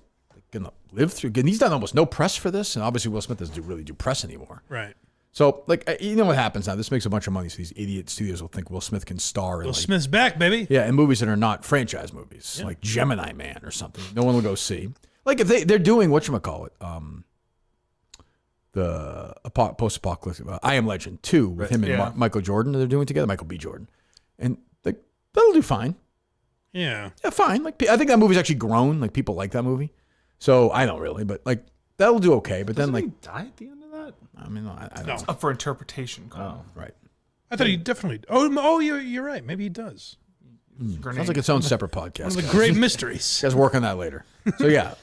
gonna live through? And he's done almost no press for this, and obviously Will Smith doesn't really do press anymore. Right. So, like, you know what happens now? This makes a bunch of money, so these idiot studios will think Will Smith can star in, Will like, Smith's back, baby. yeah, in movies that are not franchise movies, like Gemini Man or something. No one will go see. Like if they're doing whatchamacallit, the post-apocalyptic I Am Legend 2 with him and Michael Jordan that they're doing together, Michael B. Jordan, and like that'll do fine. Yeah. Yeah, fine. Like I think that movie's actually grown. Like people like that movie, so I don't really, but like that'll do okay. But then like he die at the end of that? I mean, I don't No. know. Up for interpretation. Right. I thought he definitely. Oh, you're right. Maybe he does. Sounds like its own separate podcast. One of the guys. great mysteries. You guys work on that later. So yeah,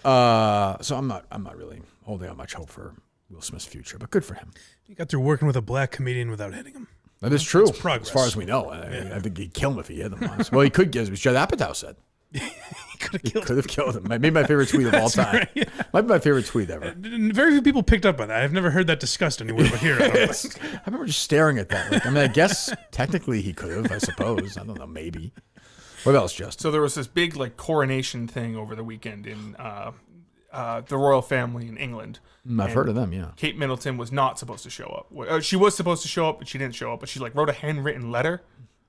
so I'm not really holding out much hope for Will Smith's future, but good for him. You got through working with a black comedian without hitting him. That is true. progress. As far as we know, I think he'd kill him if he hit him. Honestly. Well, he could get, as Judd Apatow said. He could He have could have killed him. Maybe my favorite tweet of all time. right, yeah. Might be my favorite tweet ever. Very few people picked up on that. I've never heard that discussed anywhere but here. I don't know. I remember just staring at that. Like, I mean, I guess technically he could have, I suppose. I don't know, maybe. What else, Justin? So there was this big like coronation thing over the weekend in the royal family in England. I've heard of them, yeah. Kate Middleton was not supposed to show up. She was supposed to show up, but she didn't show up. But she like wrote a handwritten letter.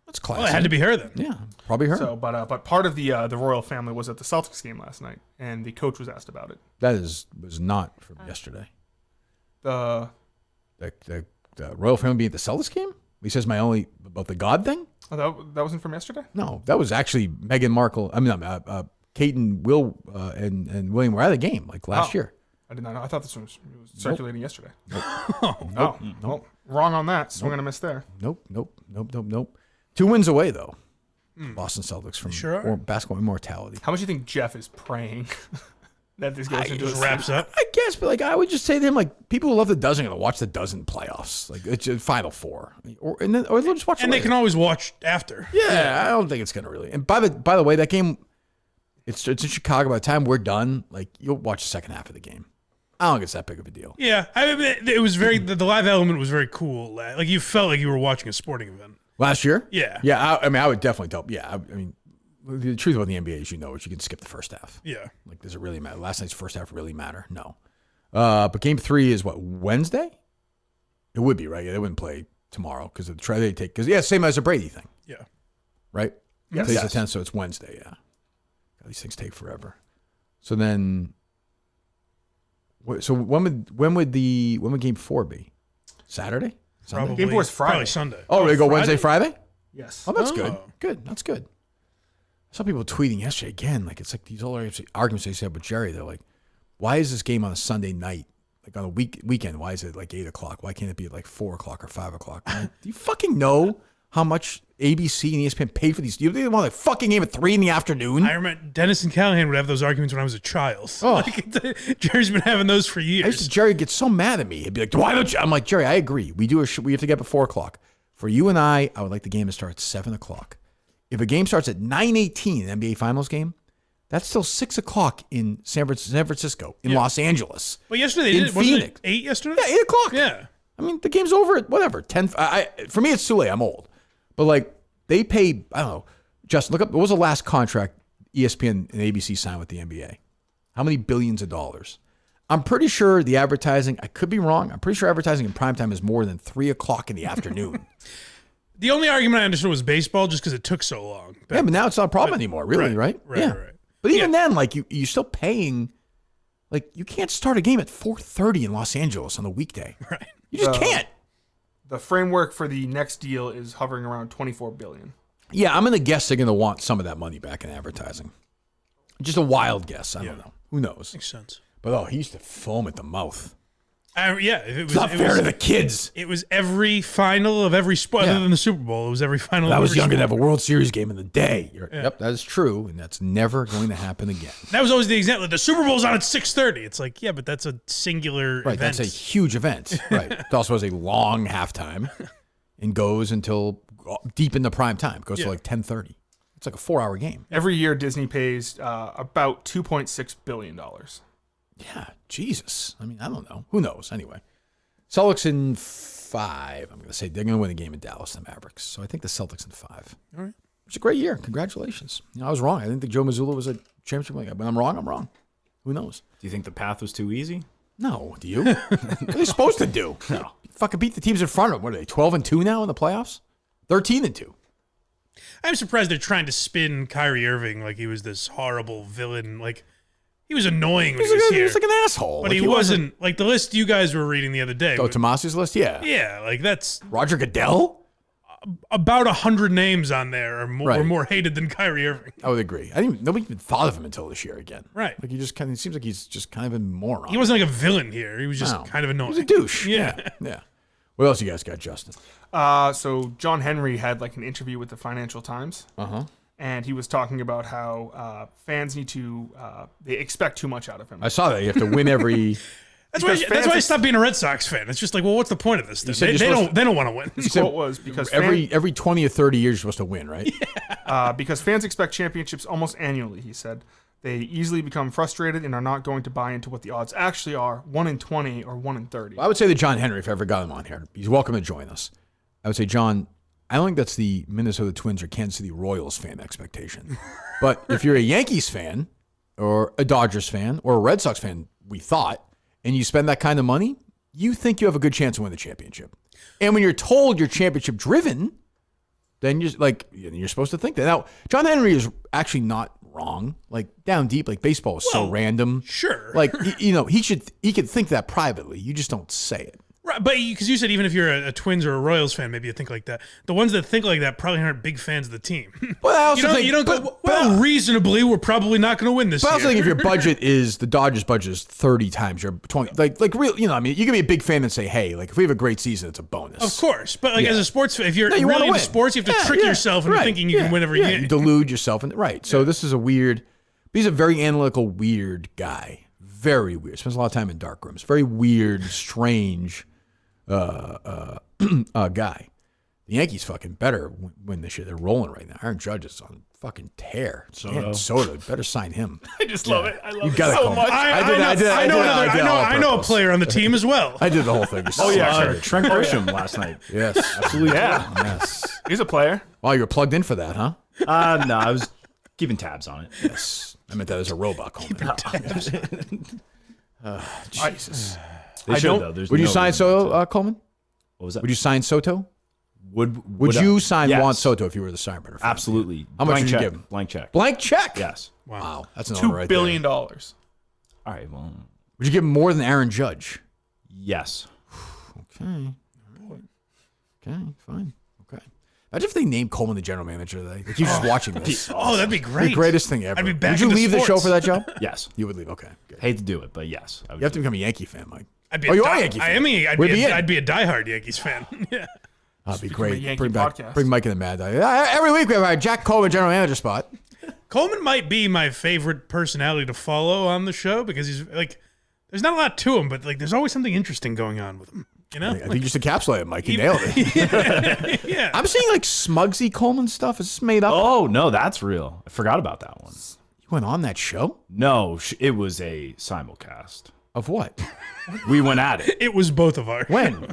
That's classic. Well, it had to be her then. Yeah, probably her. So, but part of the royal family was at the Celtics game last night, and the coach was asked about it. That was not from yesterday. The The royal family being at the Celtics game? He says about the God thing? that wasn't from yesterday. No, that was actually Meghan Markle. I mean, Kate and Will and William were at the game like last year. I did not know. I thought this one was circulating yesterday. Nope. Wrong on that. Swing and a miss there. Nope. 2 wins away, though. Boston Celtics from basketball immortality. How much do you think Jeff is praying that this goes into Just wraps up. I guess, but like I would just say to him, like people who love the dozen are gonna watch the dozen playoffs, like it's a Final Four, or they'll just watch. And they can always watch after. Yeah, I don't think it's gonna really. And by the way, that game, it's in Chicago. By the time we're done, like you'll watch the second half of the game. I don't think it's that big of a deal. Yeah, I mean, it was very the live element was very cool. Like you felt like you were watching a sporting event. Last year? Yeah. Yeah, I mean, I would definitely tell. Yeah, I mean, the truth about the NBA is, is you can skip the first half. Yeah. Like, does it really matter? Last night's first half really matter? No. But game 3 is what, Wednesday? It would be, right? Yeah, they wouldn't play tomorrow because of the try they take. Because, same as the Brady thing. Yeah. Right? Yes. Today's the 10th, so it's Wednesday, yeah. God, these things take forever. So then, when would game 4 be? Saturday? Sunday? Probably, Game 4 is Friday. Probably Sunday. Oh, they go Wednesday, Friday? Yes. Oh, that's good. Good. That's good. I saw people tweeting yesterday again. Like, it's like these old arguments they said with Jerry. They're like, why is this game on a Sunday night? Like on a weekend, why is it like 8 o'clock? Why can't it be at like 4 o'clock or 5 o'clock? Like, do you fucking know how much ABC and ESPN paid for these? Do you think they want a fucking game at 3 in the afternoon? I remember Dennis and Callahan would have those arguments when I was a child. Oh. Like, Jerry's been having those for years. Jerry gets so mad at me. He'd be like, why don't you? I'm like, Jerry, I agree. We have to get up at 4 o'clock. For you and I would like the game to start at 7 o'clock. If a game starts at 9:18, an NBA Finals game, that's still 6 o'clock in San Francisco, in Los Angeles. Well, yesterday they in did. Wasn't Phoenix. it 8 yesterday? Yeah, 8 o'clock. Yeah. I mean, the game's over at whatever, 10. For me, it's too late. I'm old. But like, they pay, I don't know, Justin, look up, what was the last contract ESPN and ABC signed with the NBA? How many billions of dollars? I'm pretty sure the advertising, I could be wrong, I'm pretty sure advertising in primetime is more than 3 o'clock in the afternoon. The only argument I understood was baseball just because it took so long. Yeah, but now it's not a problem anymore, really, right? Right. But even then, like, you're still paying, like, you can't start a game at 4:30 in Los Angeles on a weekday. Right. You just can't. The framework for the next deal is hovering around $24 billion. Yeah, I'm going to guess they're going to want some of that money back in advertising. Just a wild guess. I don't know. Who knows? Makes sense. But, he used to foam at the mouth. It was Not fair to the kids. It was every final of every sport other than the Super Bowl. It was every final. I of was every younger to sport. have a World Series game in the day. Yep, that is true, and that's never going to happen again. That was always the example. The Super Bowl's on at 6:30. It's like, yeah, but that's a singular Right, event. that's a huge event. Right. It also has a long halftime and goes until deep into prime time. It goes to like 10:30. It's like a 4-hour game. Every year, Disney pays about $2.6 billion. Yeah, Jesus. I mean, I don't know. Who knows? Anyway. Celtics in 5. I'm going to say they're going to win the game in Dallas, the Mavericks. So I think the Celtics in 5. All right. It's a great year. Congratulations. I was wrong. I didn't think Joe Mazzulla was a championship guy. When I'm wrong, I'm wrong. Who knows? Do you think the path was too easy? No. Do you? What are they supposed to do? No. Fucking beat the teams in front of them. What are they, 12-2 now in the playoffs? 13-2. I'm surprised they're trying to spin Kyrie Irving like he was this horrible villain. Like, he was annoying when he was He here. was like an asshole. But Like, he wasn't like the list you guys were reading the other day. Oh, Tomasi's list? Yeah. Yeah, like that's Roger Goodell? about 100 names on there are more, Right. were more hated than Kyrie Irving. I would agree. Nobody even thought of him until this year again. Right. Like it seems like he's just kind of a moron. He wasn't like a villain here. He was just No. kind of annoying. He's a douche. Yeah. Yeah. What else you guys got, Justin? So John Henry had like an interview with the Financial Times. Uh-huh. And he was talking about how fans need to, they expect too much out of him. I saw that. You have to win every... That's Because why I stopped being a Red Sox fan. It's just like, well, what's the point of this? Then? said They you're supposed don't want to win. His quote was, because every 20 or 30 years you're supposed to win, right? because fans expect championships almost annually, he said. They easily become frustrated and are not going to buy into what the odds actually are, 1 in 20 or 1 in 30. Well, I would say that John Henry, if I ever got him on here, he's welcome to join us. I would say, John, I don't think that's the Minnesota Twins or Kansas City Royals fan expectation. But if you're a Yankees fan or a Dodgers fan or a Red Sox fan, we thought, and you spend that kind of money, you think you have a good chance to win the championship. And when you're told you're championship driven, then you're supposed to think that. Now, John Henry is actually not wrong. Like down deep, like baseball is so random. Sure. Like he could think that privately. You just don't say it. Right. but because you said even if you're a Twins or a Royals fan, maybe you think like that. The ones that think like that probably aren't big fans of the team. Well, I also think you don't go, well, reasonably, we're probably not going to win this But I year. also think if your budget is, the Dodgers budget is 30 times your 20, like real, you know, I mean, you can be a big fan and say, hey, like if we have a great season, it's a bonus. Of course, but like as a sports fan, if you're you really wanna into win. sports, you have to trick yourself into thinking you can win every game. You delude yourself, so this is a weird. He's a very analytical, weird guy. Very weird. Spends a lot of time in dark rooms. Very weird, strange guy. The Yankees fucking better win this year. They're rolling right now. Aaron Judge is on fucking tear. Soto better sign him. I just love it. I love You it got it so Coleman. much. I know a player on the team as well. I did the whole thing. Trent Grisham last night. Yes, absolutely. Yeah. Yes. He's a player. Oh, you were plugged in for that, huh? No, I was keeping tabs on it. Yes. I meant that as a robot, Coleman. Jesus. They should, though. There's Would you no sign reason Soto, to. Coleman? What was that? Would you sign Soto? Would you sign yes. Juan Soto if you were the Steinbrenner? Absolutely. How much Blank would you check. give him? Blank check. Blank check? Yes. Wow. That's an $2 right billion. there. All right. Well, Would you give him more than Aaron Judge? yes. Okay. Okay, fine. Okay. Imagine if they named Coleman the general manager. Like he was just watching this. Oh, that'd be great. The greatest thing ever. I'd be back Would you into leave the show sports. for that job? Yes. You would leave. Okay. Good. Hate to do it, but yes. I would You have to do it. become a Yankee fan, Mike. I'd be Oh, you are a Yankee fan. I am I'd We'd be be in. I'd be a diehard Yankees fan. Yeah. That'd be become a great. Yankee Bring podcast. Mike in the Mad Dog. Every week we have our Jack Coleman general manager spot. Coleman might be my favorite personality to follow on the show because he's like, there's not a lot to him, but like, there's always something interesting going on with him. You know, I think you just encapsulated it, Mike. You nailed it. yeah. I'm seeing like Smugsy Coleman stuff. Is this made up? Oh, no, that's real. I forgot about that one. You went on that show? No, it was a simulcast. Of what? We went at it. It was both of ours. When?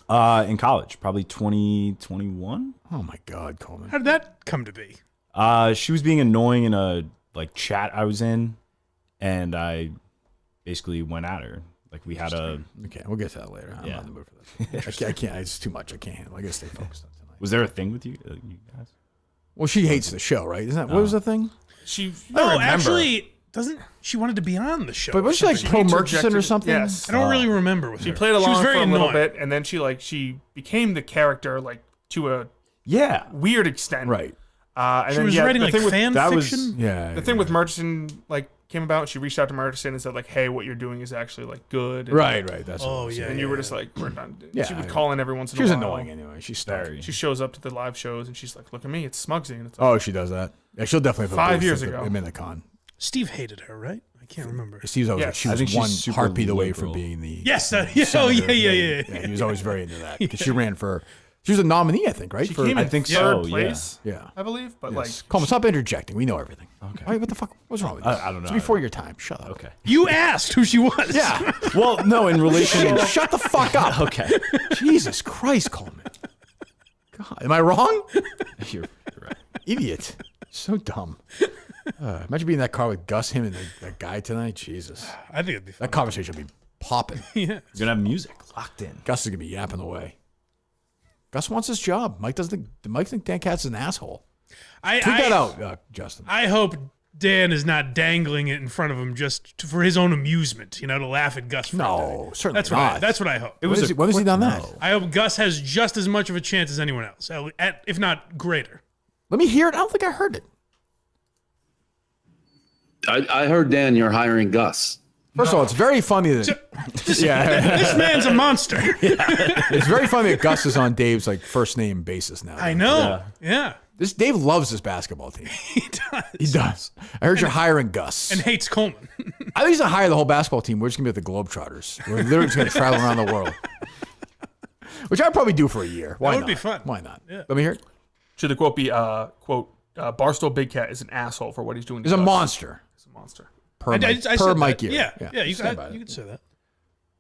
In college, probably 2021. Oh my God, Coleman. How did that come to be? She was being annoying in a like chat I was in, and I basically went at her. Like we had a. Okay, we'll get to that later. I'm not in the mood for that. I can't. It's too much. I can't handle. I gotta stay focused on tonight. Was there a thing with you guys? Well, she hates the show, right? Isn't that what was the thing? No, actually, doesn't she wanted to be on the show? But was she like pro Murchison or something? Yes. I don't really remember with She her. played along She was for very a little annoying. bit, and then she became the character like to a Yeah. weird extent. Right. And She then, was yeah, writing the like thing with, fan that was- fiction. Yeah. The thing with Murchison like came about. She reached out to Murchison and said like, "Hey, what you're doing is actually like good." And, Right. That's. what Oh it was. yeah. And you were just like, "We're done." Yeah, she would I- call in every once in She a was while. annoying anyway. She's stuck. She shows up to the live shows and she's like, "Look at me, it's Smugsy." And it's like, Oh, she does that. Yeah, she'll definitely have a 5 booth years at ago. the Minicon. Steve hated her, right? I can't remember. Steve's always Yes. like, she I was think she's one super heartbeat away from liberal. being the Yes. Oh senator. yeah. He was always very into that because she ran for. She was a nominee, I think, right? she for, came I in think third so, place, yeah. I believe. But Yes. Coleman, stop interjecting. We know everything. Okay. Wait, what the fuck? What's wrong with you? I don't know. It's before your time. Shut up. Okay. You asked who she was. Yeah. Well, no, in relation. Shut the fuck up. Okay. Jesus Christ, Coleman. God, am I wrong? You're right. Idiot. So dumb. Imagine being in that car with Gus, him, and that guy tonight. Jesus. I think it'd be fun. That conversation would be popping. Yeah. You're gonna have music locked in. Gus is gonna be yapping away. Gus wants his job. Mike doesn't think. Mike thinks Dan Katz is an asshole. Tweet that out, Justin. I hope Dan is not dangling it in front of him just for his own amusement, to laugh at Gus. For No, anything. certainly that's what I, not. that's what I hope. When has he done that? I hope Gus has just as much of a chance as anyone else, if not greater. Let me hear it. I don't think I heard it. I heard, Dan, you're hiring Gus. First of all, it's very funny that This man's a monster. it's very funny that Gus is on Dave's like first name basis now. I know. Yeah. This Dave loves this basketball team. He does. He does. I heard you're hiring Gus. And hates Coleman. I think he's gonna hire the whole basketball team. We're just gonna be at the Globetrotters. We're literally just gonna travel around the world, which I'd probably do for a year. Why That would not? be fun. Why not? Yeah. Let me hear it. should the quote be quote Barstool Big Cat is an asshole for what he's doing. to He's a Gus. monster. He's a monster. Per I Mike, said per that. Mike Gear. Yeah. You stand by could it. say that.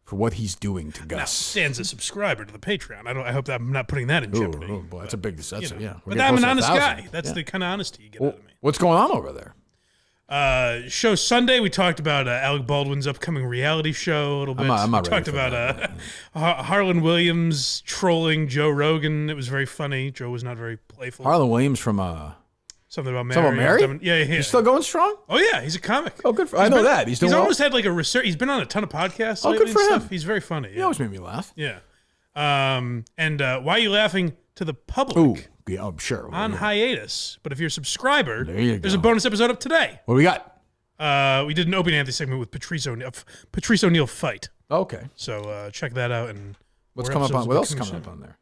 For what he's doing to Now, Gus. Stan's a subscriber to the Patreon. I hope that I'm not putting that in jeopardy. Oh, boy, that's a big. That's You know. yeah. We're But getting I'm an close to honest 1,000. guy. That's Yeah. the kind of honesty you get Well, out of me. what's going on over there? Show Sunday, we talked about Alec Baldwin's upcoming reality show a little bit. I'm not we ready talked for about that. Harlan Williams trolling Joe Rogan. It was very funny. Joe was not very playful. Harlan Williams from Something about Mary. Something about Mary? Yeah. He's still going strong? Oh yeah, he's a comic. Oh, good for I know that. He's doing well. almost had like a research. He's been on a ton of podcasts. Oh, lately good for and him. stuff. He's very funny. He always made me laugh. Yeah. And Why Are You Laughing to the Public? Ooh, yeah, I'm sure. On hiatus. But if you're a subscriber, There there's you a go. bonus episode up today. What do we got? We did an Opie and Anthony segment with Patrice O'Neal Fight. Okay. So check that out. And What's more coming up episodes on? will What be else is coming coming soon. up on there?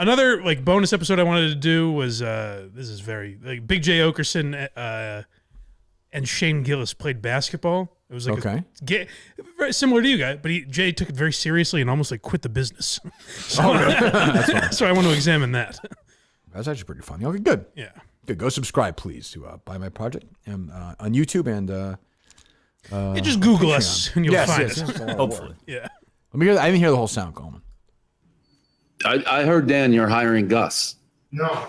Another like bonus episode I wanted to do was this is very like Big J Okerson and Shane Gillis played basketball. It was like very similar to you guys, but Jay took it very seriously and almost like quit the business. So, so I want to examine that. That's actually pretty funny. Okay, good. Yeah. Good. Go subscribe, please, to Buy My Project and, on YouTube and. Just Google us and you'll find yes, us. Hopefully. Yeah. Let me hear. I didn't hear the whole sound, Coleman. I heard, Dan, you're hiring Gus. No.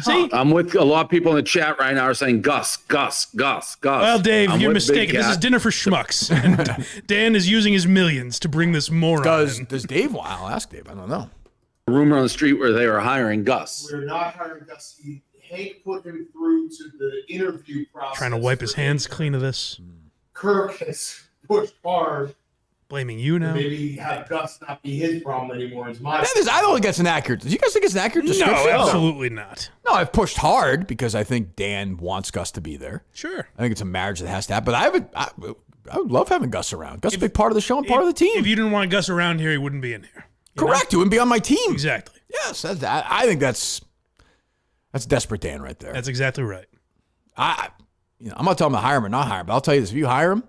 See? I'm with a lot of people in the chat right now are saying Gus, Gus, Gus, Gus. Well, Dave, I'm you're with Big mistaken. This is Cat. dinner for schmucks. And Dan is using his millions to bring this moron in. Does Dave? Well, I'll ask Dave. I don't know. Rumor on the street where they were hiring Gus. We're not hiring Gus. Hank put him through to the interview process. Trying to wipe his hands clean of this. Kirk has pushed hard. Blaming you now. Maybe have Gus not be his problem anymore. It's my I don't think that's an accurate. Do you guys think it's an accurate description? No, absolutely not. No, I've pushed hard because I think Dan wants Gus to be there. Sure. I think it's a marriage that has to happen. But I would love having Gus around. Gus is a big part of the show and part of the team. If you didn't want Gus around here, he wouldn't be in here. Correct. He wouldn't be on my team. Exactly. Yes, I think that's desperate Dan right there. That's exactly right. I'm not telling him to hire him or not hire him, but I'll tell you this: if you hire him,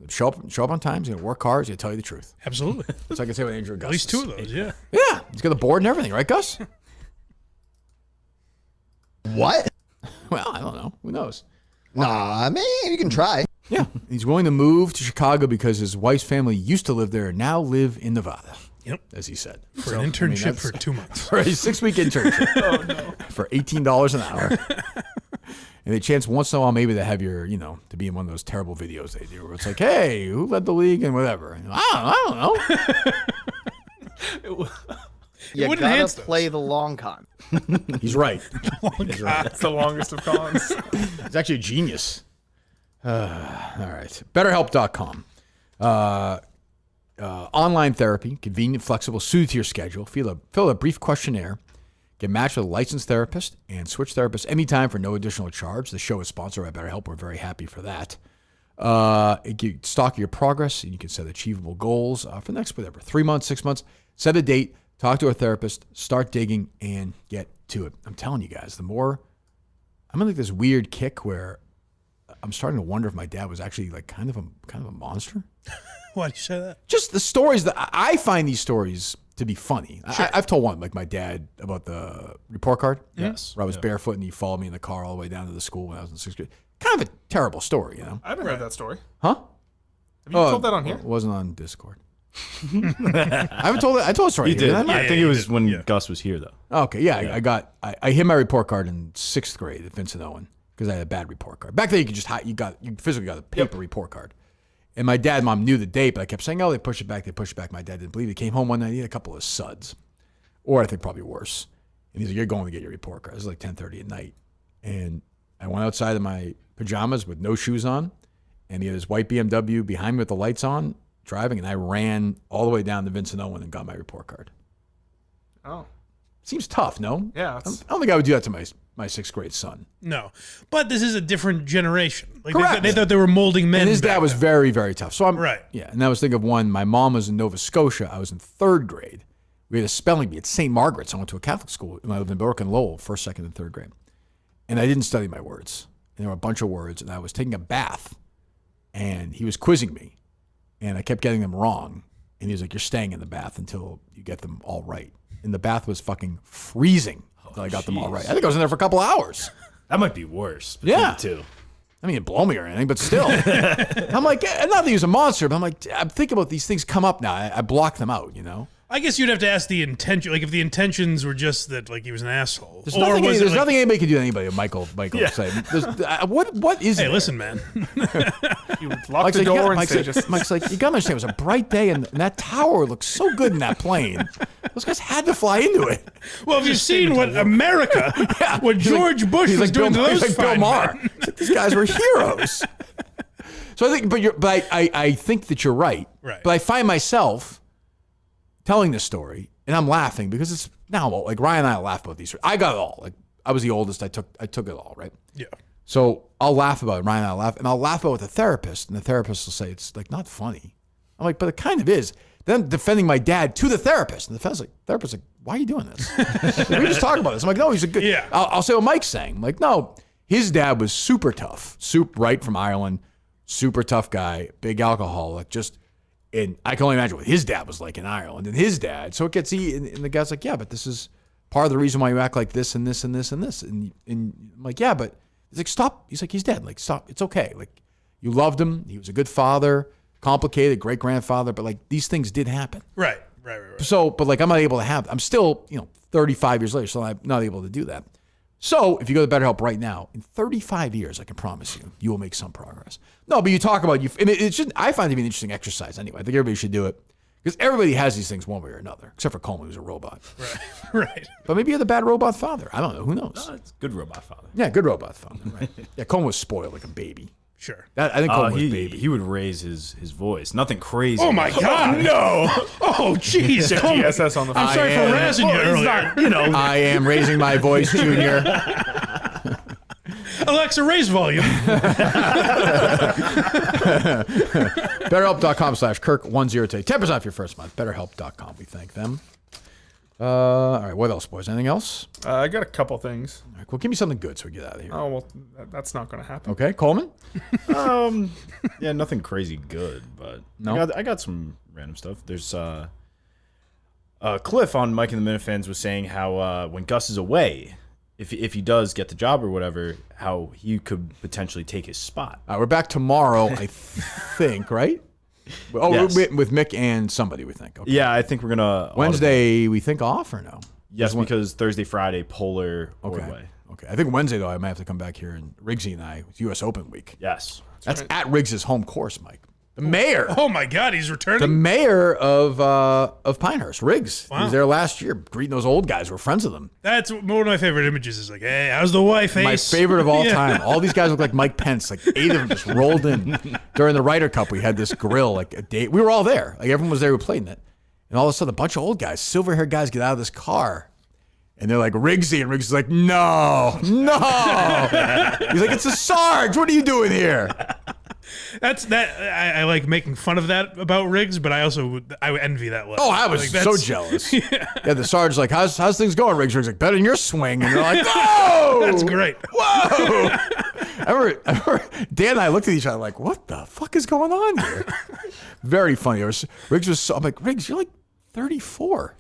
show up on time. He's gonna work hard. He's gonna tell you the truth. Absolutely. That's what I can say with Andrew and Gus. At least two of those, yeah. Yeah, he's got the board and everything, right, Gus? What? Well, I don't know. Who knows? Nah, I mean, you can try. Yeah, he's willing to move to Chicago because his wife's family used to live there and now live in Nevada. Yep. As he said. For an internship for 2 months. For a 6-week internship. For $18 an hour. And a chance once in a while maybe to have your, to be in one of those terrible videos they do where it's like, hey, who led the league and whatever. And I don't know. You wouldn't gotta enhance those. play the long con. He's right. That's the longest of cons. He's actually a genius. All right. BetterHelp.com. Online therapy, convenient, flexible, suited to your schedule. Fill out a brief questionnaire. Get matched with a licensed therapist and switch therapists anytime for no additional charge. The show is sponsored by BetterHelp. We're very happy for that. It can stalk your progress, and you can set achievable goals for the next, 3 months, 6 months. Set a date, talk to a therapist, start digging, and get to it. I'm telling you guys, I'm in like this weird kick where I'm starting to wonder if my dad was actually like kind of a monster. Why do you say that? Just the stories that I find these stories to be funny. Sure. I've told one, like my dad, about the report card. Yes. Where I was barefoot and he followed me in the car all the way down to the school when I was in 6th grade. Kind of a terrible story, I haven't heard that story. Huh? Have you told that on here? It wasn't on Discord. I haven't told it. I told a story. You did. I I think it was when Gus was here, though. Okay, yeah. I hit my report card in 6th grade at Vincent Owen because I had a bad report card. Back then, you could just you physically got a paper report card. And my dad and mom knew the date, but I kept saying, "Oh, they push it back. They push it back." My dad didn't believe it. He came home one night. He had a couple of suds, or I think probably worse. And he's like, "You're going to get your report card." It was like 10:30 at night, and I went outside in my pajamas with no shoes on, and he had his white BMW behind me with the lights on, driving, and I ran all the way down to Vincent Owen and got my report card. Oh. Seems tough, no? Yeah. I don't think I would do that to my 6th grade son. No. But this is a different generation. Like Correct. They thought they were molding men. And his dad back was then. very, very tough. So I'm Right. Yeah, and I was thinking of one. My mom was in Nova Scotia. I was in 3rd grade. We had a spelling bee at St. Margaret's. I went to a Catholic school when I lived in Berwick and Lowell, 1st, 2nd, and 3rd grade. And I didn't study my words. And there were a bunch of words, and I was taking a bath, and he was quizzing me, and I kept getting them wrong. And he was like, "You're staying in the bath until you get them all right." And the bath was fucking freezing until I got them all right. I think I was in there for a couple hours. That might be worse. Between Yeah. the two. I mean, it blow me or anything, but still. I'm like, not that he was a monster, but I'm like, I'm thinking about these things come up now. I block them out, I guess you'd have to ask the intention. Like if the intentions were just that, like he was an asshole. There's, or nothing, was it there's like, nothing anybody can do to anybody. Michael say. What is it? Hey, listen, man. You lock the door and say just... Mike's like, you gotta understand, it was a bright day, and that tower looked so good in that plane. Those guys had to fly into it. Well, if you've seen what America, what George Bush was doing to those Bill fine Maher. men. It's like, these guys were heroes. So I think, but I think that you're right. Right. But I find myself telling this story, and I'm laughing because it's now like Ryan and I laugh about these. I got it all. Like I was the oldest. I took it all, right? Yeah. So I'll laugh about it. Ryan and I laugh, and I'll laugh about it with a therapist, and the therapist will say it's like not funny. I'm like, but it kind of is. Then I'm defending my dad to the therapist, and the therapist's like, why are you doing this? We were just talking about this. I'm like, no, he's a good. Yeah. I'll say what Mike's saying. I'm like, no, his dad was super tough, right from Ireland, super tough guy, big alcoholic, and I can only imagine what his dad was like in Ireland, and his dad. So it gets and the guy's like, yeah, but this is part of the reason why you act like this and this and this and this, and I'm like, yeah, but he's like, stop. He's like, he's dead. Like, stop. It's okay. Like, you loved him. He was a good father. Complicated, great grandfather, but like these things did happen. Right. So, but like I'm not able to I'm still, 35 years later, so I'm not able to do that. So if you go to BetterHelp right now, in 35 years, I can promise you will make some progress. No, but you talk about and it should. I find it to be an interesting exercise anyway. I think everybody should do it because everybody has these things one way or another, except for Coleman, who's a robot. Right. But maybe you're the bad robot father. I don't know. Who knows? No, it's good robot father. Yeah, good robot father. Right. Yeah, Coleman was spoiled like a baby. Sure. I think Coleman was baby. He would raise his voice. Nothing crazy. Oh my God! No! Oh jeez! TSS on the phone. I'm sorry for razzing you earlier. I am raising my voice, Junior. Alexa, raise volume. BetterHelp.com/Kirk10 today. 10% off your first month. BetterHelp.com. We thank them. All right. What else, boys? Anything else? I got a couple things. All right, well, give me something good so we get out of here. Oh, well, that's not going to happen. Okay. Coleman? Yeah, nothing crazy good, but No? I got some random stuff. There's Cliff on Mike and the Minifans was saying how when Gus is away, if he does get the job or whatever, how he could potentially take his spot. We're back tomorrow, I think, right? Oh, Yes. with Mick and somebody, we think. Okay. Yeah, I think we're gonna Wednesday, we think off or no? Yes, because Thursday, Friday, Polar Ordway. Okay. I think Wednesday, though, I might have to come back here and Riggsy and I, it's U.S. Open week. Yes. That's at Riggs' home course, Mike. The mayor. Oh my God, he's returning. The mayor of Pinehurst, Riggs. Wow. He was there last year, greeting those old guys. We're friends with them. That's one of my favorite images. Is like, hey, how's the wife? My Ace? favorite of all Yeah. time. All these guys look like Mike Pence. Like 8 of them just rolled in. During the Ryder Cup, we had this grill, like a day. We were all there. Like everyone was there who played in it. And all of a sudden, a bunch of old guys, silver-haired guys, get out of this car. And they're like, Riggsy. And Riggs is like, no. He's like, it's a Sarge. What are you doing here? I like making fun of that about Riggs, but I envy that level. Oh, I was so jealous. Yeah, the Sarge's like, how's things going, Riggs? Riggs like, better than your swing. And they're like, whoa! That's great. Whoa! I remember Dan and I looked at each other like, what the fuck is going on here? Very funny. Riggs was so, I'm like, Riggs, you're like 34.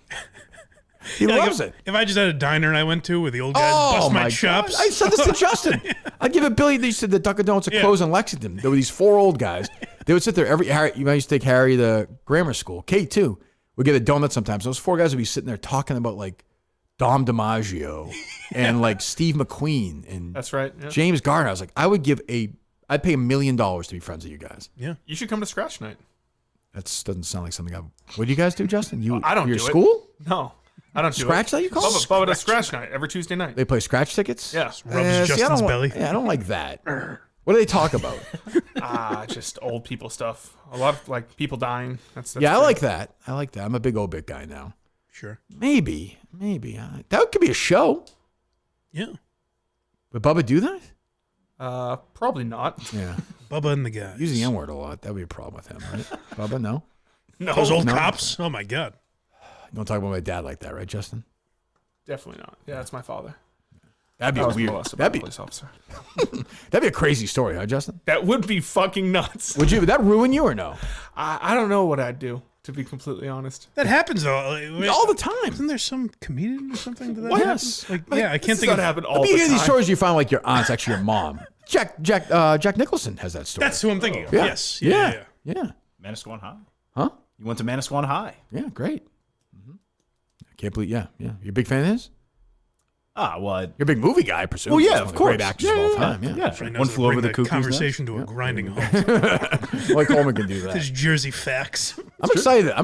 He loves it. If I just had a diner and I went to where the old guys bust my chops. God. I said this to Justin. I'd give $1 billion. They said the Dunkin' Donuts are closed in Lexington. There were these 4 old guys. They would sit there you might used to take Harry to grammar school. Kate too. We'd get a donut sometimes. Those 4 guys would be sitting there talking about like Dom DiMaggio and like Steve McQueen and That's right. Yeah. James Garner. I was like, I'd pay $1 million to be friends with you guys. Yeah. You should come to Scratch Night. That doesn't sound like something what do you guys do, Justin? I don't your do school? it. No. I don't do Scratch it. that you call it? Bubba does Scratch Night every Tuesday night. They play scratch tickets? Yeah. Rubs Justin's belly. Yeah, I don't like that. What do they talk about? Just old people stuff. A lot of like people dying. That's Yeah, I great. like that. I'm a big old bit guy now. Sure. Maybe. That could be a show. Yeah. Would Bubba do that? Probably not. Yeah. Bubba and the guys. Use the N-word a lot. That would be a problem with him, right? Bubba, no? No. Those old No. cops. Oh my God. You don't talk about my dad like that, right, Justin? Definitely not. Yeah, that's my father. That'd be I was weird. molested by a police officer. That'd be a crazy story, huh, Justin? That would be fucking nuts. Would that ruin you or no? I don't know what I'd do, to be completely honest. That happens though. All the time. Isn't there some comedian or something that Yes. happens? Like, yeah, I can't This think doesn't of. happen all You the hear time. these stories you find like your aunt's actually your mom. Jack Nicholson has that story. That's who I'm thinking of. Yeah. Yes. Yeah. Manasquan High. Huh? You went to Manasquan High. Yeah, great. I can't believe, yeah. You're a big fan of his? Well, You're a big movie guy, I presume. Well, yeah, He's one of the course. Great actors of all time, yeah. He knows One how to flew over bring the cuckoo's conversation to a grinding halt. Like Coleman can do that. His Jersey facts. I'm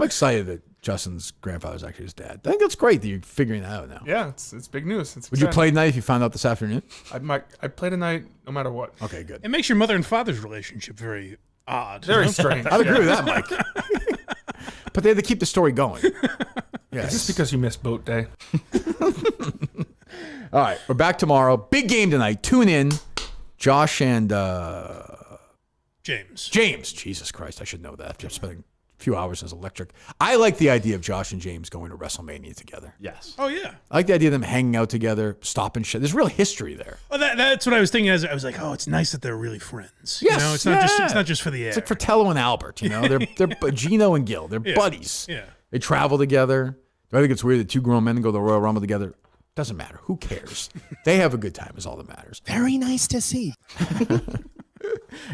excited that Justin's grandfather's actually his dad. I think that's great that you're figuring that out now. Yeah, it's big news. It's Would you exciting. play tonight if you found out this afternoon? I'd play tonight no matter what. Okay, good. It makes your mother and father's relationship very odd. Very you know? strange. I'd agree Yeah. with that, Mike. But they had to keep the story going. Yeah, Is this because you missed boat day? All right, we're back tomorrow. Big game tonight. Tune in. Josh and James. Jesus Christ, I should know that after spending a few hours as electric. I like the idea of Josh and James going to WrestleMania together. Yes. Oh, yeah. I like the idea of them hanging out together, stopping shit. There's real history there. Oh, that's what I was thinking. I was like, oh, it's nice that they're really friends. Yes, You know, it's not just for the air. It's like Fratello and Albert, you know? They're Gino and Gil. They're buddies. Yeah. They travel together. Do I think it's weird that two grown men go to the Royal Rumble together? Doesn't matter. Who cares? They have a good time is all that matters. Very nice to see.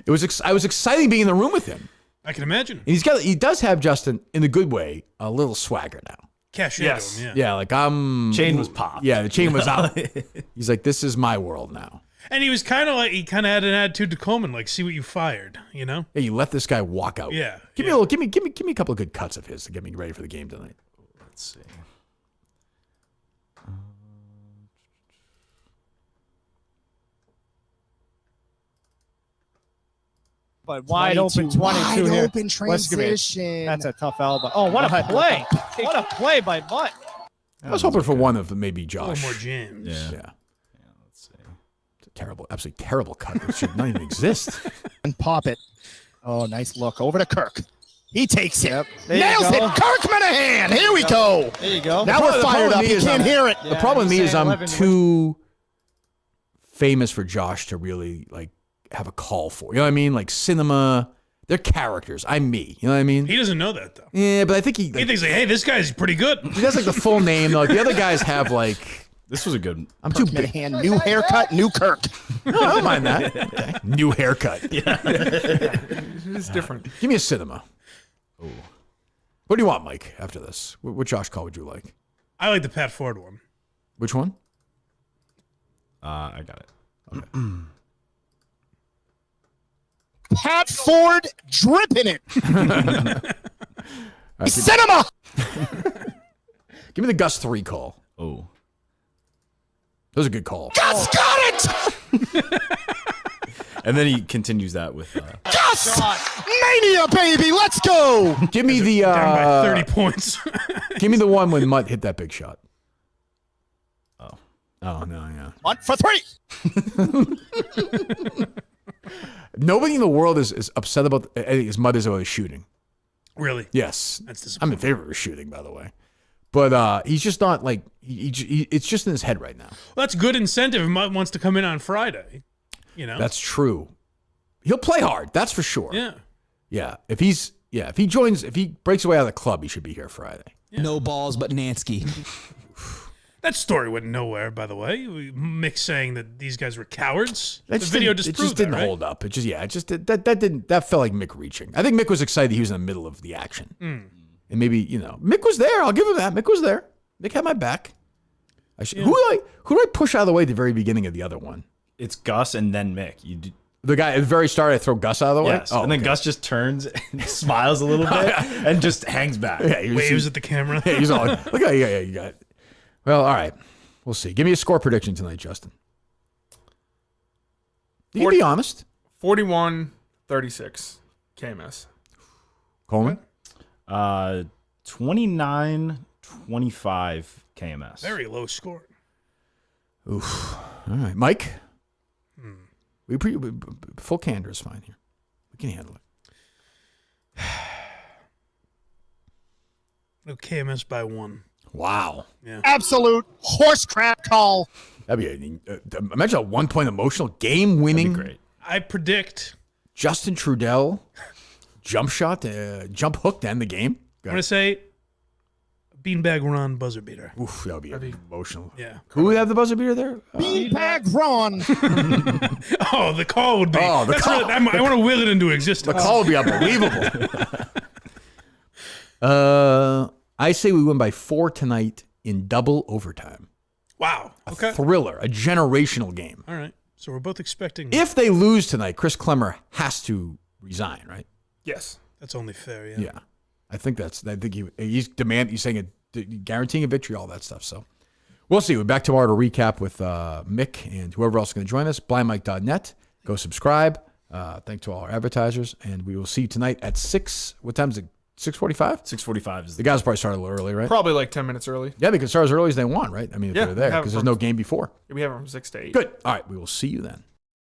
I was excited being in the room with him. I can imagine. And he does have, Justin, in a good way, a little swagger now. Cachet Yes. to him, Yeah, like Chain was popped. Yeah, the chain was out. He's like, this is my world now. And he was kind of had an attitude to Coleman, like, see what you fired, you know? Yeah, you let this guy walk out. Yeah. Give me a couple of good cuts of his to get me ready for the game tonight. Let's see. But wide open 22 wide here. open transition. That's a tough elbow. Oh, what a play. What a play by Mutt. I was hoping for one of maybe A Josh. little more James. Yeah. Let's see. It's a terrible, absolutely terrible cut. It should not even exist. And pop it. Oh, nice look. Over to Kirk. He takes it. Yep. There you Nails go. it. Kirk Minihane. Here we go. There you go. Now we're fired up. You can't hear it. The problem with me is I'm 11 too famous for Josh to really have a call for. You know what I mean? Like cinema, they're characters. I'm me. You know what I mean? He doesn't know that, though. Yeah, but I think He thinks, hey, this guy's pretty good. he has the full name. Like the other guys have This was a good. I'm too big. Minihane. New haircut. New Kirk. No, I don't mind that. Okay. New haircut. It's different. Give me a cinema. Oh. What do you want, Mike? After this, what Josh call would you like? I like the Pat Ford one. Which one? I got it. Okay. Pat Ford dripping it. Cinema. Give me the Gus 3 call. Oh. That was a good call. Gus got it. And then he continues that with. Gus Mania, baby. Let's go. Give me the Down by 30 points. give me the one when Mutt hit that big shot. Oh no, yeah. Mutt for 3. Nobody in the world is upset about as Mutt is about his shooting. Really? Yes, That's I'm disappointing. in favor of his shooting, by the way. But he's just not like it's just in his head right now. Well, that's good incentive if Mutt wants to come in on Friday. You know? That's true. He'll play hard. That's for sure. Yeah. Yeah. If he breaks away out of the club, he should be here Friday. No balls but Nansky. That story went nowhere, by the way. Mick saying that these guys were cowards. That The video it disproved just didn't that, right? hold up. It just that felt like Mick reaching. I think Mick was excited he was in the middle of the action. And maybe, Mick was there. I'll give him that. Mick was there. Mick had my back. Who do I push out of the way at the very beginning of the other one? It's Gus and then Mick. The guy at the very start, I throw Gus out of the way? Yes. And then okay. Gus just turns and smiles a little bit and just hangs back. Yeah, Waves at the camera. Yeah, he's all like, look, yeah, you got it. Well, all right. We'll see. Give me a score prediction tonight, Justin. You can be honest. 41-36 KMS. Coleman? 29-25 KMS. Very low score. Oof. All right. Mike? Full candor is fine here. We can handle it. No KMS by 1. Wow. Yeah. Absolute horse crap call. That'd be imagine a 1-point emotional game winning. Great. I predict. Justin Trudell jump shot, jump hook to end the game. I'm going to say Beanbag Ron buzzer beater. Oof, that would be emotional. Yeah. Who would have the buzzer beater there? Beanbag Ron. Oh, the call would be. Oh, the call. Really, I want to will it into existence. The call would be unbelievable. I say we win by 4 tonight in double overtime. Wow. Okay. A thriller, a generational game. All right. So we're both expecting. If they lose tonight, Chris Clemmer has to resign, right? Yes. That's only fair, yeah. Yeah. I think he's saying guaranteeing a victory, all that stuff. So we'll see. We're back tomorrow to recap with Mick and whoever else is going to join us. blindmike.net. Go subscribe. Thanks to all our advertisers. And we will see you tonight at 6. What time is it? 6:45? 6:45 is The guys probably started a little early, right? Probably like 10 minutes early. Yeah, they can start as early as they want, right? I mean, if Yeah, they're there, we have because there's from- no game before. We have them from 6 to 8. Good. All right, we will see you then.